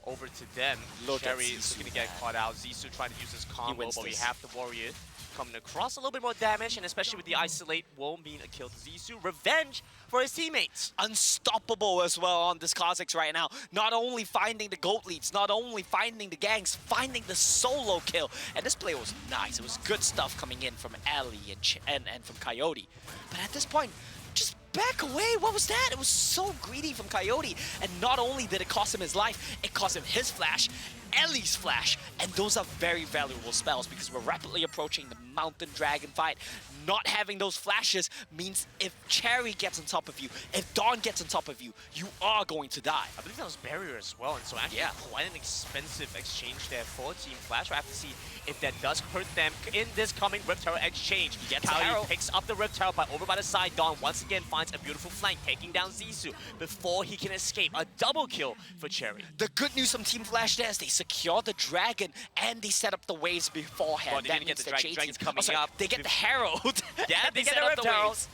Speaker 12: Over to them. Cherry is going to get caught out. Zissou trying to use his combo, but we have the Warrior coming across. A little bit more damage, and especially with the Isolate, won't mean a kill to Zissou. Revenge for his teammates.
Speaker 11: Unstoppable as well on this Kha'Zix right now. Not only finding the gold leads, not only finding the gangs, finding the solo kill. And this play was nice. It was good stuff coming in from Ellie and from Coyote. But at this point, just back away. What was that? It was so greedy from Coyote. And not only did it cost him his life, it cost him his flash, Ellie's flash. And those are very valuable spells because we're rapidly approaching the Mountain Dragon fight. Not having those flashes means if Cherry gets on top of you, if Dawn gets on top of you, you are going to die.
Speaker 12: I believe that was barrier as well, and so actually quite an expensive exchange there for Team Flash. We'll have to see if that does hurt them in this coming Rift Tower exchange.
Speaker 11: He gets
Speaker 12: Coyote picks up the Rift Tower, but over by the side, Dawn once again finds a beautiful flank, taking down Zissou before he can escape. A double kill for Cherry.
Speaker 11: The good news from Team Flash there is they secure the dragon and they set up the waves beforehand.
Speaker 12: Well, they didn't get the dragon's coming up.
Speaker 11: They get the Herald.
Speaker 12: Yeah, they
Speaker 11: set
Speaker 12: get
Speaker 11: up
Speaker 12: the
Speaker 11: the
Speaker 12: Rift
Speaker 11: waves.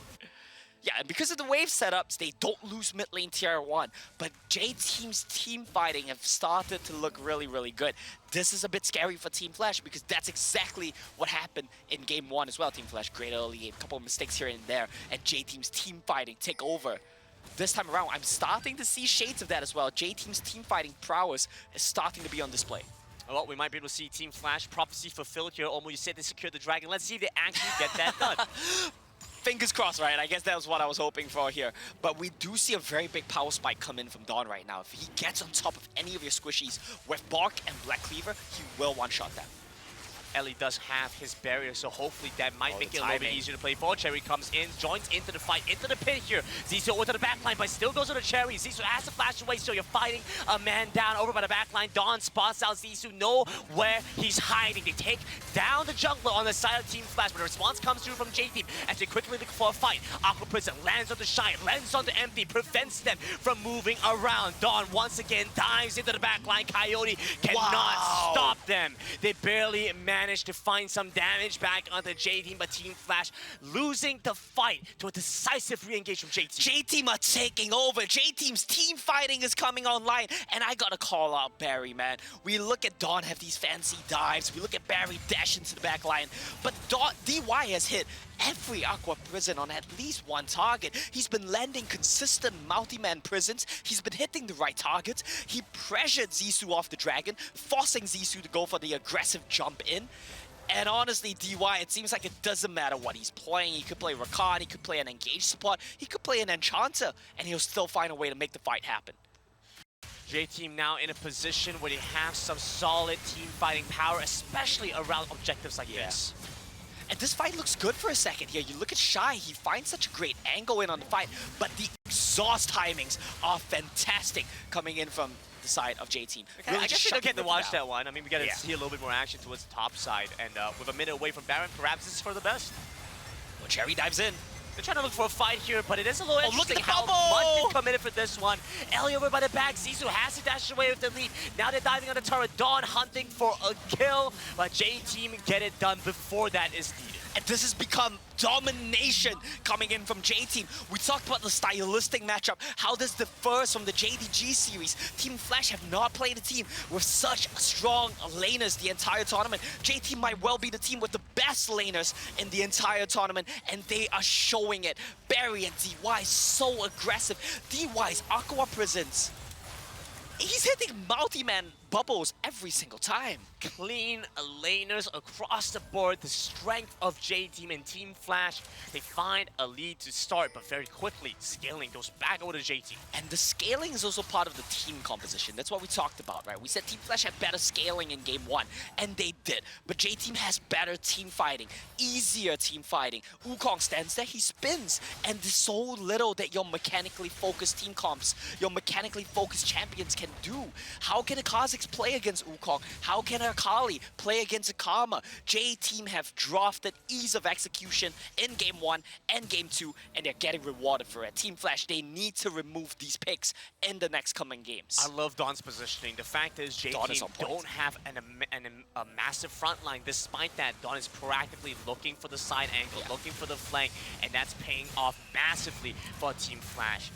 Speaker 11: Yeah, and because of the wave setups, they don't lose mid lane tier 1. But J-Team's team fighting have started to look really, really good. This is a bit scary for Team Flash because that's exactly what happened in game 1 as well. Team Flash, great early game, couple of mistakes here and there, and J-Team's team fighting take over. This time around, I'm starting to see shades of that as well. J-Team's team fighting prowess is starting to be on display.
Speaker 12: Well, we might be able to see Team Flash prophecy fulfilled here. Almost you said they secured the dragon. Let's see if they actually get that done.
Speaker 11: Fingers crossed, right? I guess that was what I was hoping for here. But we do see a very big power spike come in from Dawn right now. If he gets on top of any of your squishies with Bark and Black Cleaver, he will one-shot them.
Speaker 12: Ellie does have his barrier, so hopefully that might make it a
Speaker 11: timing.
Speaker 12: little bit easier to play for. Cherry comes in, joins into the fight, into the pit here. Zizou over to the backline, but still goes to the Cherry. Zizou has to flash away, so you're fighting a man down over by the backline. Dawn spots out Zizou, know where he's hiding. They take down the jungler on the side of Team Flash, but the response comes through from J-Team as they quickly look for a fight. Aqua Prison lands on the Shine, lands on the Empty, prevents them from moving around. Dawn once again dives into the backline. Coyote cannot stop them. They barely managed to find some damage back on the J-Team, but Team Flash losing the fight to a decisive re-engage from J-Team.
Speaker 11: J-Team are taking over. J-Team's team fighting is coming online. And I gotta call out Barry, man. We look at Dawn have these fancy dives. We look at Barry dash into the back line. But DY has hit every Aqua Prison on at least one target. He's been landing consistent multi-man prisons. He's been hitting the right targets. He pressured Zizou off the dragon, forcing Zizou to go for the aggressive jump in. And honestly, DY, it seems like it doesn't matter what he's playing. He could play Rakan, he could play an engaged support, he could play an Enchanter, and he'll still find a way to make the fight happen.
Speaker 12: J-Team now in a position where they have some solid team fighting power, especially around objectives like this.
Speaker 11: And this fight looks good for a second here. You look at Shy, he finds such a great angle in on the fight, but the exhaust timings are fantastic coming in from the side of J-Team.
Speaker 12: Okay, I guess we don't get to watch that one. I mean, we got to see a little bit more action towards the top side. And with a minute away from Baron, perhaps this is for the best.
Speaker 11: Well, Cherry dives in.
Speaker 12: They're trying to look for a fight here, but it is a little interesting
Speaker 11: look at the
Speaker 12: how
Speaker 11: bubble!
Speaker 12: much they committed for this one. Ellie over by the back. Zizou has to dash away with the lead. Now they're diving on the turret. Dawn hunting for a kill, but J-Team get it done before that is needed.
Speaker 11: And this has become domination coming in from J-Team. We talked about the stylistic matchup, how this differs from the JDG series. Team Flash have not played a team with such strong laners the entire tournament. J-Team might well be the team with the best laners in the entire tournament, and they are showing it. Barry and DY so aggressive. DY's Aqua Prisons. He's hitting multi-man bubbles every single time.
Speaker 12: Clean laners across the board. The strength of J-Team and Team Flash. They find a lead to start, but very quickly, scaling goes back over to J-Team.
Speaker 11: And the scaling is also part of the team composition. That's what we talked about, right? We said Team Flash had better scaling in Game 1, and they did. But J-Team has better team fighting, easier team fighting. Wukong stands there, he spins. And there's so little that your mechanically focused team comps, your mechanically focused champions can do. How can a Kha'Zix play against Wukong? How can a Akali play against a Karma? J-Team have drafted ease of execution in Game 1 and Game 2, and they're getting rewarded for it. Team Flash, they need to remove these picks in the next coming games.
Speaker 12: I love Dawn's positioning. The fact is J-Team don't have a massive front line. Despite that, Dawn is proactively looking for the side angle, looking for the flank, and that's paying off massively for Team Flash.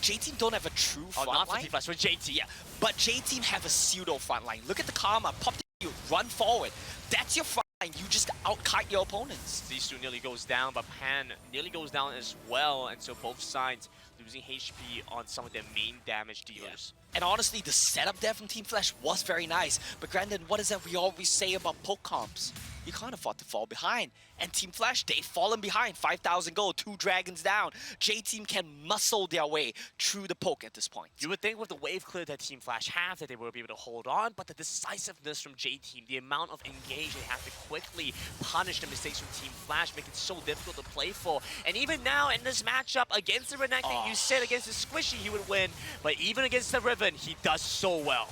Speaker 11: J-Team don't have a true front
Speaker 12: not for
Speaker 11: line.
Speaker 12: Team Flash, for JT.
Speaker 11: Yeah, but J-Team have a pseudo front line. Look at the Karma, pop to you, run forward. That's your front line. You just out-kite your opponents.
Speaker 12: Zizou nearly goes down, but Pan nearly goes down as well, and so both sides losing HP on some of their main damage dealers.
Speaker 11: And honestly, the setup there from Team Flash was very nice. But granted, what is that we always say about poke comps? You can't afford to fall behind. And Team Flash, they've fallen behind. 5,000 gold, 2 dragons down. J-Team can muscle their way through the poke at this point.
Speaker 12: You would think with the wave clear that Team Flash have that they will be able to hold on, but the decisiveness from J-Team, the amount of engage they have to quickly punish the mistakes from Team Flash, make it so difficult to play for. And even now in this matchup against the Renekton, you said against the Squishy he would win, but even against the Riven, he does so well.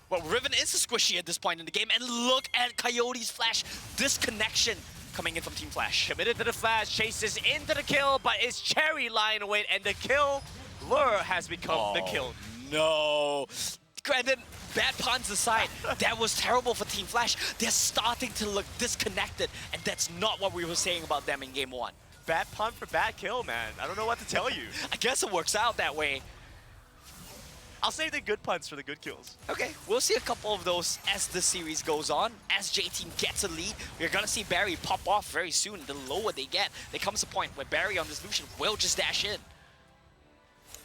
Speaker 11: Well, Riven is a squishy at this point in the game, and look at Coyote's flash disconnection coming in from Team Flash.
Speaker 12: Committed to the flash, chases into the kill, but it's Cherry lying away, and the kill lure has become the kill.
Speaker 11: No. Granted, bad puns aside, that was terrible for Team Flash. They're starting to look disconnected, and that's not what we were saying about them in Game 1.
Speaker 12: Bad pun for bad kill, man. I don't know what to tell you.
Speaker 11: I guess it works out that way.
Speaker 12: I'll save the good puns for the good kills.
Speaker 11: Okay, we'll see a couple of those as the series goes on. As J-Team gets a lead, we're gonna see Barry pop off very soon. The lower they get, there comes a point where Barry on this Lucian will just dash in.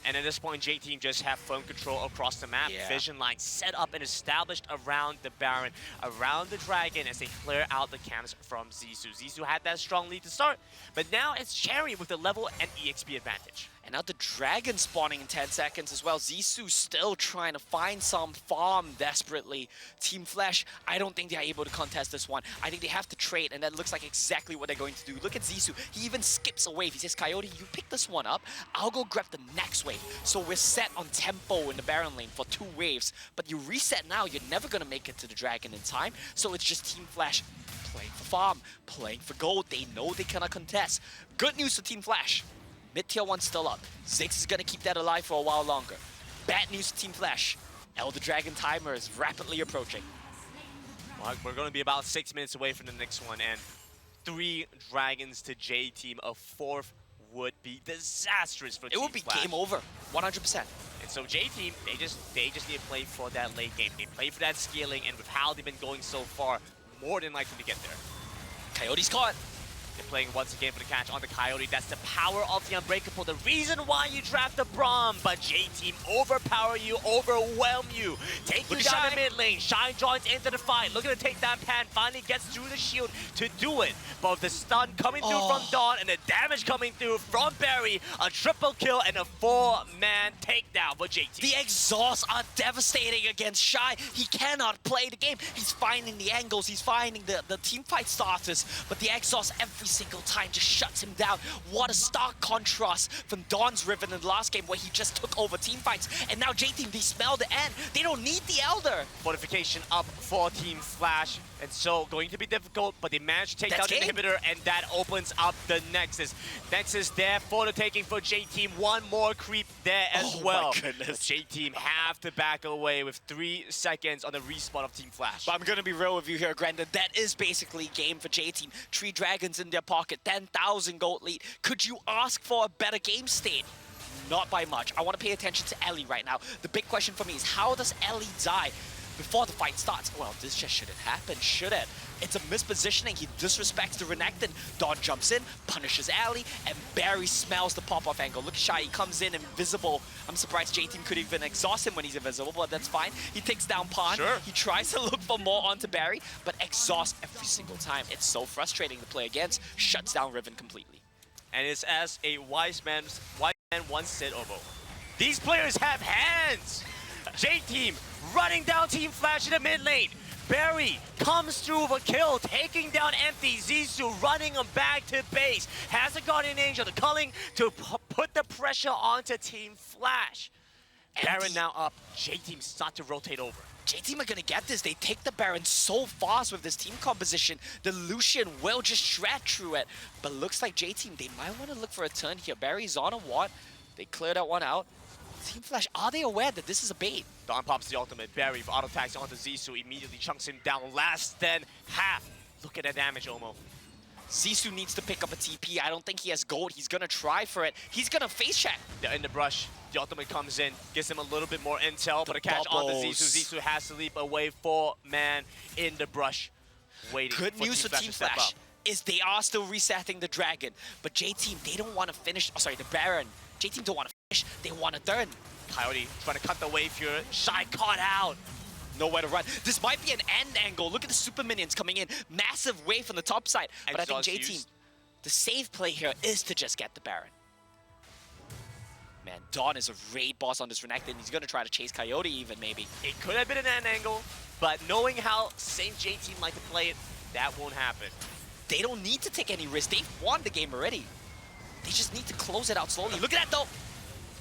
Speaker 12: And at this point, J-Team just have phone control across the map.
Speaker 11: Yeah.
Speaker 12: Vision line set up and established around the Baron, around the Dragon as they clear out the camps from Zissou. Zissou had that strong lead to start, but now it's Cherry with the level and EXP advantage.
Speaker 11: And now the Dragon spawning in 10 seconds as well. Zissou still trying to find some farm desperately. Team Flash, I don't think they're able to contest this one. I think they have to trade, and that looks like exactly what they're going to do. Look at Zissou. He even skips a wave. He says, Coyote, you pick this one up. I'll go grab the next wave. So we're set on tempo in the Baron lane for 2 waves. But you reset now, you're never going to make it to the Dragon in time. So it's just Team Flash playing for farm, playing for gold. They know they cannot contest. Good news for Team Flash. Mid-tier 1 still up. Ziggs is going to keep that alive for a while longer. Bad news to Team Flash. Elder Dragon timer is rapidly approaching.
Speaker 12: Well, we're going to be about 6 minutes away from the next one, and 3 dragons to J-Team. A 4th would be disastrous for Team
Speaker 11: It would be
Speaker 12: Flash.
Speaker 11: game over, 100%.
Speaker 12: And so J-Team, they just need to play for that late game. They play for that scaling, and with how they've been going so far, more than likely to get there.
Speaker 11: Coyote's caught.
Speaker 12: They're playing once again for the catch on the Coyote. That's the power of the Unbreakable. The reason why you draft the Braum, but J-Team overpower you, overwhelm you. Take you down the mid lane. Shine joins into the fight. Looking to take that pan. Finally gets through the shield to do it. But with the stun coming through from Dawn and the damage coming through from Barry, a triple kill and a 4-man takedown for J-Team.
Speaker 11: The exhausts are devastating against Shy. He cannot play the game. He's finding the angles. He's finding the team fight starters. But the exhaust every single time just shuts him down. What a stark contrast from Dawn's Riven in the last game where he just took over team fights. And now J-Team, they smell the end. They don't need the Elder.
Speaker 12: Fortification up for Team Flash. And so going to be difficult, but they managed to take down the inhibitor, and that opens up the Nexus. Nexus there for the taking for J-Team. One more creep there as well.
Speaker 11: My goodness.
Speaker 12: J-Team have to back away with 3 seconds on the respawn of Team Flash.
Speaker 11: But I'm gonna be real with you here, Grandin. That is basically game for J-Team. 3 dragons in their pocket, 10,000 gold lead. Could you ask for a better game state? Not by much. I want to pay attention to Ellie right now. The big question for me is, how does Ellie die before the fight starts? Well, this just shouldn't happen, should it? It's a mispositioning. He disrespects the Renekton. Dawn jumps in, punishes Alley, and Barry smells the pop-off angle. Look at Shy, he comes in invisible. I'm surprised J-Team could even exhaust him when he's invisible, but that's fine. He takes down Pond.
Speaker 12: Sure.
Speaker 11: He tries to look for more onto Barry, but exhausts every single time. It's so frustrating to play against. Shuts down Riven completely.
Speaker 12: And it's as a wise man once said, Obo. These players have hands! J-Team running down Team Flash in the mid lane. Barry comes through with a kill, taking down Empty. Zissou running him back to base. Has a Guardian Angel, the culling to put the pressure onto Team Flash. Baron now up. J-Team start to rotate over.
Speaker 11: J-Team are gonna get this. They take the Baron so fast with this team composition. The Lucian will just shred through it. But looks like J-Team, they might want to look for a turn here. Barry's on a ward. They cleared that one out. Team Flash, are they aware that this is a bait?
Speaker 12: Dawn pops the ultimate. Barry for auto attacks onto Zissou, immediately chunks him down less than half. Look at that damage, Omo.
Speaker 11: Zissou needs to pick up a TP. I don't think he has gold. He's gonna try for it. He's gonna face check.
Speaker 12: They're in the brush. The ultimate comes in, gives him a little bit more intel, but a catch onto Zissou. Zissou has to leap away. 4-man in the brush, waiting.
Speaker 11: Good news for Team Flash is they are still resetting the Dragon, but J-Team, they don't want to finish. Oh, sorry, the Baron. J-Team don't want to finish. They want to turn.
Speaker 12: Coyote trying to cut the wave here. Shy caught out.
Speaker 11: Nowhere to run. This might be an end angle. Look at the super minions coming in. Massive wave from the top side. But I think J-Team, the safe play here is to just get the Baron. Man, Dawn is a raid boss on this Renekton. He's going to try to chase Coyote even, maybe.
Speaker 12: It could have been an end angle, but knowing how same J-Team like to play it, that won't happen.
Speaker 11: They don't need to take any risks. They've won the game already. They just need to close it out slowly. Look at that, though.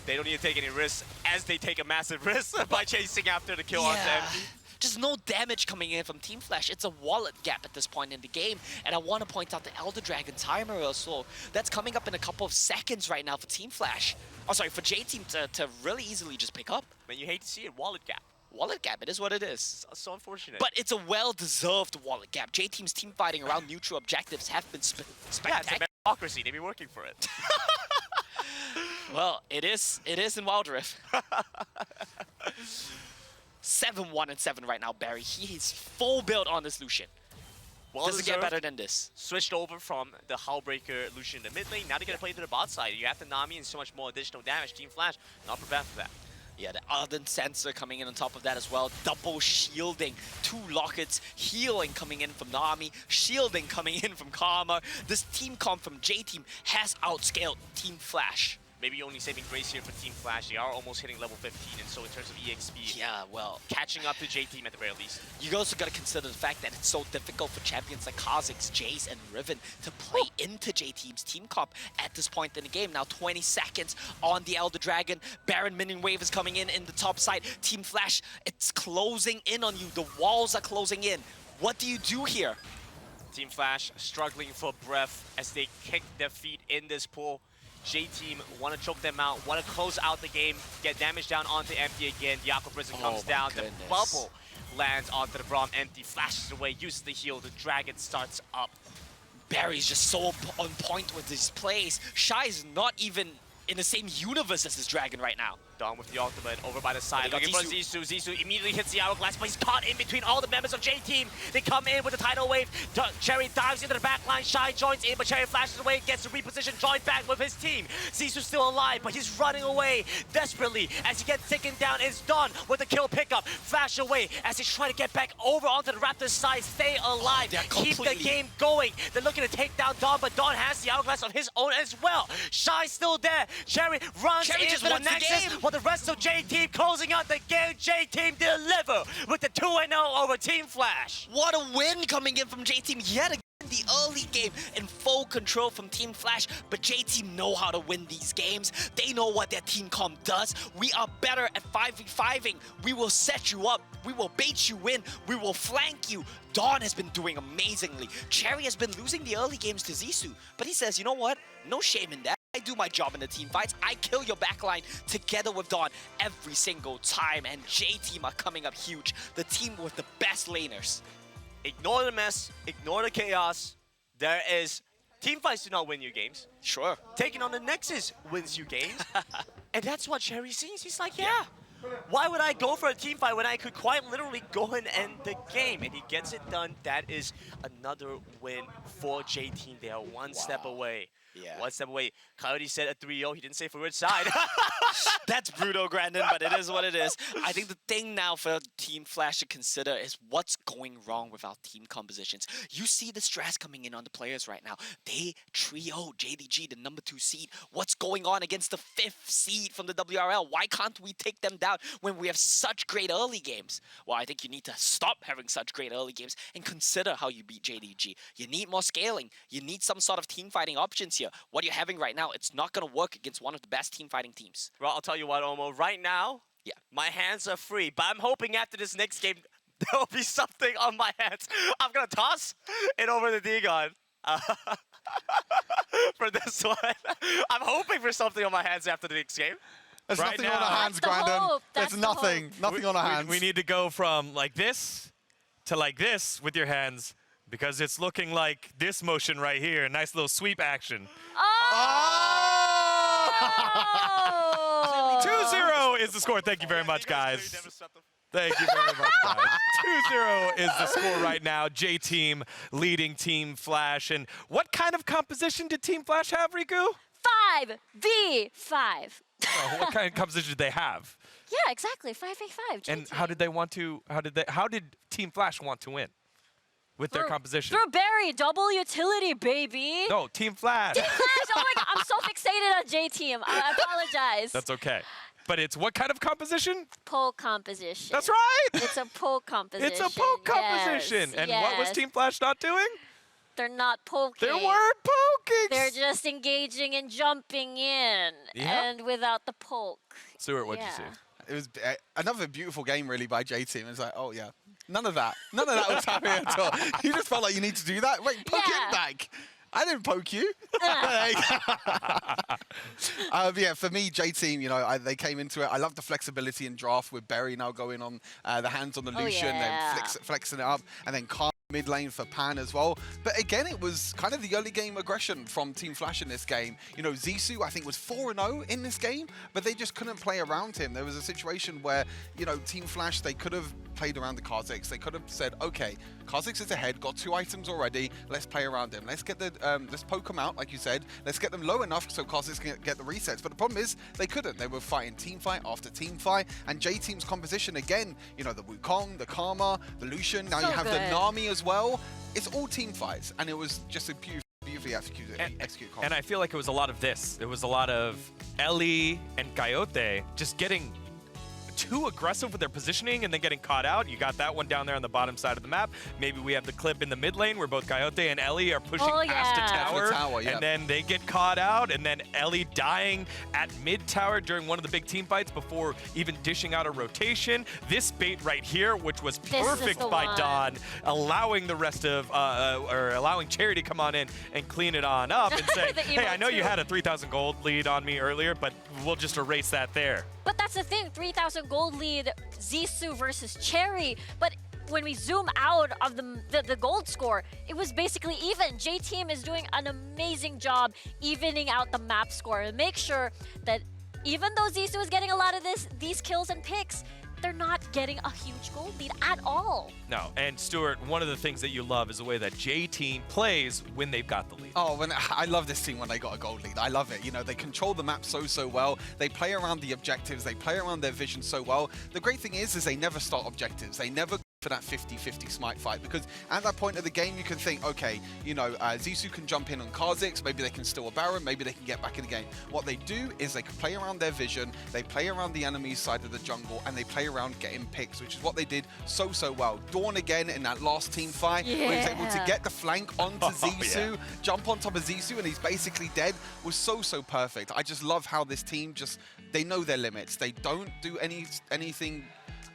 Speaker 12: They don't need to take any risks, as they take a massive risk by chasing after the kill onto Empty.
Speaker 11: Just no damage coming in from Team Flash. It's a wallet gap at this point in the game. And I want to point out the Elder Dragon timer also. That's coming up in a couple of seconds right now for Team Flash. Oh, sorry, for J-Team to really easily just pick up.
Speaker 12: Man, you hate to see it. Wallet gap.
Speaker 11: Wallet gap, it is what it is.
Speaker 12: So unfortunate.
Speaker 11: But it's a well-deserved wallet gap. J-Team's team fighting around neutral objectives have been spectacular.
Speaker 12: Yeah, it's a meritocracy. They've been working for it.
Speaker 11: Well, it is in Wild Rift. 7-1 and 7 right now, Barry. He is full build on this Lucian. Well
Speaker 12: Doesn't get
Speaker 11: deserved.
Speaker 12: better than this. Switched over from the Hullbreaker Lucian in the mid lane. Now they're going to play to the bot side. You have the Nami and so much more additional damage. Team Flash, not prepared for that.
Speaker 11: Yeah, the Ardent Sensor coming in on top of that as well. Double shielding. 2 Lockets. Healing coming in from Nami. Shielding coming in from Karma. This team comp from J-Team has outscaled Team Flash.
Speaker 12: Maybe only saving grace here for Team Flash. They are almost hitting level 15, and so in terms of EXP,
Speaker 11: Yeah, well,
Speaker 12: catching up to J-Team at the very least.
Speaker 11: you also got to consider the fact that it's so difficult for champions like Kha'Zix, Jace, and Riven to play into J-Team's team comp at this point in the game. Now 20 seconds on the Elder Dragon. Baron minion wave is coming in the top side. Team Flash, it's closing in on you. The walls are closing in. What do you do here?
Speaker 12: Team Flash struggling for breath as they kick their feet in this pool. J-Team want to choke them out, want to close out the game, get damage down onto Empty again. Yako Prison comes
Speaker 11: my
Speaker 12: down,
Speaker 11: goodness.
Speaker 12: the bubble lands onto the Braum. Empty flashes away, uses the heal, the Dragon starts up.
Speaker 11: Barry's just so on point with his plays. Shy is not even in the same universe as this Dragon right now.
Speaker 12: Dawn with the ultimate over by the side,
Speaker 11: They got
Speaker 12: looking for Zissou. Zissou immediately hits the hourglass, but he's caught in between all the members of J-Team. They come in with the tidal wave. Cherry dives into the backline. Shy joins in, but Cherry flashes away, gets to reposition, joins back with his team. Zissou's still alive, but he's running away desperately as he gets taken down. It's Dawn with the kill pickup. Flash away as he's trying to get back over onto the Raptors side, stay alive,
Speaker 11: they're
Speaker 12: keep the
Speaker 11: completely-
Speaker 12: game going. They're looking to take down Dawn, but Dawn has the hourglass of his own as well. Shy's still there. Cherry runs
Speaker 11: Cherry
Speaker 12: into
Speaker 11: just
Speaker 12: the
Speaker 11: wants the
Speaker 12: Nexus,
Speaker 11: game.
Speaker 12: while the rest of J-Team closing out the game. J-Team deliver with the 2-0 over Team Flash.
Speaker 11: What a win coming in from J-Team yet again. The early game in full control from Team Flash, but J-Team know how to win these games. They know what their team comp does. We are better at 5v5ing. We will set you up. We will bait you in. We will flank you. Dawn has been doing amazingly. Cherry has been losing the early games to Zissou, but he says, you know what? No shame in that. I do my job in the team fights. I kill your backline together with Dawn every single time, and J-Team are coming up huge. The team with the best laners.
Speaker 12: Ignore the mess, ignore the chaos. There is team fights do not win you games.
Speaker 11: Sure.
Speaker 12: Taking on the Nexus wins you games. And that's what Cherry sees. He's like, yeah. Why would I go for a team fight when I could quite literally go and end the game? And he gets it done. That is another win for J-Team. They are one step away.
Speaker 11: Yeah.
Speaker 12: One step away. Coyote said a 3-0. He didn't say for which side.
Speaker 11: That's brutal, Grandin, but it is what it is. I think the thing now for Team Flash to consider is what's going wrong with our team compositions. You see the stress coming in on the players right now. They trio JDG, the number 2 seed. What's going on against the 5th seed from the WRL? Why can't we take them down when we have such great early games? Well, I think you need to stop having such great early games and consider how you beat JDG. You need more scaling. You need some sort of team fighting options here. What you're having right now, it's not going to work against one of the best team fighting teams.
Speaker 12: Well, I'll tell you what, Omo. Right now,
Speaker 11: Yeah.
Speaker 12: my hands are free. But I'm hoping after this next game, there'll be something on my hands. I'm going to toss it over to Digon. For this one. I'm hoping for something on my hands after the next game.
Speaker 5: There's
Speaker 12: Right
Speaker 5: nothing
Speaker 12: now.
Speaker 5: on our hands,
Speaker 4: That's the
Speaker 5: Grandin.
Speaker 4: hope.
Speaker 5: There's
Speaker 4: That's the
Speaker 5: nothing. Nothing on our hands.
Speaker 3: We need to go from like this to like this with your hands because it's looking like this motion right here. Nice little sweep action.
Speaker 4: Oh!
Speaker 3: 2-0 is the score. Thank you very much, guys. Thank you very much, guys. 2-0 is the score right now. J-Team leading Team Flash. And what kind of composition did Team Flash have, Riku?
Speaker 4: 5v5.
Speaker 3: Oh, what kind of composition did they have?
Speaker 4: Yeah, exactly. 5v5.
Speaker 3: And how did they want to? How did Team Flash want to win with their composition?
Speaker 4: Through Barry, double utility, baby.
Speaker 3: No, Team Flash.
Speaker 4: Team Flash. Oh my god, I'm so fixated on J-Team. I apologize.
Speaker 3: That's okay. But it's what kind of composition?
Speaker 4: Pole composition.
Speaker 3: That's right.
Speaker 4: It's a pole composition.
Speaker 3: It's a poke composition.
Speaker 4: Yes,
Speaker 3: And what was
Speaker 4: yes.
Speaker 3: Team Flash not doing?
Speaker 4: They're not poking.
Speaker 3: They weren't poking.
Speaker 4: They're just engaging and jumping in.
Speaker 3: Yeah.
Speaker 4: And without the poke.
Speaker 3: Stuart, what'd you see?
Speaker 5: It was another beautiful game, really, by J-Team. It's like, oh, yeah. None of that. None of that was happening at all. You just felt like you need to do that. Wait, poke
Speaker 4: Yeah.
Speaker 5: him back. I didn't poke you. Yeah, for me, J-Team, you know, they came into it. I love the flexibility in draft with Berry now going on the hands on the Lucian,
Speaker 4: yeah.
Speaker 5: then flexing it up, and then Carl mid lane for Pan as well. But again, it was kind of the early game aggression from Team Flash in this game. You know, Zissou, I think, was 4-0 in this game, but they just couldn't play around him. There was a situation where, you know, Team Flash, they could have played around the Kha'Zix. They could have said, okay, Kha'Zix is ahead, got 2 items already. Let's play around him. Let's get the let's poke them out, like you said. Let's get them low enough so Kha'Zix can get the resets. But the problem is they couldn't. They were fighting team fight after team fight, and J Team's composition again. You know, the Wukong, the Karma, the Lucian. Now
Speaker 4: So
Speaker 5: you have
Speaker 4: good.
Speaker 5: the Nami as well. It's all team fights, and it was just a beautifully executed combo.
Speaker 3: And I feel like it was a lot of this. It was a lot of Ellie and Coyote just getting too aggressive with their positioning and then getting caught out. You got that one down there on the bottom side of the map. Maybe we have the clip in the mid lane where both Coyote and Ellie are pushing past a tower,
Speaker 5: yep.
Speaker 3: and then they get caught out, and then Ellie dying at mid tower during one of the big team fights before even dishing out a rotation. This bait right here, which was perfect by Dawn, allowing the rest of, or allowing Cherry to come on in and clean it on up and say, hey, I know you had a 3,000 gold lead on me earlier, but we'll just erase that there.
Speaker 4: But that's the thing, 3,000 gold lead, Zissou versus Cherry. But when we zoom out of the gold score, it was basically even. J-Team is doing an amazing job evening out the map score and make sure that even though Zissou is getting a lot of these kills and picks, they're not getting a huge gold lead at all.
Speaker 3: No, and Stuart, one of the things that you love is the way that J-Team plays when they've got the lead.
Speaker 5: Oh, I love this team when they got a gold lead. I love it. You know, they control the map so well. They play around the objectives. They play around their vision so well. The great thing is they never start objectives. They never for that 50-50 smite fight, because at that point of the game you can think, okay, you know, Zissou can jump in on Kha'Zix, maybe they can steal a Baron, maybe they can get back in the game. What they do is they can play around their vision, they play around the enemy's side of the jungle, and they play around getting picks, which is what they did so well. Dawn again in that last team fight, where he was able to get the flank onto Zissou, jump on top of Zissou, and he's basically dead, was so perfect. I just love how this team they know their limits. They don't do anything,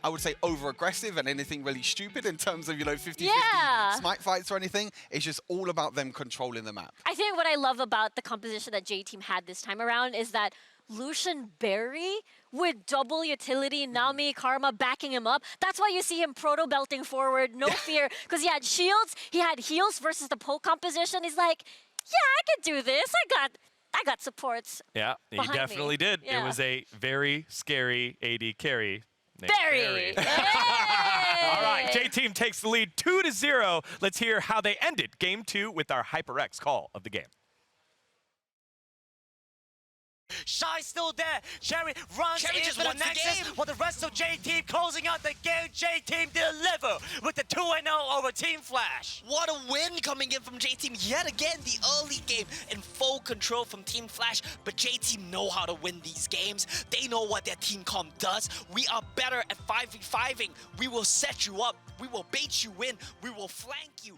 Speaker 5: I would say, over-aggressive and anything really stupid in terms of, you know, 50-50 smite fights or anything. It's just all about them controlling the map.
Speaker 4: I think what I love about the composition that J-Team had this time around is that Lucian Berry with double utility, Nami, Karma backing him up. That's why you see him proto-belting forward, no fear, because he had shields, he had heals versus the poke composition. He's like, yeah, I can do this. I got supports.
Speaker 3: Yeah, he definitely did.
Speaker 4: Yeah.
Speaker 3: It was a very scary AD carry.
Speaker 4: Berry.
Speaker 3: All right, J-Team takes the lead 2-0. Let's hear how they ended Game 2 with our HyperX call of the game.
Speaker 11: Shy's still there. Cherry runs into the Nexus while the rest of J-Team closing out the game. J-Team deliver with the 2-0 over Team Flash.
Speaker 13: What a win coming in from J-Team. Yet again, the early game in full control from Team Flash. But J-Team know how to win these games. They know what their team comp does. We are better at 5v5ing. We will set you up. We will bait you in. We will flank you.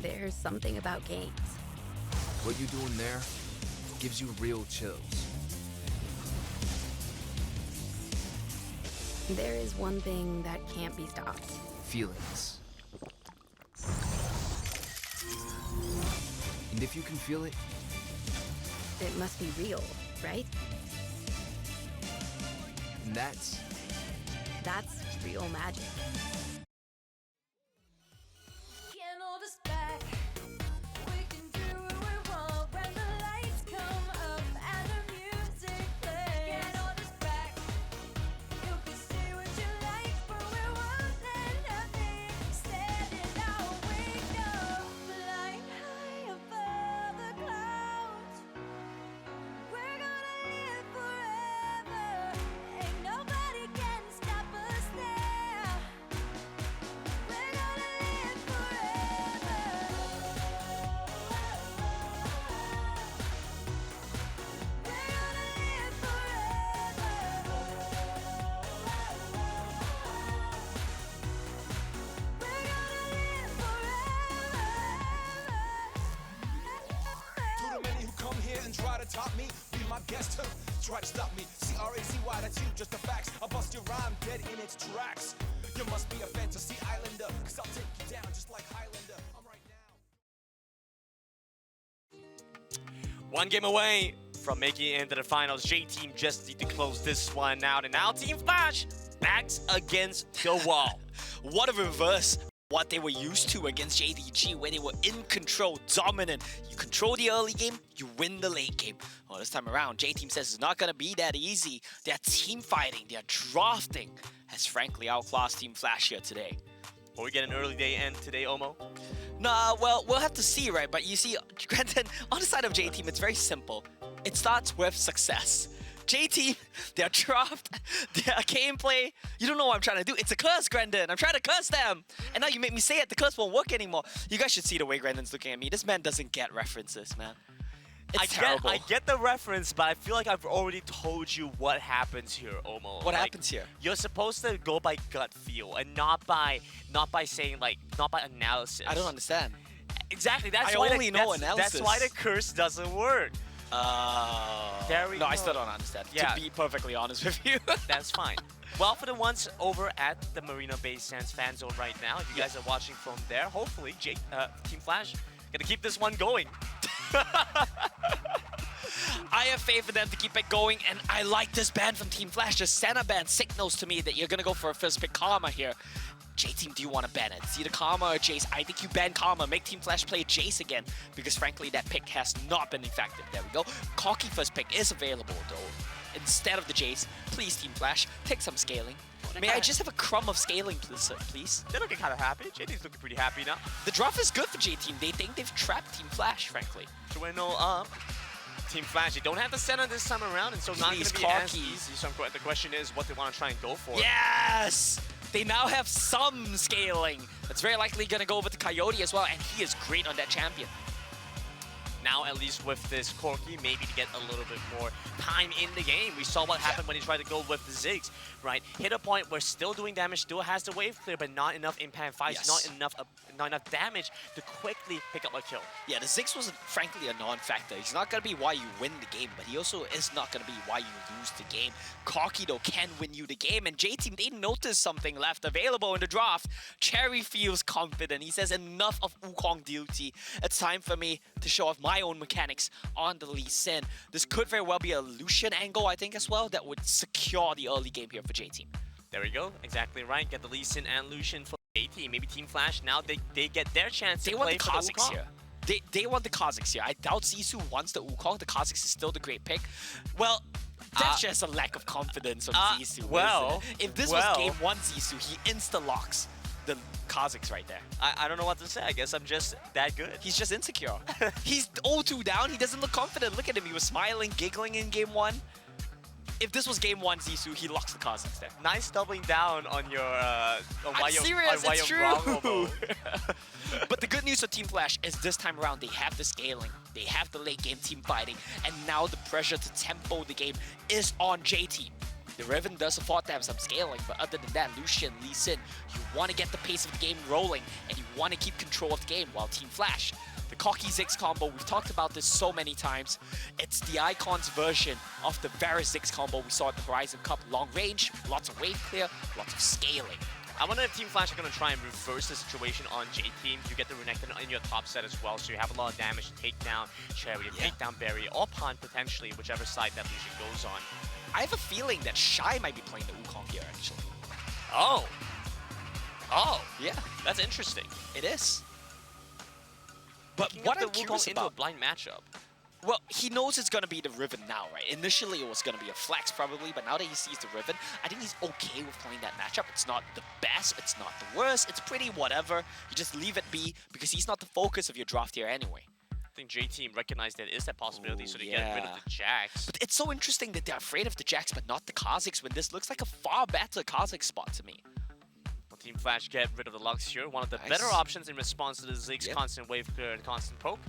Speaker 14: There's something about games.
Speaker 15: What you doing there gives you real chills.
Speaker 14: There is one thing that can't be stopped.
Speaker 15: Feelings. And if you can feel it,
Speaker 14: It must be real, right?
Speaker 15: and that's
Speaker 14: real magic.
Speaker 2: Can't hold us back. We can do what we want when the lights come up and the music plays. Can't hold us back. You can say what you like, but we won't let nothing stand in our way. No, flying high above the clouds. We're gonna live forever. Ain't nobody can stop us now.
Speaker 1: and try to top me. Be my guest, try to stop me. C-R-A-Z-Y, that's you, just the facts. I'll bust your rhyme dead in its tracks. You must be a fantasy islander, cause I'll take you down just like Highlander. I'm right now.
Speaker 12: One game away from making it into the finals. J-Team just need to close this one out. And now Team Flash backs against the wall.
Speaker 13: What a reverse what they were used to against JDG, where they were in control, dominant. You control the early game, you win the late game. Well, this time around, J-Team says it's not going to be that easy. They're team fighting, they're drafting, has frankly outclassed Team Flash here today.
Speaker 12: Will we get an early day end today, Omo?
Speaker 13: Nah, well, we'll have to see, right? But you see, granted, on the side of J-Team, it's very simple. It starts with success. J-Team, their draft, their gameplay, you don't know what I'm trying to do. It's a curse, Grandin. I'm trying to curse them. And now you make me say it, the curse won't work anymore. You guys should see the way Grandin's looking at me. This man doesn't get references, man. It's terrible.
Speaker 12: I get the reference, but I feel like I've already told you what happens here, Omo.
Speaker 13: What happens here?
Speaker 12: You're supposed to go by gut feel and not by saying not by analysis.
Speaker 13: I don't understand.
Speaker 12: Exactly. That's
Speaker 13: I
Speaker 12: why
Speaker 13: only know
Speaker 12: that's
Speaker 13: analysis.
Speaker 12: why the curse doesn't work. There we
Speaker 13: no,
Speaker 12: go.
Speaker 13: I still don't understand.
Speaker 12: Yeah.
Speaker 13: To be perfectly honest with you.
Speaker 12: That's fine. Well, for the ones over at the Marina Bay Sands fan zone right now, if you guys are watching from there, hopefully Team Flash gonna keep this one going.
Speaker 13: I have faith in them to keep it going, and I like this ban from Team Flash. The Senna ban signals to me that you're gonna go for a first pick Karma here. J-Team, do you want to ban it? It's either Karma or Jace. I think you ban Karma, make Team Flash play Jace again, because frankly, that pick has not been effective. There we go. Cocky first pick is available, though. Instead of the Jace, please, Team Flash, take some scaling. May I just have a crumb of scaling, please?
Speaker 12: They're looking kind of happy. J-Team's looking pretty happy now.
Speaker 13: The draft is good for J-Team. They think they've trapped Team Flash, frankly.
Speaker 12: 2-0 up. Team Flash, they don't have the center this time around, and so not going to be as easy. So the question is what they want to try and go for.
Speaker 13: Yes! They now have some scaling. That's very likely going to go over to Coyote as well, and he is great on that champion.
Speaker 12: Now, at least with this Corki, maybe to get a little bit more time in the game. We saw what happened when he tried to go with the Ziggs, right? Hit a point where still doing damage, still has the wave clear, but not enough impact fights, not enough damage to quickly pick up a kill.
Speaker 13: Yeah, the Ziggs was frankly a non-factor. He's not going to be why you win the game, but he also is not going to be why you lose the game. Corki, though, can win you the game, and J-Team, they noticed something left available in the draft. Cherry feels confident. He says, enough of Wukong duty. It's time for me to show off my own mechanics on the Lee Sin. This could very well be a Lucian angle, I think, as well, that would secure the early game here for J-Team.
Speaker 12: There we go. Exactly right. Get the Lee Sin and Lucian for J-Team. Maybe Team Flash, now they get their chance to play for the
Speaker 13: Kha'Zix here. They want the Kha'Zix here. I doubt Zissou wants the Wukong. The Kha'Zix is still the great pick. Well, that's just a lack of confidence from Zissou.
Speaker 12: Well,
Speaker 13: if this was game 1 Zissou, he insta-locks the Kha'Zix right there.
Speaker 12: I don't know what to say. I guess I'm just that good.
Speaker 13: He's just insecure. He's 0-2 down. He doesn't look confident. Look at him. He was smiling, giggling in game 1. If this was game 1 Zissou, he locks the Kha'Zix there.
Speaker 12: Nice doubling down on your
Speaker 13: I'm serious, it's true.
Speaker 12: Wrong,
Speaker 13: But the good news for Team Flash is this time around they have the scaling, they have the late game team fighting, and now the pressure to tempo the game is on J-Team. The Riven does afford to have some scaling, but other than that, Lucian, Lee Sin, you want to get the pace of the game rolling, and you want to keep control of the game, while Team Flash, the Cocky Ziggs combo, we've talked about this so many times. It's the Icons version of the Varus Ziggs combo we saw at the Horizon Cup. Long range, lots of wave clear, lots of scaling.
Speaker 12: I wonder if Team Flash are going to try and reverse the situation on J-Team. You get the Renekton in your top set as well, so you have a lot of damage to take down Cherry, to take down Barry, or Pond potentially, whichever side that Lucian goes on.
Speaker 13: I have a feeling that Shy might be playing the Wukong here, actually.
Speaker 12: Oh.
Speaker 13: Yeah.
Speaker 12: That's interesting.
Speaker 13: It is. But
Speaker 12: Picking
Speaker 13: what
Speaker 12: up
Speaker 13: I'm
Speaker 12: the
Speaker 13: curious
Speaker 12: Wukong into
Speaker 13: about...
Speaker 12: a blind matchup.
Speaker 13: Well, he knows it's going to be the Riven now, right? Initially, it was going to be a flex, probably, but now that he sees the Riven, I think he's okay with playing that matchup. It's not the best, it's not the worst, it's pretty whatever. You just leave it be, because he's not the focus of your draft here anyway.
Speaker 12: I think J-Team recognized that is that possibility, so they get rid of the Jax.
Speaker 13: But it's so interesting that they're afraid of the Jax, but not the Kha'Zix, when this looks like a far better Kha'Zix spot to me.
Speaker 12: Well, Team Flash get rid of the Lux here, one of the better options in response to the Ziggs constant wave clear and constant poke.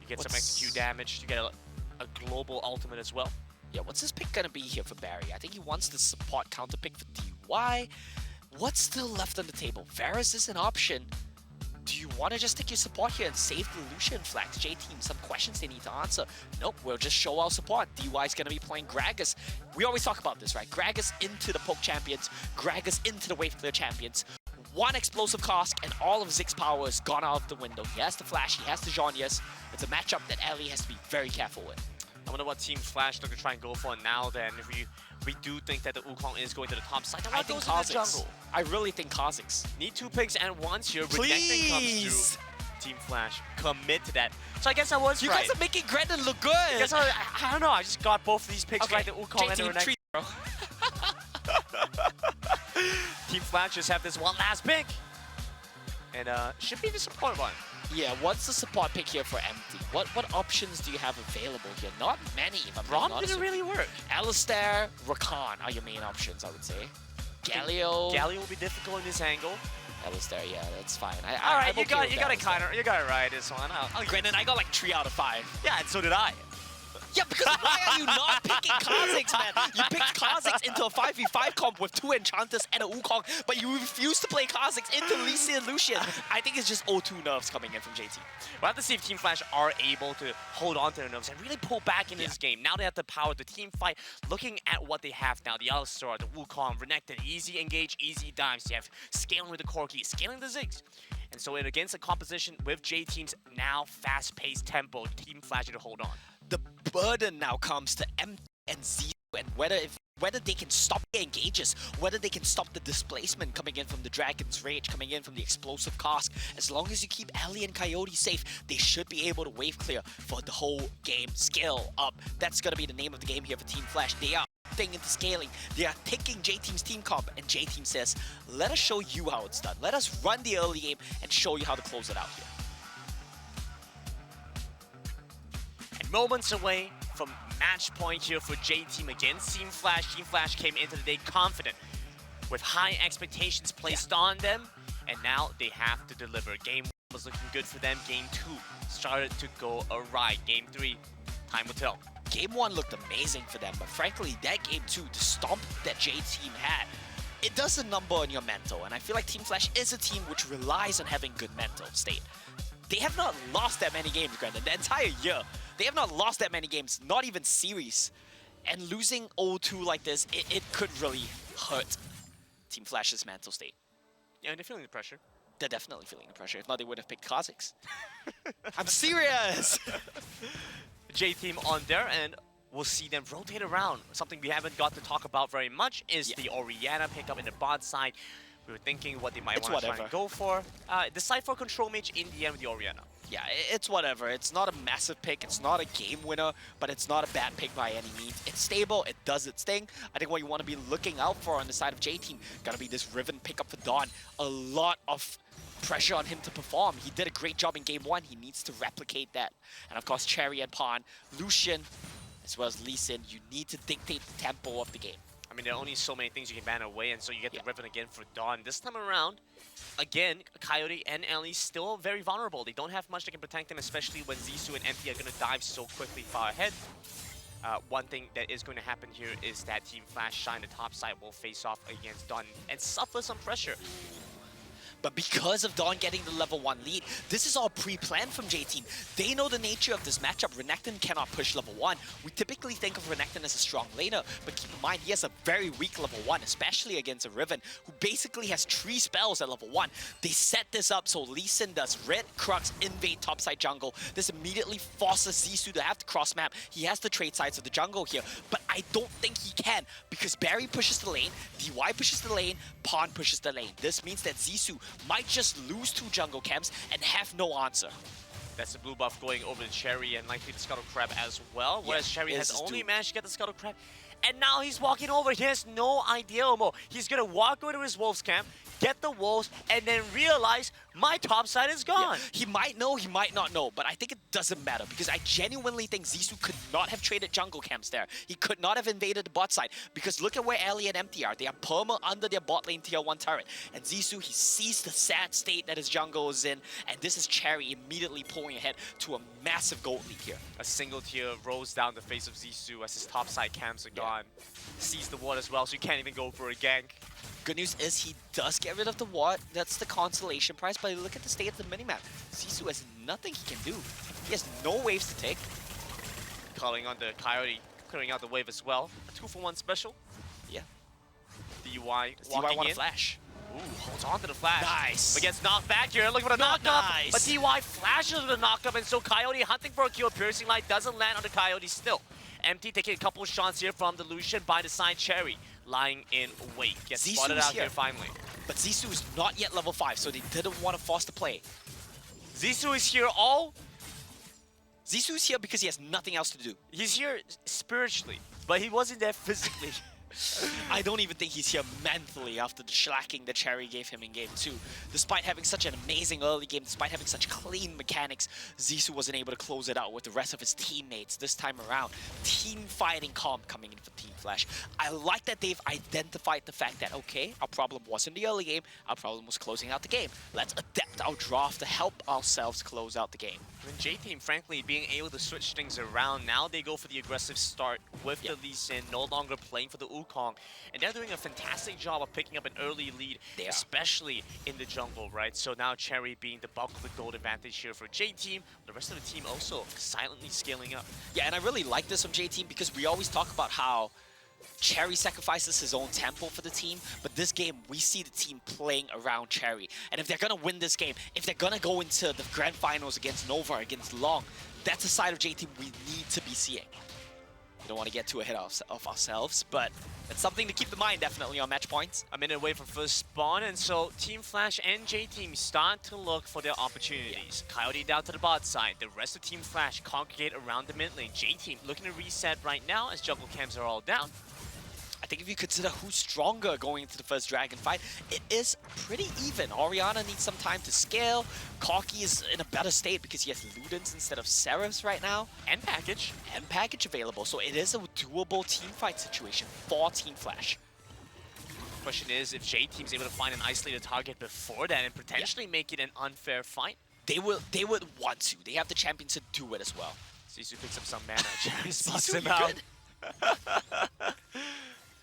Speaker 12: You get some execute damage, you get a global ultimate as well.
Speaker 13: Yeah, what's his pick gonna be here for Barry? I think he wants the support counter pick for DY. What's still left on the table? Varus is an option.
Speaker 11: Do you want to just take your support here and save the Lucian flags? J-Team, some questions they need to answer. Nope, we'll just show our support. DY is going to be playing Gragas. We always talk about this, right? Gragas into the poke champions, Gragas into the wave clear champions. One explosive cask and all of Zig's power is gone out of the window. He has the flash, he has the Zhonya's. It's a matchup that Ellie has to be very careful with.
Speaker 12: I wonder what Team Flash look to try and go for now then. If we do think that the Wukong is going to the top side, then
Speaker 11: I
Speaker 12: what
Speaker 11: think
Speaker 12: goes in the
Speaker 11: Kha'Zix.
Speaker 12: jungle?
Speaker 11: I really think Kha'Zix.
Speaker 12: Need 2 picks and once here.
Speaker 11: Please!
Speaker 12: Renekton comes through. Team Flash, commit to that. So I guess I was
Speaker 11: You
Speaker 12: right.
Speaker 11: guys are making Grendon look good!
Speaker 12: I guess I don't know, I just got both of these picks
Speaker 11: Okay,
Speaker 12: right, the Wukong and the
Speaker 11: J-Team,
Speaker 12: Renekton.
Speaker 11: treat bro.
Speaker 12: Team Flash just have this one last pick. And should be the support one.
Speaker 11: Yeah, what's the support pick here for Empty? What options do you have available here? Not many, if I'm being
Speaker 12: Rom
Speaker 11: honest
Speaker 12: didn't
Speaker 11: with you.
Speaker 12: really work.
Speaker 11: Alistair, Rakan are your main options, I would say. Galio.
Speaker 12: Galio will be difficult in this angle.
Speaker 11: Alistair, yeah, that's fine.
Speaker 12: All right,
Speaker 11: I'm
Speaker 12: you
Speaker 11: okay
Speaker 12: got
Speaker 11: with
Speaker 12: it
Speaker 11: Alistair.
Speaker 12: kind of, you got it right this one.
Speaker 11: Grendon, I got like 3 out of 5.
Speaker 12: Yeah, and so did I.
Speaker 11: Yeah, because why are you not picking Kha'Zix, man? You picked Kha'Zix into a 5v5 comp with 2 Enchanters and a Wukong, but you refuse to play Kha'Zix into Lee Sin and Lucian. I think it's just O2 nerves coming in from JT.
Speaker 12: We'll have to see if Team Flash are able to hold on to their nerves and really pull back in this game. Now they have the power to team fight. Looking at what they have now, the Alistar, the Wukong, Renekton, easy engage, easy dives. You have scaling with the Corki, scaling the Ziggs. And so against a composition with J-Team's now fast-paced tempo, Team Flash need to hold on.
Speaker 11: The burden now comes to M and Z, and whether they can stop the engages, whether they can stop the displacement coming in from the Dragon's Rage, coming in from the explosive cask. As long as you keep Ellie and Coyote safe, they should be able to wave clear for the whole game. Scale up. That's gonna be the name of the game here for Team Flash. They are into scaling. They are taking J-Team's team comp, and J-Team says, let us show you how it's done. Let us run the early game and show you how to close it out here.
Speaker 12: Moments away from match point here for J-Team against Team Flash. Team Flash came into the day confident with high expectations placed on them, and now they have to deliver. Game 1 was looking good for them. Game 2 started to go awry. Game 3, time will tell.
Speaker 11: Game 1 looked amazing for them, but frankly, that Game 2, the stomp that J-Team had, it does a number on your mental, and I feel like Team Flash is a team which relies on having good mental state. They have not lost that many games, Grendon, the entire year. They have not lost that many games, not even series. And losing 0-2 like this, it could really hurt Team Flash's mental state.
Speaker 12: Yeah, they're feeling the pressure.
Speaker 11: They're definitely feeling the pressure. If not, they would have picked Kha'Zix. I'm serious!
Speaker 12: J-Team on their end, we'll see them rotate around. Something we haven't got to talk about very much is the Orianna pickup in the bot side. We were thinking what they might want to try and go for. Decide for Control Mage in the end with the Orianna.
Speaker 11: Yeah, it's whatever. It's not a massive pick. It's not a game winner, but it's not a bad pick by any means. It's stable. It does its thing. I think what you want to be looking out for on the side of J-Team, gotta be this Riven pickup for Dawn. A lot of pressure on him to perform. He did a great job in Game 1. He needs to replicate that. And of course, Cherry and Pawn, Lucian, as well as Lee Sin, you need to dictate the tempo of the game.
Speaker 12: I mean, there are only so many things you can ban away, and so you get the Riven again for Dawn. This time around, again, Coyote and Ellie still very vulnerable. They don't have much that can protect them, especially when Zissou and Empty are going to dive so quickly far ahead. One thing that is going to happen here is that Team Flash Shine, the top side, will face off against Dawn and suffer some pressure.
Speaker 11: But because of Dawn getting the level 1 lead, this is all pre-planned from J-Team. They know the nature of this matchup. Renekton cannot push level 1. We typically think of Renekton as a strong laner, but keep in mind he has a very weak level 1, especially against a Riven, who basically has 3 spells at level 1. They set this up so Lee Sin does Red Crux invade topside jungle. This immediately forces Zissou to have to cross map. He has the trade sides of the jungle here, but I don't think he can because Barry pushes the lane, DY pushes the lane, Pawn pushes the lane. This means that Zissou might just lose 2 jungle camps and have no answer.
Speaker 12: That's the blue buff going over to Cherry and likely the Scuttle Crab as well, whereas Cherry has only managed to get the Scuttle Crab. And now he's walking over. He has no idea, Omo. He's going to walk over to his Wolves camp, get the Wolves, and then realize my top side is gone.
Speaker 11: Yeah. He might know, he might not know, but I think it doesn't matter because I genuinely think Zissou could not have traded jungle camps there. He could not have invaded the bot side because look at where Ellie and Empty are. They are perma under their bot lane tier 1 turret. And Zissou, he sees the sad state that his jungle is in, and this is Cherry immediately pulling ahead to a massive gold lead here.
Speaker 12: A single tier rolls down the face of Zissou as his top side camps are gone. Sees the ward as well, so you can't even go for a gank.
Speaker 13: Good news is he does get rid of the ward. That's the consolation prize. But look at the state of the minimap. Zissou has nothing he can do. He has no waves to take.
Speaker 12: Calling on the Coyote, clearing out the wave as well. A 2-for-1 special.
Speaker 13: Yeah.
Speaker 12: DUI
Speaker 13: DUI
Speaker 12: walking
Speaker 13: want
Speaker 12: in.
Speaker 13: a flash.
Speaker 12: Ooh, holds on to the flash.
Speaker 13: Nice.
Speaker 12: But gets knocked back here. Looking for the
Speaker 13: Not
Speaker 12: knock-up.
Speaker 13: nice.
Speaker 12: But DY flashes the knock-up, and so Coyote hunting for a kill. Piercing Light doesn't land on the Coyote still. Empty taking a couple shots here from the Lucian by the side. Cherry lying in wait. Gets
Speaker 13: Zissou's
Speaker 12: spotted out
Speaker 13: here.
Speaker 12: here finally.
Speaker 13: But Zissou is not yet level 5, so they didn't want to force the play.
Speaker 12: Zissou is here all.
Speaker 13: Zissou is here because he has nothing else to do.
Speaker 12: He's here spiritually, but he wasn't there physically.
Speaker 13: I don't even think he's here mentally after the shellacking that Cherry gave him in Game 2. Despite having such an amazing early game, despite having such clean mechanics, Zissou wasn't able to close it out with the rest of his teammates this time around. Team fighting comp coming in for Team Flash. I like that they've identified the fact that, okay, our problem wasn't the early game, our problem was closing out the game. Let's adapt our draft to help ourselves close out the game.
Speaker 12: And J-Team, frankly, being able to switch things around, now they go for the aggressive start with the Lee Sin, no longer playing for the Wukong. And they're doing a fantastic job of picking up an early lead, especially in the jungle, right? So now Cherry being the bulk of the gold advantage here for J-Team, the rest of the team also silently scaling up.
Speaker 13: Yeah, and I really like this from J-Team because we always talk about how Cherry sacrifices his own tempo for the team, but this game, we see the team playing around Cherry. And if they're going to win this game, if they're going to go into the grand finals against Nova, against Long, that's a side of J-Team we need to be seeing. We don't want to get too ahead of ourselves, but it's something to keep in mind definitely on match points.
Speaker 12: A minute away from first spawn, and so Team Flash and J-Team start to look for their opportunities. Coyote down to the bot side, the rest of Team Flash congregate around the mid lane. J-Team looking to reset right now as jungle cams are all down.
Speaker 13: I think if you consider who's stronger going into the first Dragon fight, it is pretty even. Orianna needs some time to scale. Corki is in a better state because he has Ludens instead of Seraphs right now.
Speaker 12: And Package.
Speaker 13: And Package available. So it is a doable team fight situation for Team Flash.
Speaker 12: Question is if J-Team's able to find an isolated target before that and potentially make it an unfair fight.
Speaker 13: They would want to. They have the champions to do it as well.
Speaker 12: Zissou picks up some mana. Cherry spots
Speaker 13: Zissou,
Speaker 12: him
Speaker 13: you
Speaker 12: out.
Speaker 13: good?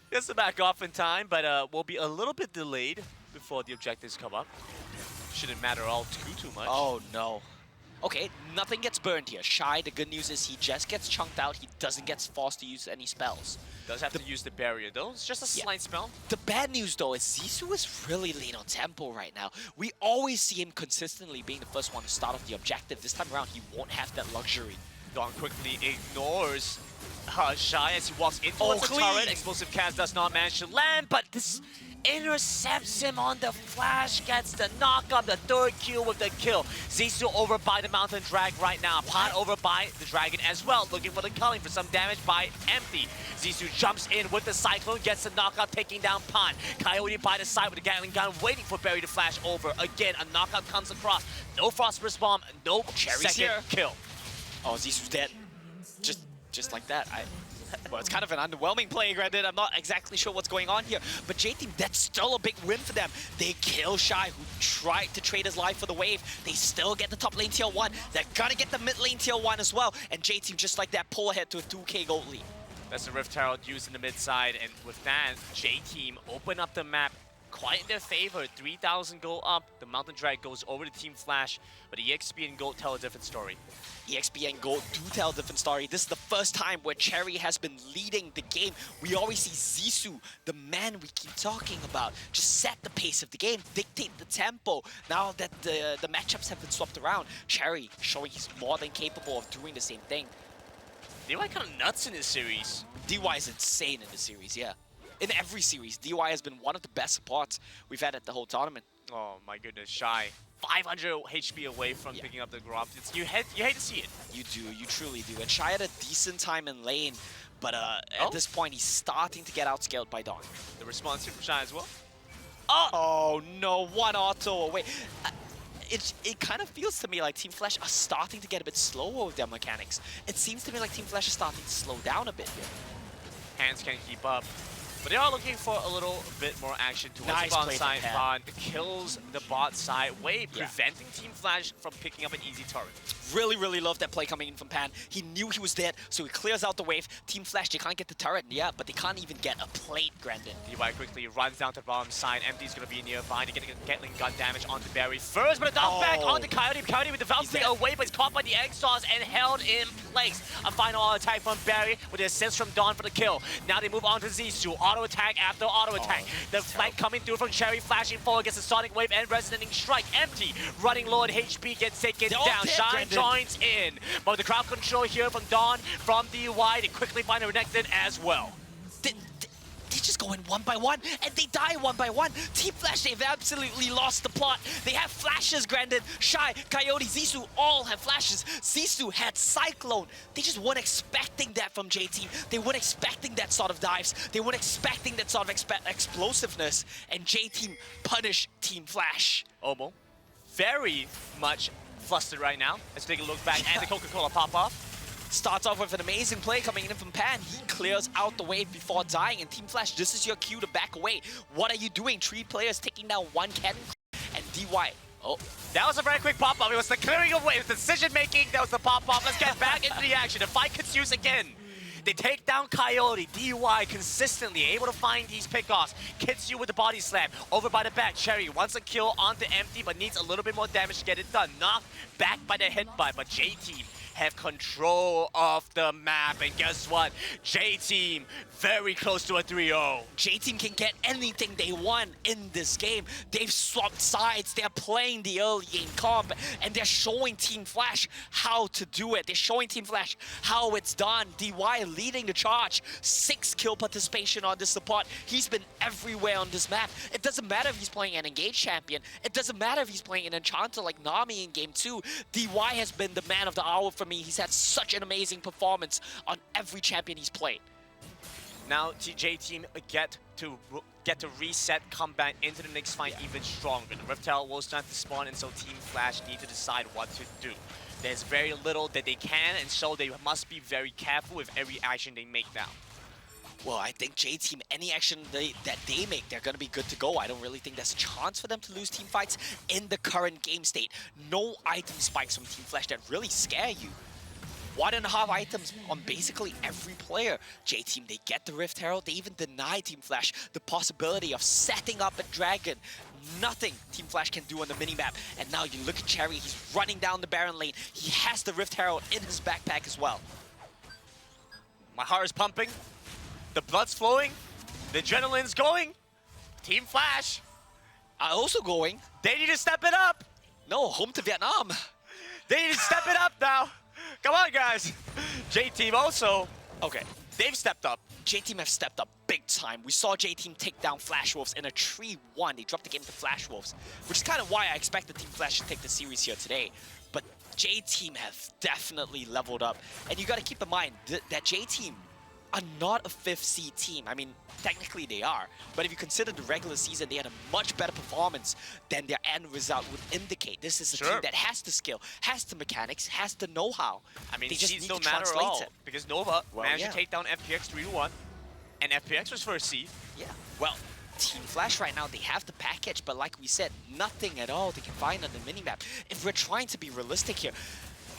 Speaker 12: Gets to back off in time, but we'll be a little bit delayed before the objectives come up. Shouldn't matter all too much.
Speaker 13: Oh no. Okay, nothing gets burned here. Shy, the good news is he just gets chunked out. He doesn't get forced to use any spells.
Speaker 12: Does have to use the barrier though. It's just a slight spell.
Speaker 13: The bad news though is Zissou is really lean on tempo right now. We always see him consistently being the first one to start off the objective. This time around, he won't have that luxury.
Speaker 12: Dawn quickly ignores Shy as he walks in towards the turret. Explosive cast does not manage to land, but this intercepts him on the flash, gets the knock-up, the third kill with the kill. Zissou over by the Mountain Drag right now. Pan over by the Dragon as well, looking for the culling for some damage by Empty. Zissou jumps in with the Cyclone, gets the knockout, taking down Pan. Coyote by the side with the Gatling gun, waiting for Barry to flash over. Again, a knockout comes across. No Phosphorus Bomb, no
Speaker 13: Cherry's
Speaker 12: second
Speaker 13: here.
Speaker 12: kill.
Speaker 13: Oh, Zissou's dead. Just like that. Well, it's kind of an underwhelming play, granted. I'm not exactly sure what's going on here. But J-Team, that's still a big win for them. They kill Shy, who tried to trade his life for the wave. They still get the top lane tier 1. They're gonna get the mid lane tier 1 as well. And J-Team, just like that, pull ahead to a 2k gold lead.
Speaker 12: That's the Rift Herald used in the mid side, and with that, J-Team open up the map quite in their favor. 3,000 gold up. The Mountain Drag goes over to Team Flash, but EXP and Gold tell a different story.
Speaker 13: EXP and Gold do tell a different story. This is the first time where Cherry has been leading the game. We always see Zissou, the man we keep talking about, just set the pace of the game, dictate the tempo. Now that the matchups have been swapped around, Cherry showing he's more than capable of doing the same thing.
Speaker 12: DY kind of nuts in this series.
Speaker 13: DY is insane in this series, yeah. In every series, DY has been one of the best supports we've had at the whole tournament.
Speaker 12: Oh my goodness, Shy. 500 HP away from picking up the Gromp. You hate to see it.
Speaker 13: You do, you truly do. And Shy had a decent time in lane, but at this point, he's starting to get outscaled by Dawn.
Speaker 12: The response here from Shy as well.
Speaker 13: Oh no, one auto away. It kind of feels to me like Team Flash are starting to get a bit slower with their mechanics. It seems to me like Team Flash is starting to slow down a bit here.
Speaker 12: Hands can't keep up. But they are looking for a little bit more action towards
Speaker 13: Nice
Speaker 12: the bot
Speaker 13: play
Speaker 12: side.
Speaker 13: from
Speaker 12: Pan kills the bot side wave, preventing Team Flash from picking up an easy turret.
Speaker 11: Really love that play coming in from Pan. He knew he was dead, so he clears out the wave. Team Flash, they can't get the turret, yeah, but they can't even get a plate, Grandin.
Speaker 12: DY quickly runs down to the bottom side. Empty's gonna be nearby to get Gatling gun damage onto Barry first, but a knockback onto Coyote. Coyote with the Valkyrie away, but he's caught by the Egg Stars and held in place. A final attack from Barry with the assist from Dawn for the kill. Now they move on to Zissou. Auto attack after auto attack. The flank coming through from Cherry, flashing forward against the Sonic Wave and Resonating Strike. Empty running low at HP gets taken down. Shine joins in, but with the crowd control here from Dawn, from DY, they quickly find a Renekton as well.
Speaker 11: They just go in one by one, and they die one by one. Team Flash, they've absolutely lost the plot. They have flashes, Grandin. Shy, Coyote, Zissou all have flashes. Zissou had Cyclone. They just weren't expecting that from J-Team. They weren't expecting that sort of dives. They weren't expecting that sort of explosiveness. And J-Team punished Team Flash.
Speaker 12: Omo, very much flustered right now. Let's take a look back and the Coca-Cola pop-off.
Speaker 11: Starts off with an amazing play coming in from Pan. He clears out the wave before dying. And Team Flash, this is your cue to back away. What are you doing? 3 players taking down 1 cannon. And DY.
Speaker 12: Oh, that was a very quick pop-up. It was the clearing of wave, decision-making. That was the pop-up. Let's get back into the action. The fight continues again. They take down Coyote. DY consistently able to find these pickoffs. Kitsu with the body slam. Over by the back. Cherry wants a kill onto Empty, but needs a little bit more damage to get it done. Knocked back by the headbutt, but J-Team have control of the map. And guess what? J-Team very close to a 3-0.
Speaker 11: J-Team can get anything they want in this game. They've swapped sides. They're playing the early game comp, and they're showing Team Flash how to do it. They're showing Team Flash how it's done. DY leading the charge. 6 kill participation on this support. He's been everywhere on this map. It doesn't matter if he's playing an engaged champion. It doesn't matter if he's playing an enchanter like Nami in game 2. DY has been the man of the hour for me. He's had such an amazing performance on every champion he's played.
Speaker 12: Now J-Team get to reset, come back into the next fight even stronger. The Rift Tower will start to spawn, and so Team Flash need to decide what to do. There's very little that they can, and so they must be very careful with every action they make now.
Speaker 11: Well, I think J-Team, any action that they make, they're going to be good to go. I don't really think there's a chance for them to lose team fights in the current game state. No item spikes from Team Flash that really scare you. 1.5 items on basically every player. J-Team, they get the Rift Herald. They even deny Team Flash the possibility of setting up a dragon. Nothing Team Flash can do on the minimap. And now you look at Cherry, he's running down the Baron lane. He has the Rift Herald in his backpack as well.
Speaker 12: My heart is pumping. The blood's flowing. The adrenaline's going. Team Flash
Speaker 11: are also going.
Speaker 12: They need to step it up.
Speaker 11: No, home to Vietnam.
Speaker 12: They need to step it up now. Come on, guys. J-Team also.
Speaker 11: Okay,
Speaker 12: they've stepped up.
Speaker 11: J-Team have stepped up big time. We saw J-Team take down Flash Wolves in a 3-1. They dropped the game to Flash Wolves, which is kind of why I expected Team Flash to take the series here today. But J-Team have definitely leveled up. And you got to keep in mind that J-Team are not a 5th seed team. I mean, technically they are, but if you consider the regular season, they had a much better performance than their end result would indicate. This is a team that has the skill, has the mechanics, has the know-how.
Speaker 12: I mean,
Speaker 11: they just need
Speaker 12: don't
Speaker 11: to
Speaker 12: matter at
Speaker 11: translate
Speaker 12: all,
Speaker 11: it.
Speaker 12: because Nova managed to take down FPX 3-1, and FPX was first seed.
Speaker 11: Yeah, well, Team Flash right now, they have the package, but like we said, nothing at all they can find on the minimap. If we're trying to be realistic here,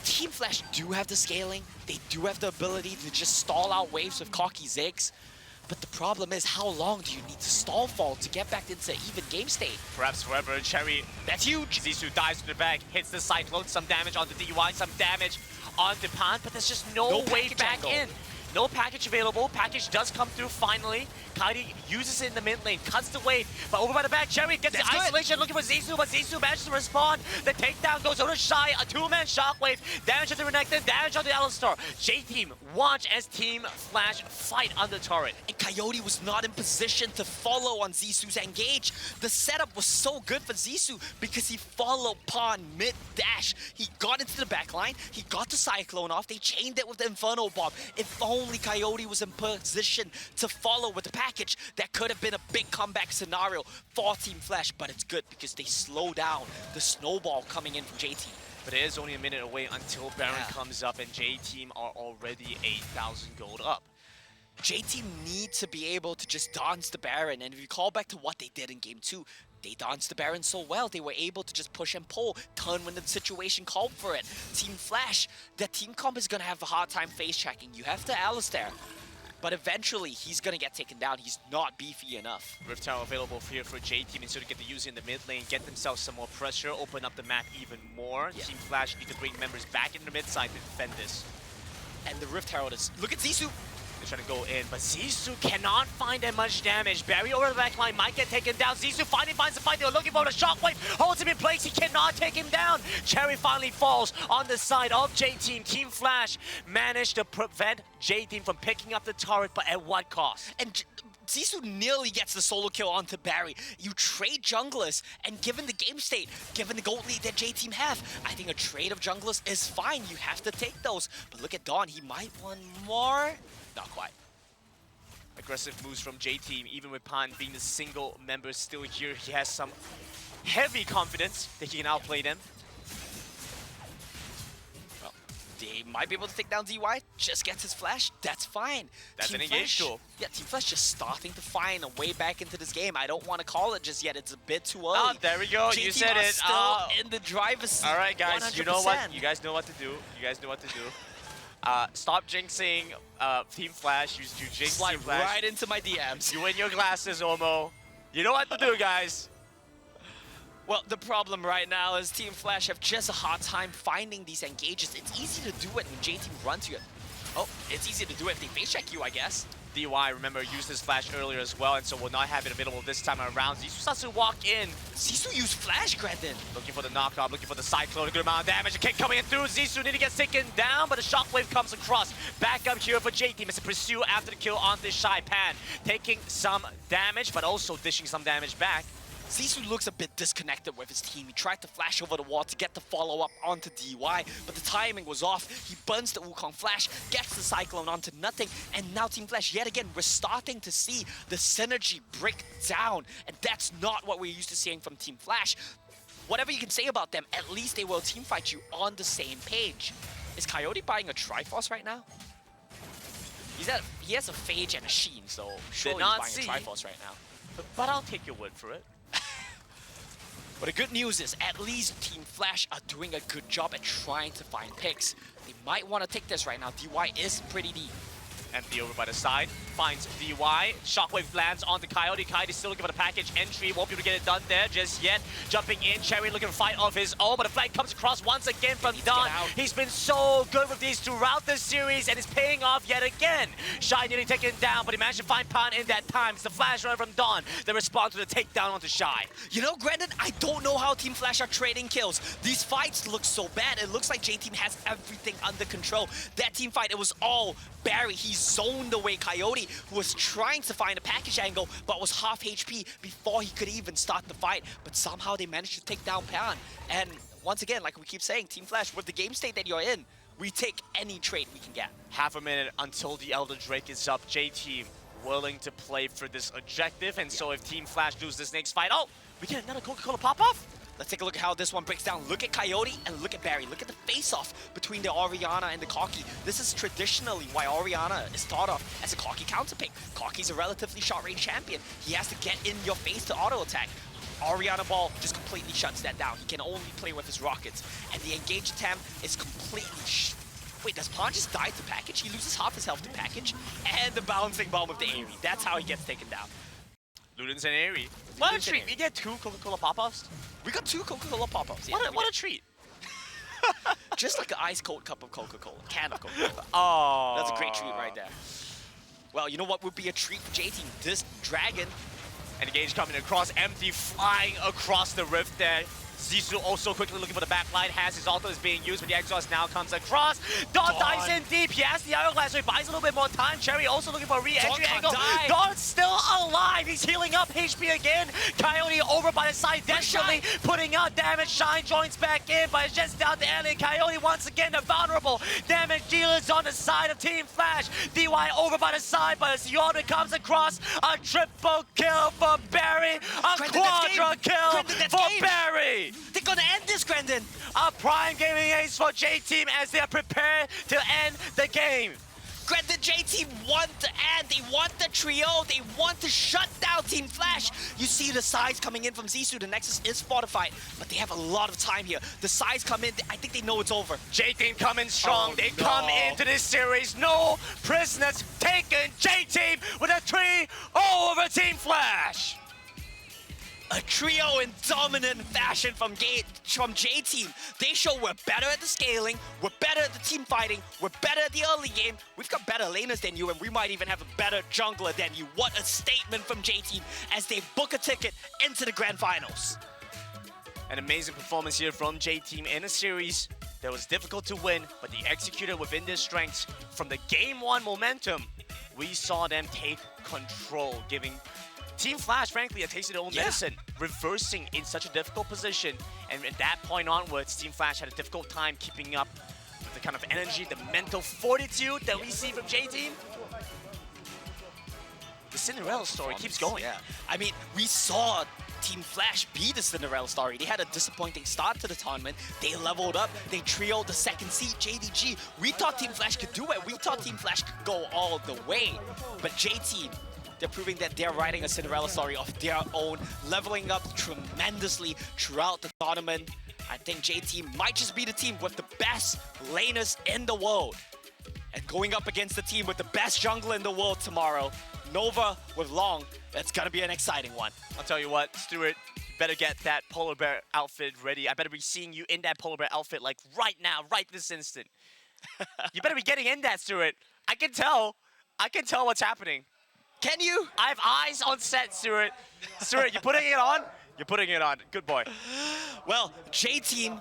Speaker 11: Team Flash do have the scaling, they do have the ability to just stall out waves with cocky zigs, but the problem is, how long do you need to stall for to get back into even game state?
Speaker 12: Perhaps forever. Cherry, that's huge. Zissou dives to the back, hits the Cyclone, some damage on the DY, some damage on the Pan, but there's just no way back in. No package available. Package does come through finally. Kaidi uses it in the mid lane, cuts the wave, but over by the back, Cherry gets the isolation looking for Zissou, but Zissou manages to respond. The takedown goes over to Shy, a 2-man shockwave, damage on the Renekton, damage on the Alistar. J-Team watch as Team Flash fight on the turret.
Speaker 11: And Coyote was not in position to follow on Zissou's engage. The setup was so good for Zissou because he followed Pawn mid-dash. He got into the backline, he got the Cyclone off, they chained it with the Inferno Bomb. If only Coyote was in position to follow with the package, that could have been a big comeback scenario for Team Flash, but it's good because they slow down the snowball coming in from J-Team.
Speaker 12: But it is only a minute away until Baron comes up, and J-Team are already 8,000 gold up.
Speaker 11: J-Team need to be able to just dance the Baron, and if you call back to what they did in Game 2,
Speaker 13: They danced the Baron so well, they were able to just push and pull, turn when the situation called for it. Team Flash, their team comp is gonna have a hard time face checking. You have to Alistair, but eventually he's gonna get taken down. He's not beefy enough.
Speaker 12: Rift Tower available here for J-Team and sort of get the user in the mid lane, get themselves some more pressure, open up the map even more.
Speaker 13: Yeah.
Speaker 12: Team Flash need to bring members back in the mid side to defend this.
Speaker 13: And the Rift Herald is, look at Zissou.
Speaker 12: They're trying to go in, but Zissou cannot find that much damage. Barry over the back line might get taken down. Zissou finally finds the fight. They were looking for the shockwave. Holds him in place. He cannot take him down. Cherry finally falls on the side of J-Team. Team Flash managed to prevent J-Team from picking up the turret, but at what cost?
Speaker 13: And Zissou nearly gets the solo kill onto Barry. You trade junglers, and given the game state, given the gold lead that J-Team have, I think a trade of junglers is fine. You have to take those. But look at Dawn. He might want more. Not quite.
Speaker 12: Aggressive moves from J-Team, even with Pan being the single member still here. He has some heavy confidence that he can outplay them.
Speaker 13: Well, they might be able to take down DY. Just gets his flash. That's fine.
Speaker 12: That's
Speaker 13: Team
Speaker 12: an engage
Speaker 13: Flash,
Speaker 12: tool.
Speaker 13: Yeah, Team Flash just starting to find a way back into this game. I don't want to call it just yet. It's a bit too early.
Speaker 12: Oh, there we go.
Speaker 13: J-Team
Speaker 12: You said
Speaker 13: are
Speaker 12: it.
Speaker 13: Still
Speaker 12: Oh.
Speaker 13: in the driver's seat.
Speaker 12: All right, guys. You know what?
Speaker 13: 100%.
Speaker 12: You guys know what to do. You guys know what to do. Stop jinxing Team Flash. You jinx
Speaker 13: Slide
Speaker 12: Team Flash.
Speaker 13: right into my DMs.
Speaker 12: You win your glasses, Omo. You know what to do, guys.
Speaker 13: Well, the problem right now is Team Flash have just a hard time finding these engages. It's easy to do it when J-Team runs you. Oh, it's easy to do it if they face check you, I guess.
Speaker 12: DY, remember, used his flash earlier as well, and so will not have it available this time around. Zissou starts to walk in.
Speaker 13: Zissou used flash, Grandin.
Speaker 12: Looking for the knockoff, looking for the cyclone, a good amount of damage. A kick coming in through. Zissou need to get taken down, but the shockwave comes across. Back up here for J-Team as a pursue after the kill on this Shy Pan. Taking some damage, but also dishing some damage back.
Speaker 13: Zissou looks a bit disconnected with his team. He tried to flash over the wall to get the follow-up onto DY, but the timing was off. He burns the Wukong flash, gets the Cyclone onto nothing, and now Team Flash, yet again, we're starting to see the synergy break down, and that's not what we're used to seeing from Team Flash. Whatever you can say about them, at least they will teamfight you on the same page. Is Coyote buying a Triforce right now? He has a Phage and a Sheen, so sure he's
Speaker 12: not
Speaker 13: buying
Speaker 12: see.
Speaker 13: a Triforce right now.
Speaker 12: But I'll take your word for it.
Speaker 13: But the good news is, at least Team Flash are doing a good job at trying to find picks. They might want to take this right now. DY is pretty deep.
Speaker 12: Empty over by the side, finds DY. Shockwave lands onto Coyote. Coyote still looking for the package entry. Won't be able to get it done there just yet. Jumping in, Cherry looking to fight of his own, but the flag comes across once again from Don. He's been so good with these throughout the series, and it's paying off yet again. Shy nearly taken down, but he managed to find Pan in that time. It's the flash run from Don that responds to the takedown onto Shy.
Speaker 13: You know, Grandin, I don't know how Team Flash are trading kills. These fights look so bad. It looks like J-Team has everything under control. That team fight, it was all Barry. He zoned away Coyote, who was trying to find a package angle, but was half HP before he could even start the fight. But somehow they managed to take down Pan. And once again, like we keep saying, Team Flash, with the game state that you're in, we take any trade we can get.
Speaker 12: Half a minute until the Elder Drake is up. J-Team willing to play for this objective, and so if Team Flash loses this next fight, oh, we get another Coca-Cola pop-off?
Speaker 13: Let's take a look at how this one breaks down. Look at Coyote and look at Barry. Look at the face-off between the Orianna and the Corki. This is traditionally why Orianna is thought of as a Corki counterpick. Corki's a relatively short-range champion. He has to get in your face to auto-attack. Orianna Ball just completely shuts that down. He can only play with his rockets. And the engage attempt is completely Wait, does Pan just die to package? He loses half his health to package. And the bouncing bomb with the Aerie. That's how he gets taken down.
Speaker 12: Ludens and Aerie. What a treat. We get 2 Coca-Cola pop-offs?
Speaker 13: We got 2 Coca-Cola pop-ups. Yeah,
Speaker 12: what a treat.
Speaker 13: Just like an ice cold cup of Coca-Cola. Can of Coca-Cola.
Speaker 12: Oh.
Speaker 13: That's a great treat right there. Well, you know what would be a treat for J-Team? This dragon.
Speaker 12: And Engage coming across, empty, flying across the rift there. Zissou also quickly looking for the backline, has his ultimate is being used, but the exhaust now comes across. Dawn dives in deep, he has the Hourglass, so he buys a little bit more time. Cherry also looking for a re-entry angle. Dawn's still alive, he's healing up HP again. Coyote over by the side, desperately putting out damage. Shine joins back in, but it's just down to Ellie. Coyote once again, the vulnerable damage dealers on the side of Team Flash. DY over by the side, but as the order comes across, a triple kill for Barry, a quadra kill for Barry.
Speaker 13: They're gonna end this, Grandin.
Speaker 12: A prime gaming ace for J-Team as they are prepared to end the game.
Speaker 13: Granted, JT want the end, they want the trio, they want to shut down Team Flash. You see the size coming in from Zissou, the Nexus is fortified, but they have a lot of time here. The size come in, I think they know it's over.
Speaker 3: J-Team coming strong.
Speaker 13: Oh,
Speaker 3: They
Speaker 13: no.
Speaker 3: come into this series. No prisoners taken. J-Team with a 3-0 over Team Flash.
Speaker 13: A trio in dominant fashion from J-Team. They show we're better at the scaling, we're better at the team fighting, we're better at the early game. We've got better laners than you, and we might even have a better jungler than you. What a statement from J-Team as they book a ticket into the grand finals.
Speaker 12: An amazing performance here from J-Team in a series that was difficult to win, but they executed within their strengths. From the Game 1 momentum, we saw them take control, giving Team Flash, frankly, a taste of their own medicine, reversing in such a difficult position. And at that point onwards, Team Flash had a difficult time keeping up with the kind of energy, the mental fortitude that we see from J-Team. The Cinderella story keeps going.
Speaker 13: Yeah. I mean, we saw Team Flash be the Cinderella story. They had a disappointing start to the tournament. They leveled up. They trioed the second seed, JDG. We thought Team Flash could do it. We thought Team Flash could go all the way. But J-Team, they're proving that they're writing a Cinderella story of their own, leveling up tremendously throughout the tournament. I think J-Team might just be the team with the best laners in the world. And going up against the team with the best jungler in the world tomorrow, Nova with Long, that's gonna be an exciting one.
Speaker 12: I'll tell you what, Stuart, better get that polar bear outfit ready. I better be seeing you in that polar bear outfit like right now, right this instant. You better be getting in that, Stuart. I can tell what's happening.
Speaker 13: Can you?
Speaker 12: I have eyes on set, Stuart. Stuart, you putting it on? You're putting it on. Good boy.
Speaker 13: Well, J-Team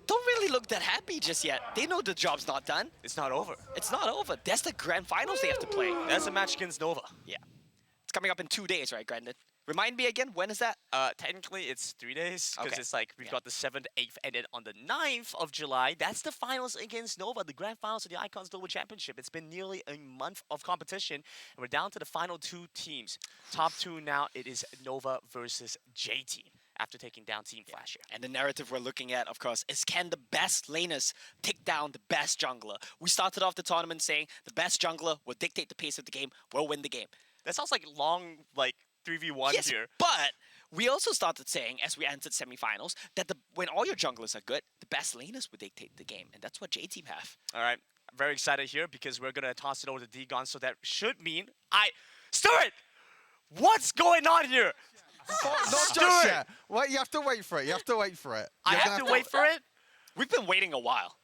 Speaker 13: don't really look that happy just yet. They know the job's not done.
Speaker 12: It's not over.
Speaker 13: It's not over. That's the grand finals they have to play.
Speaker 12: That's a match against Nova.
Speaker 13: Yeah. It's coming up in 2 days, right, Grandin? Remind me again, when is that?
Speaker 12: Technically, it's 3 days because
Speaker 13: Okay.
Speaker 12: it's like we've got the 7th, 8th, and then on the 9th of July, that's the finals against Nova, the grand finals of the Icons Global Championship. It's been nearly a month of competition, and we're down to the final 2 teams. Top 2 now, it is Nova versus J-Team after taking down Team Flash here.
Speaker 13: And the narrative we're looking at, of course, is can the best laners take down the best jungler? We started off the tournament saying the best jungler will dictate the pace of the game, will win the game.
Speaker 12: That sounds like long, like 3v1
Speaker 13: Yes,
Speaker 12: here.
Speaker 13: but we also started saying, as we entered semifinals, that when all your junglers are good, the best laners will dictate the game, and that's what J-Team have.
Speaker 12: All right, I'm very excited here because we're going to toss it over to D-Gon, so that should mean Stuart! What's going on here?
Speaker 5: Not
Speaker 12: Stuart!
Speaker 5: just yet. Wait, you have to wait for it. You have to wait for it.
Speaker 12: I
Speaker 5: You're
Speaker 12: have
Speaker 5: gonna
Speaker 12: to wait for it?
Speaker 13: We've been waiting a while.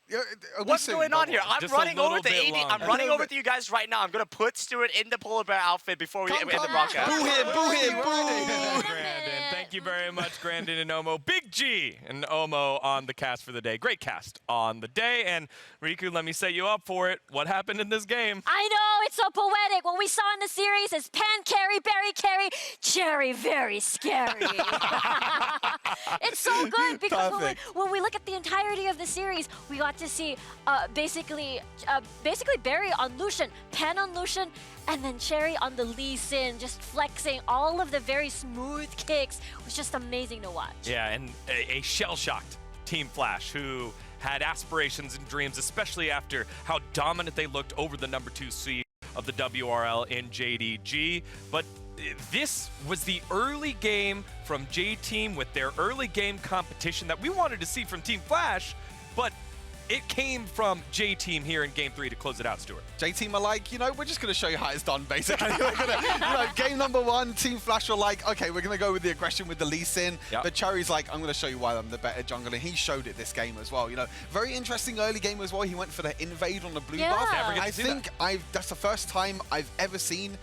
Speaker 12: What's going on here? I'm
Speaker 3: Just a
Speaker 12: running over
Speaker 3: little
Speaker 12: to
Speaker 3: bit
Speaker 12: 80. I'm
Speaker 3: longer.
Speaker 12: running over to you guys right now. I'm going to put Stuart in the polar bear outfit before we end the broadcast.
Speaker 13: Boo him, boo him, boo!
Speaker 3: Grandin, thank you very much, Grandin and Omo. Big G and Omo on the cast for the day. Great cast on the day. And Riku, let me set you up for it. What happened in this game?
Speaker 4: I know, it's so poetic. What we saw in the series is pan carry, berry carry, cherry very scary. It's so good because when we look at the entirety of the series, we got to see basically Berry on Lucian, Pan on Lucian, and then Cherry on the Lee Sin, just flexing all of the very smooth kicks. It was just amazing to watch.
Speaker 3: Yeah, and a shell-shocked Team Flash who had aspirations and dreams, especially after how dominant they looked over the number 2 seed of the WRL in JDG. But this was the early game from J-Team with their early game competition that we wanted to see from Team Flash, but it came from J-Team here in Game 3 to close it out, Stuart.
Speaker 5: J-Team are like, we're just going to show you how it's done, basically. We're gonna, game number 1, Team Flash were like, okay, we're going to go with the aggression with the Lee Sin.
Speaker 3: Yep.
Speaker 5: But Cherry's like, I'm going to show you why I'm the better jungler. And he showed it this game as well. Very interesting early game as well. He went for the invade on the blue buff.
Speaker 3: Never get to
Speaker 5: I
Speaker 3: see
Speaker 5: think that's the first time I've ever seen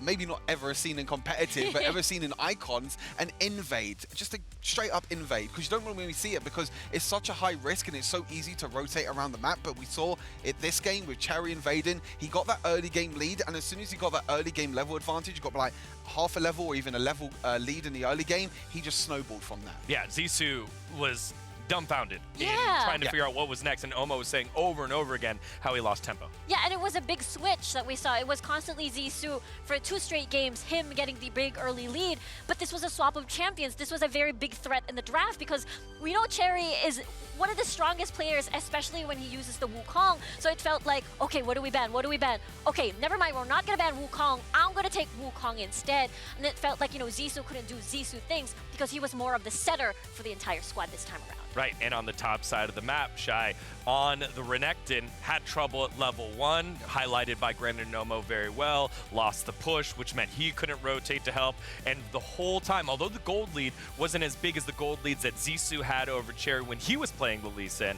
Speaker 5: maybe not ever seen in competitive, but ever seen in Icons, an invade. Just a straight up invade. Because you don't really see it because it's such a high risk and it's so easy to rotate around the map. But we saw it this game with Cherry invading. He got that early game lead, and as soon as he got that early game level advantage, got like half a level or even a level lead in the early game, he just snowballed from that.
Speaker 3: Yeah, Zissou was dumbfounded in
Speaker 4: Yeah.
Speaker 3: trying to figure out what was next. And Omo was saying over and over again how he lost tempo.
Speaker 4: Yeah, and it was a big switch that we saw. It was constantly Zissou for 2 straight games, him getting the big early lead. But this was a swap of champions. This was a very big threat in the draft because we know Cherry is one of the strongest players, especially when he uses the Wukong. So it felt like, okay, what do we ban? What do we ban? Okay, never mind, we're not gonna ban Wukong. I'm gonna take Wukong instead. And it felt like, Zissou couldn't do Zissou things because he was more of the setter for the entire squad this time around.
Speaker 3: Right, and on the top side of the map, Shai, on the Renekton, had trouble at level 1, highlighted by Grandin Nomo very well, lost the push, which meant he couldn't rotate to help, and the whole time, although the gold lead wasn't as big as the gold leads that Zissou had over Cherry when he was playing the Lee Sin,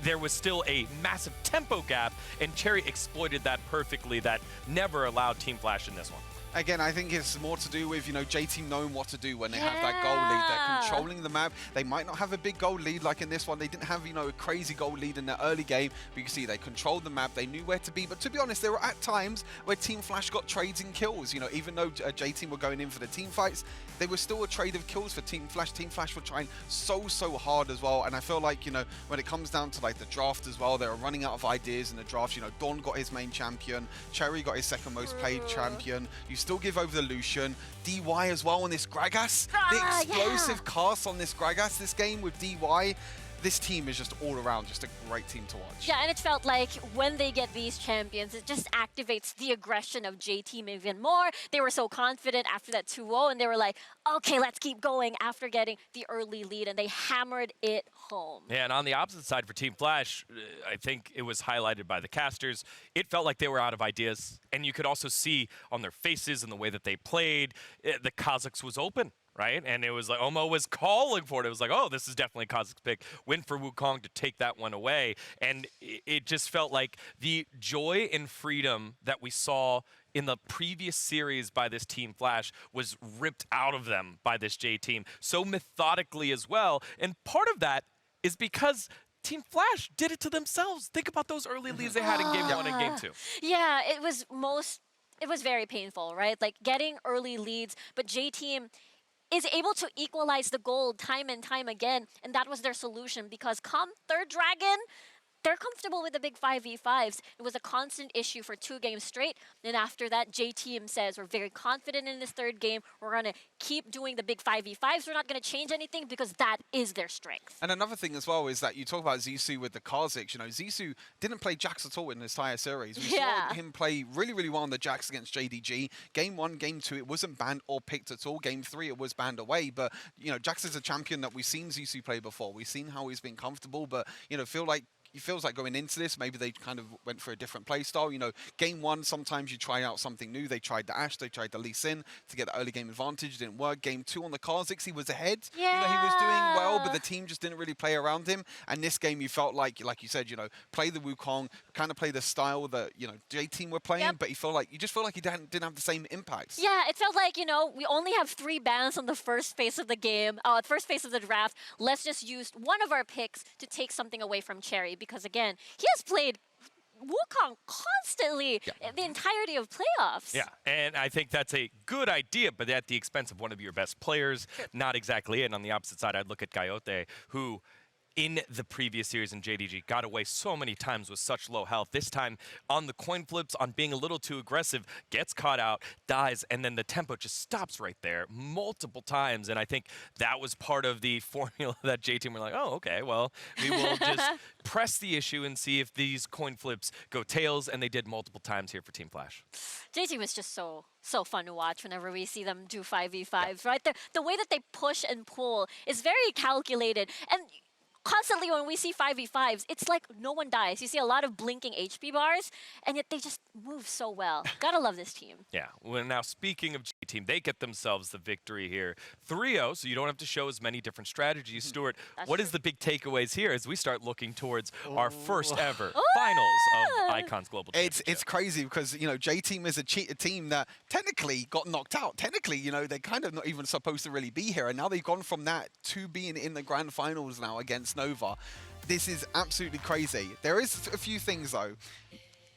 Speaker 3: there was still a massive tempo gap, and Cherry exploited that perfectly. That never allowed Team Flash in this one.
Speaker 5: Again, I think it's more to do with, J-Team knowing what to do when they have that goal lead. They're controlling the map. They might not have a big goal lead like in this one. They didn't have, a crazy goal lead in the early game. But you can see they controlled the map. They knew where to be. But to be honest, there were at times where Team Flash got trades and kills. Even though J-Team were going in for the team fights, they were still a trade of kills for Team Flash. Team Flash were trying so hard as well. And I feel like, when it comes down to like the draft as well, they were running out of ideas in the draft. Dawn got his main champion. Cherry got his second most played champion. You still give over the Lucian. DY as well on this Gragas. The explosive cast on this Gragas this game with DY. This team is just all around just a great team to watch.
Speaker 4: Yeah, and it felt like when they get these champions, it just activates the aggression of J-Team even more. They were so confident after that 2-0, and they were like, okay, let's keep going after getting the early lead, and they hammered it home.
Speaker 3: Yeah, and on the opposite side for Team Flash, I think it was highlighted by the casters. It felt like they were out of ideas, and you could also see on their faces and the way that they played, the Kazakhs was open. Right? And it was like, Omo was calling for it. It was like, oh, this is definitely Kazakh's pick. Win for Wukong to take that one away. And it just felt like the joy and freedom that we saw in the previous series by this Team Flash was ripped out of them by this J-Team so methodically as well. And part of that is because Team Flash did it to themselves. Think about those early leads they had in Game 1 and Game 2.
Speaker 4: Yeah, it was very painful, right? Like getting early leads, but J-Team is able to equalize the gold time and time again, and that was their solution because come third dragon, they're comfortable with the big 5v5s. It was a constant issue for 2 games straight. And after that, J-Team says, we're very confident in this third game. We're going to keep doing the big 5v5s. We're not going to change anything because that is their strength.
Speaker 5: And another thing as well is that you talk about Zissou with the Kazakhs. Zissou didn't play Jax at all in this entire series. We saw him play really well on the Jax against JDG. Game 1, Game 2, it wasn't banned or picked at all. Game 3, it was banned away. But, Jax is a champion that we've seen Zissou play before. We've seen how he's been comfortable, but, it feels like going into this, maybe they kind of went for a different play style. Game 1, sometimes you try out something new. They tried the Ashe, they tried the Lee Sin to get the early game advantage. It didn't work. Game 2 on the Kazakhs, he was ahead.
Speaker 4: Yeah.
Speaker 5: He was doing well, but the team just didn't really play around him. And this game, you felt like you said, play the Wukong, kind of play the style that, J-Team were playing, but you just felt like he didn't have the same impact.
Speaker 4: Yeah, it felt like, we only have 3 bans on the first phase of the game, first phase of the draft. Let's just use one of our picks to take something away from Cherry because, again, he has played Wukong constantly the entirety of playoffs.
Speaker 3: Yeah, and I think that's a good idea, but at the expense of one of your best players, not exactly it. And on the opposite side, I'd look at Coyote, who in the previous series in JDG got away so many times with such low health. This time on the coin flips, on being a little too aggressive, gets caught out, dies, and then the tempo just stops right there multiple times. And I think that was part of the formula that J-Team were like, oh, okay, well, we will just press the issue and see if these coin flips go tails, and they did multiple times here for Team Flash.
Speaker 4: J-Team is just so fun to watch whenever we see them do 5v5s, right? The way that they push and pull is very calculated. And constantly when we see 5v5s, it's like no one dies. You see a lot of blinking HP bars, and yet they just move so well. Gotta love this team.
Speaker 3: Yeah, well, now speaking of J-Team, they get themselves the victory here. 3-0, so you don't have to show as many different strategies. Stuart, what is the big takeaways here as we start looking towards our first ever finals of Icons Global Championship?
Speaker 5: It's crazy because, J-Team is a team that technically got knocked out. Technically, they're kind of not even supposed to really be here, and now they've gone from that to being in the grand finals now against Nova. This is absolutely crazy. There is a few things though.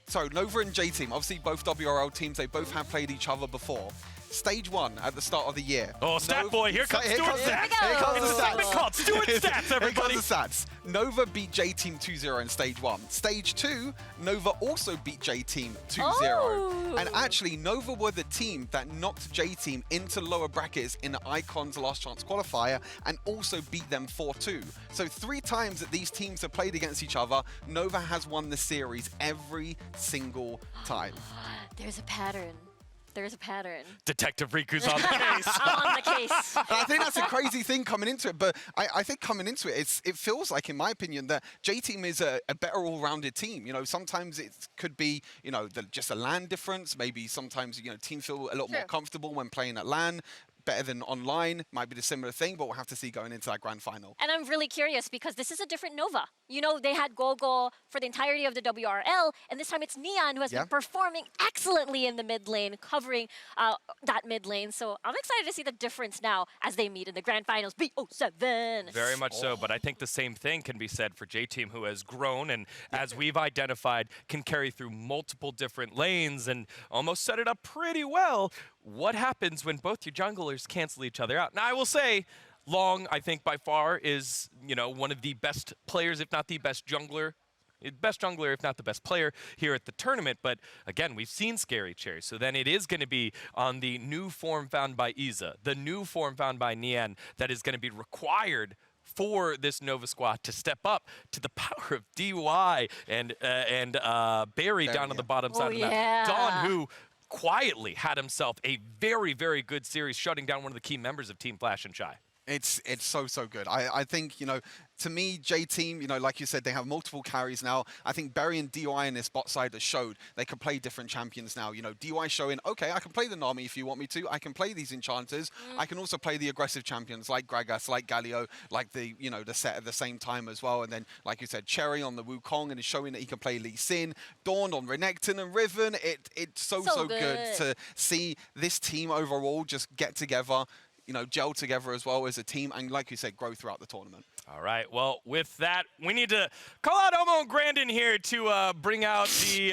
Speaker 5: So Nova and J-Team, obviously both WRL teams, they both have played each other before. Stage 1 at the start of the year.
Speaker 3: Oh, stat boy, here comes
Speaker 5: Here
Speaker 3: Stuart
Speaker 5: comes
Speaker 3: Stats.
Speaker 5: Here comes
Speaker 3: It's
Speaker 5: the
Speaker 3: a segment
Speaker 5: stats.
Speaker 3: called Stuart Stats, everybody.
Speaker 5: Here comes the stats. Nova beat J-Team 2-0 in Stage 1. Stage 2, Nova also beat J-Team 2-0.
Speaker 4: Oh.
Speaker 5: And actually, Nova were the team that knocked J-Team into lower brackets in the Icon's Last Chance qualifier and also beat them 4-2. So 3 times that these teams have played against each other, Nova has won the series every single time.
Speaker 4: There's a pattern. There's a pattern.
Speaker 3: Detective Riku's on the case.
Speaker 4: On the case.
Speaker 5: And I think that's a crazy thing coming into it, but I think coming into it, it feels like, in my opinion, that J-Team is a better all-rounded team. You know, sometimes it could be, you know, just a LAN difference. Maybe sometimes, you know, teams feel a lot more comfortable when playing at LAN. Better than online, might be the similar thing, but we'll have to see going into that grand final.
Speaker 4: And I'm really curious because this is a different Nova. You know, they had Gogo for the entirety of the WRL, and this time it's Neon who has been performing excellently in the mid lane, covering that mid lane. So I'm excited to see the difference now as they meet in the grand finals. BO7.
Speaker 3: Very much so, but I think the same thing can be said for J-Team, who has grown and, as we've identified, can carry through multiple different lanes and almost set it up pretty well. What happens when both your junglers cancel each other out? Now, I will say, Long, I think by far is, you know, one of the best players, if not the best jungler, if not the best player here at the tournament. But again, we've seen Scary Cherry. So then it is going to be on the new form found by Iza, the new form found by Nian, that is going to be required for this Nova squad to step up to the power of DY and Barry down on the bottom side of the map. Dawn, who quietly had himself a very, very good series, shutting down one of the key members of Team Flash and Shy.
Speaker 5: It's so good. I think, you know, to me, J-Team, you know, like you said, they have multiple carries now. I think Barry and DY in this bot side has showed they can play different champions now. You know, DY showing, okay, I can play the Nami if you want me to. I can play these enchanters. I can also play the aggressive champions like Gragas, like Galio, like the, you know, the set at the same time as well. And then, like you said, Cherry on the Wukong and is showing that he can play Lee Sin. Dawn on Renekton and Riven. It's so good to see this team overall just get together, you know, gel together as well as a team, and like you said, grow throughout the tournament.
Speaker 3: All right, well, with that, we need to call out Omo and Grandin here to bring out the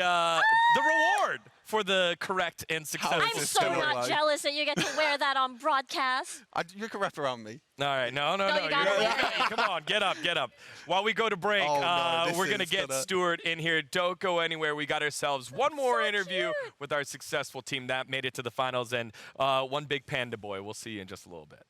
Speaker 3: reward for the correct and successful.
Speaker 4: I'm so not jealous that you get to wear that on broadcast.
Speaker 5: You can wrap around me.
Speaker 3: All right, no.
Speaker 4: You gotta wear it.
Speaker 3: Come on, get up. While we go to break, we're going to get Stuart in here. Don't go anywhere. We got ourselves one more interview with our successful team that made it to the finals, and one big panda boy. We'll see you in just a little bit.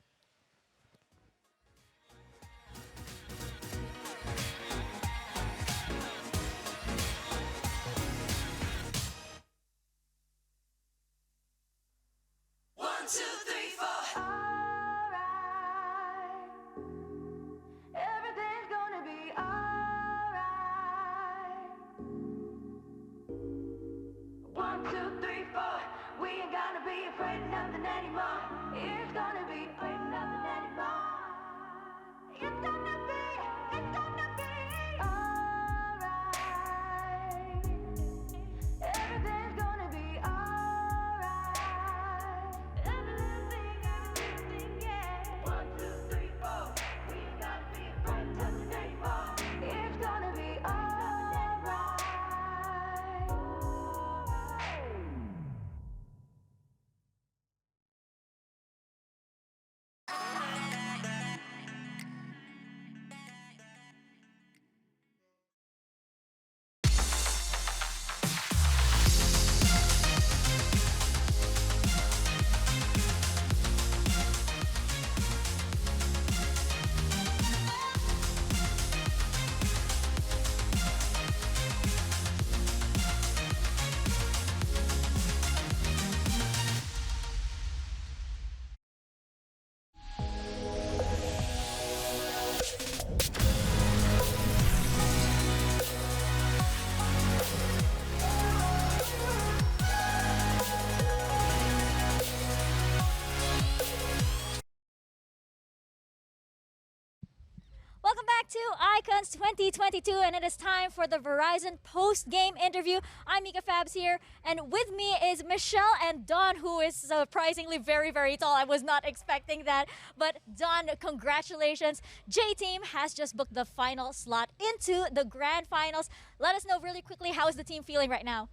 Speaker 6: back to Icons 2022, and it is time for the Verizon post-game interview. I'm Mika Fabs here, and with me is Michelle and Don, who is surprisingly very, very tall. I was not expecting that. But Don, congratulations. J-Team has just booked the final slot into the grand finals. Let us know really quickly, how is the team feeling right now?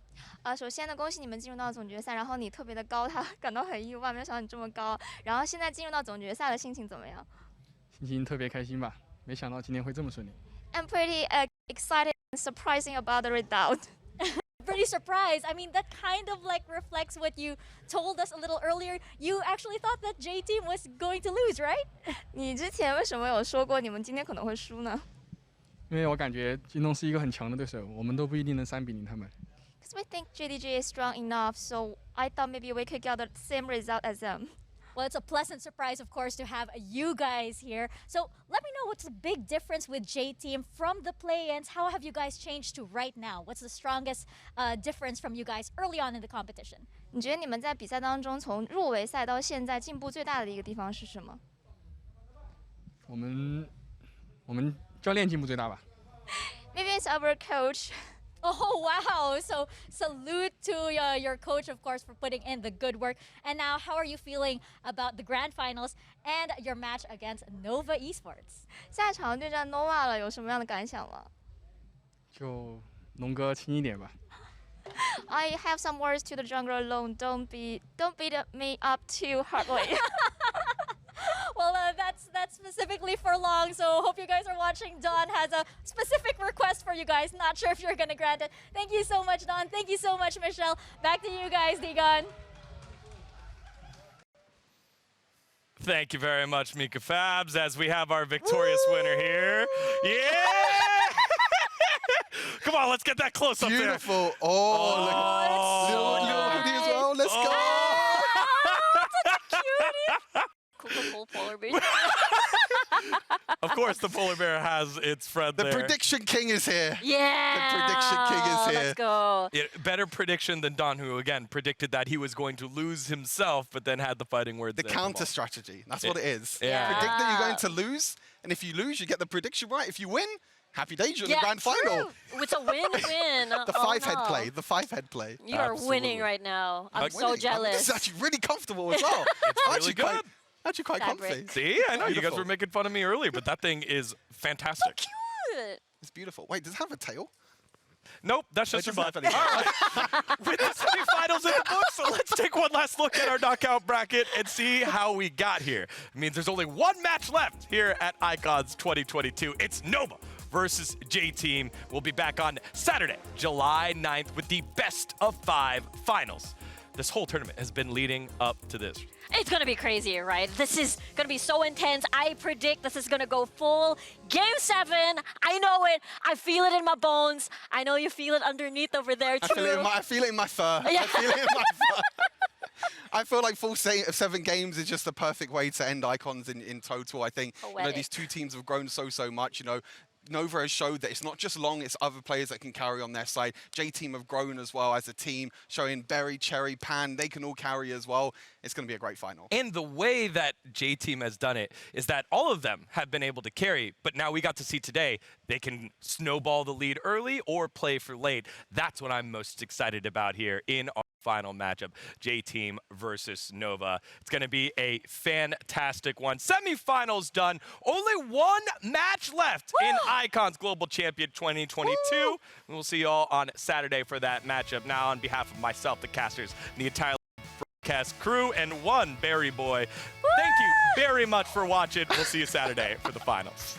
Speaker 16: 首先呢，恭喜你们进入到总决赛，然后你特别的高，他感到很意外，没有想到你这么高。然后现在进入到总决赛的心情怎么样？
Speaker 17: 心情特别开心吧，没想到今天会这么顺利。
Speaker 16: I'm pretty excited and surprising about the result.
Speaker 6: Pretty surprised. I mean, that kind of like reflects what you told us a little earlier. You actually thought that J-Team was going to lose, right?
Speaker 16: 你之前为什么有说过你们今天可能会输呢？
Speaker 17: 因为我感觉京东是一个很强的对手，我们都不一定能3比0他们。
Speaker 16: Because we think JDG is strong enough, so I thought maybe we could get the same result as them.
Speaker 6: Well, it's a pleasant surprise, of course, to have you guys here. So let me know, what's the big difference with J-Team from the play-ins? How have you guys changed to right now? What's the strongest difference from you guys early on in the competition?
Speaker 16: 你觉得你们在比赛当中从入围赛到现在进步最大的一个地方是什么？
Speaker 17: 我们教练进步最大吧。
Speaker 16: Maybe it's our coach.
Speaker 6: Oh, wow. So salute to your coach, of course, for putting in the good work. And now, how are you feeling about the grand finals and your match against Nova Esports?
Speaker 16: 下场对战 Nova 了，有什么样的感想吗？
Speaker 17: 就龙哥轻一点吧。
Speaker 16: I have some words to the jungler alone. Don't beat me up too hardly.
Speaker 6: Well, that's specifically for Long, so hope you guys are watching. Don has a specific request for you guys. Not sure if you're going to grant it. Thank you so much, Don. Thank you so much, Michelle. Back to you guys, Digon.
Speaker 3: Thank you very much, Mika Fabs, as we have our victorious winner here. Yeah! Come on, let's get that close up there.
Speaker 5: Beautiful. Oh, look. Little hoodie as well. Let's go.
Speaker 4: Polar bear.
Speaker 3: Of course, the polar bear has its friend
Speaker 5: The
Speaker 3: there.
Speaker 5: prediction king is here.
Speaker 4: Yeah.
Speaker 5: The prediction king is here.
Speaker 4: Let's go.
Speaker 3: Yeah, better prediction than Don, who again predicted that he was going to lose himself, but then had the fighting words.
Speaker 5: The
Speaker 3: there. Come
Speaker 5: counter
Speaker 3: on.
Speaker 5: strategy. That's what it is.
Speaker 3: Yeah.
Speaker 5: Predict that you're going to lose, and if you lose, you get the prediction right. If you win, happy days, you're in the grand final.
Speaker 4: It's a win-win.
Speaker 5: The five-head play. The five-head play.
Speaker 4: You are winning right now. I'm so jealous.
Speaker 5: This is actually really comfortable as well.
Speaker 3: It's really good.
Speaker 5: Actually quite comfy.
Speaker 3: See, I know you guys were making fun of me earlier, but that thing is fantastic.
Speaker 4: Cute.
Speaker 5: It's beautiful. Wait, does it have a tail?
Speaker 3: Nope, that's just your butt.
Speaker 5: All right.
Speaker 3: With the semifinals in the book, so let's take one last look at our knockout bracket and see how we got here. It means there's only one match left here at Icons 2022. It's Nova versus J-Team. We'll be back on Saturday, July 9th with the best of 5 finals. This whole tournament has been leading up to this.
Speaker 4: It's going to be crazy, right? This is going to be so intense. I predict this is going to go full. Game 7. I know it. I feel it in my bones. I know you feel it underneath over there, too.
Speaker 5: I feel it in my fur.
Speaker 4: Yeah.
Speaker 5: I feel it in my fur. I feel like full 7 games is just the perfect way to end Icons in total. I think these two teams have grown so much. Nova has showed that it's not just Long, it's other players that can carry on their side. J-Team have grown as well as a team, showing Berry, Cherry, Pan, they can all carry as well. It's going to be a great final.
Speaker 3: And the way that J-Team has done it is that all of them have been able to carry, but now we got to see today they can snowball the lead early or play for late. That's what I'm most excited about here in our final matchup, J-Team versus Nova. It's going to be a fantastic one. Semifinals done. Only one match left in Icons Global Champion 2022. We'll see you all on Saturday for that matchup. Now, on behalf of myself, the casters, the entire broadcast crew, and one Barry boy, thank you very much for watching. We'll see you Saturday for the finals.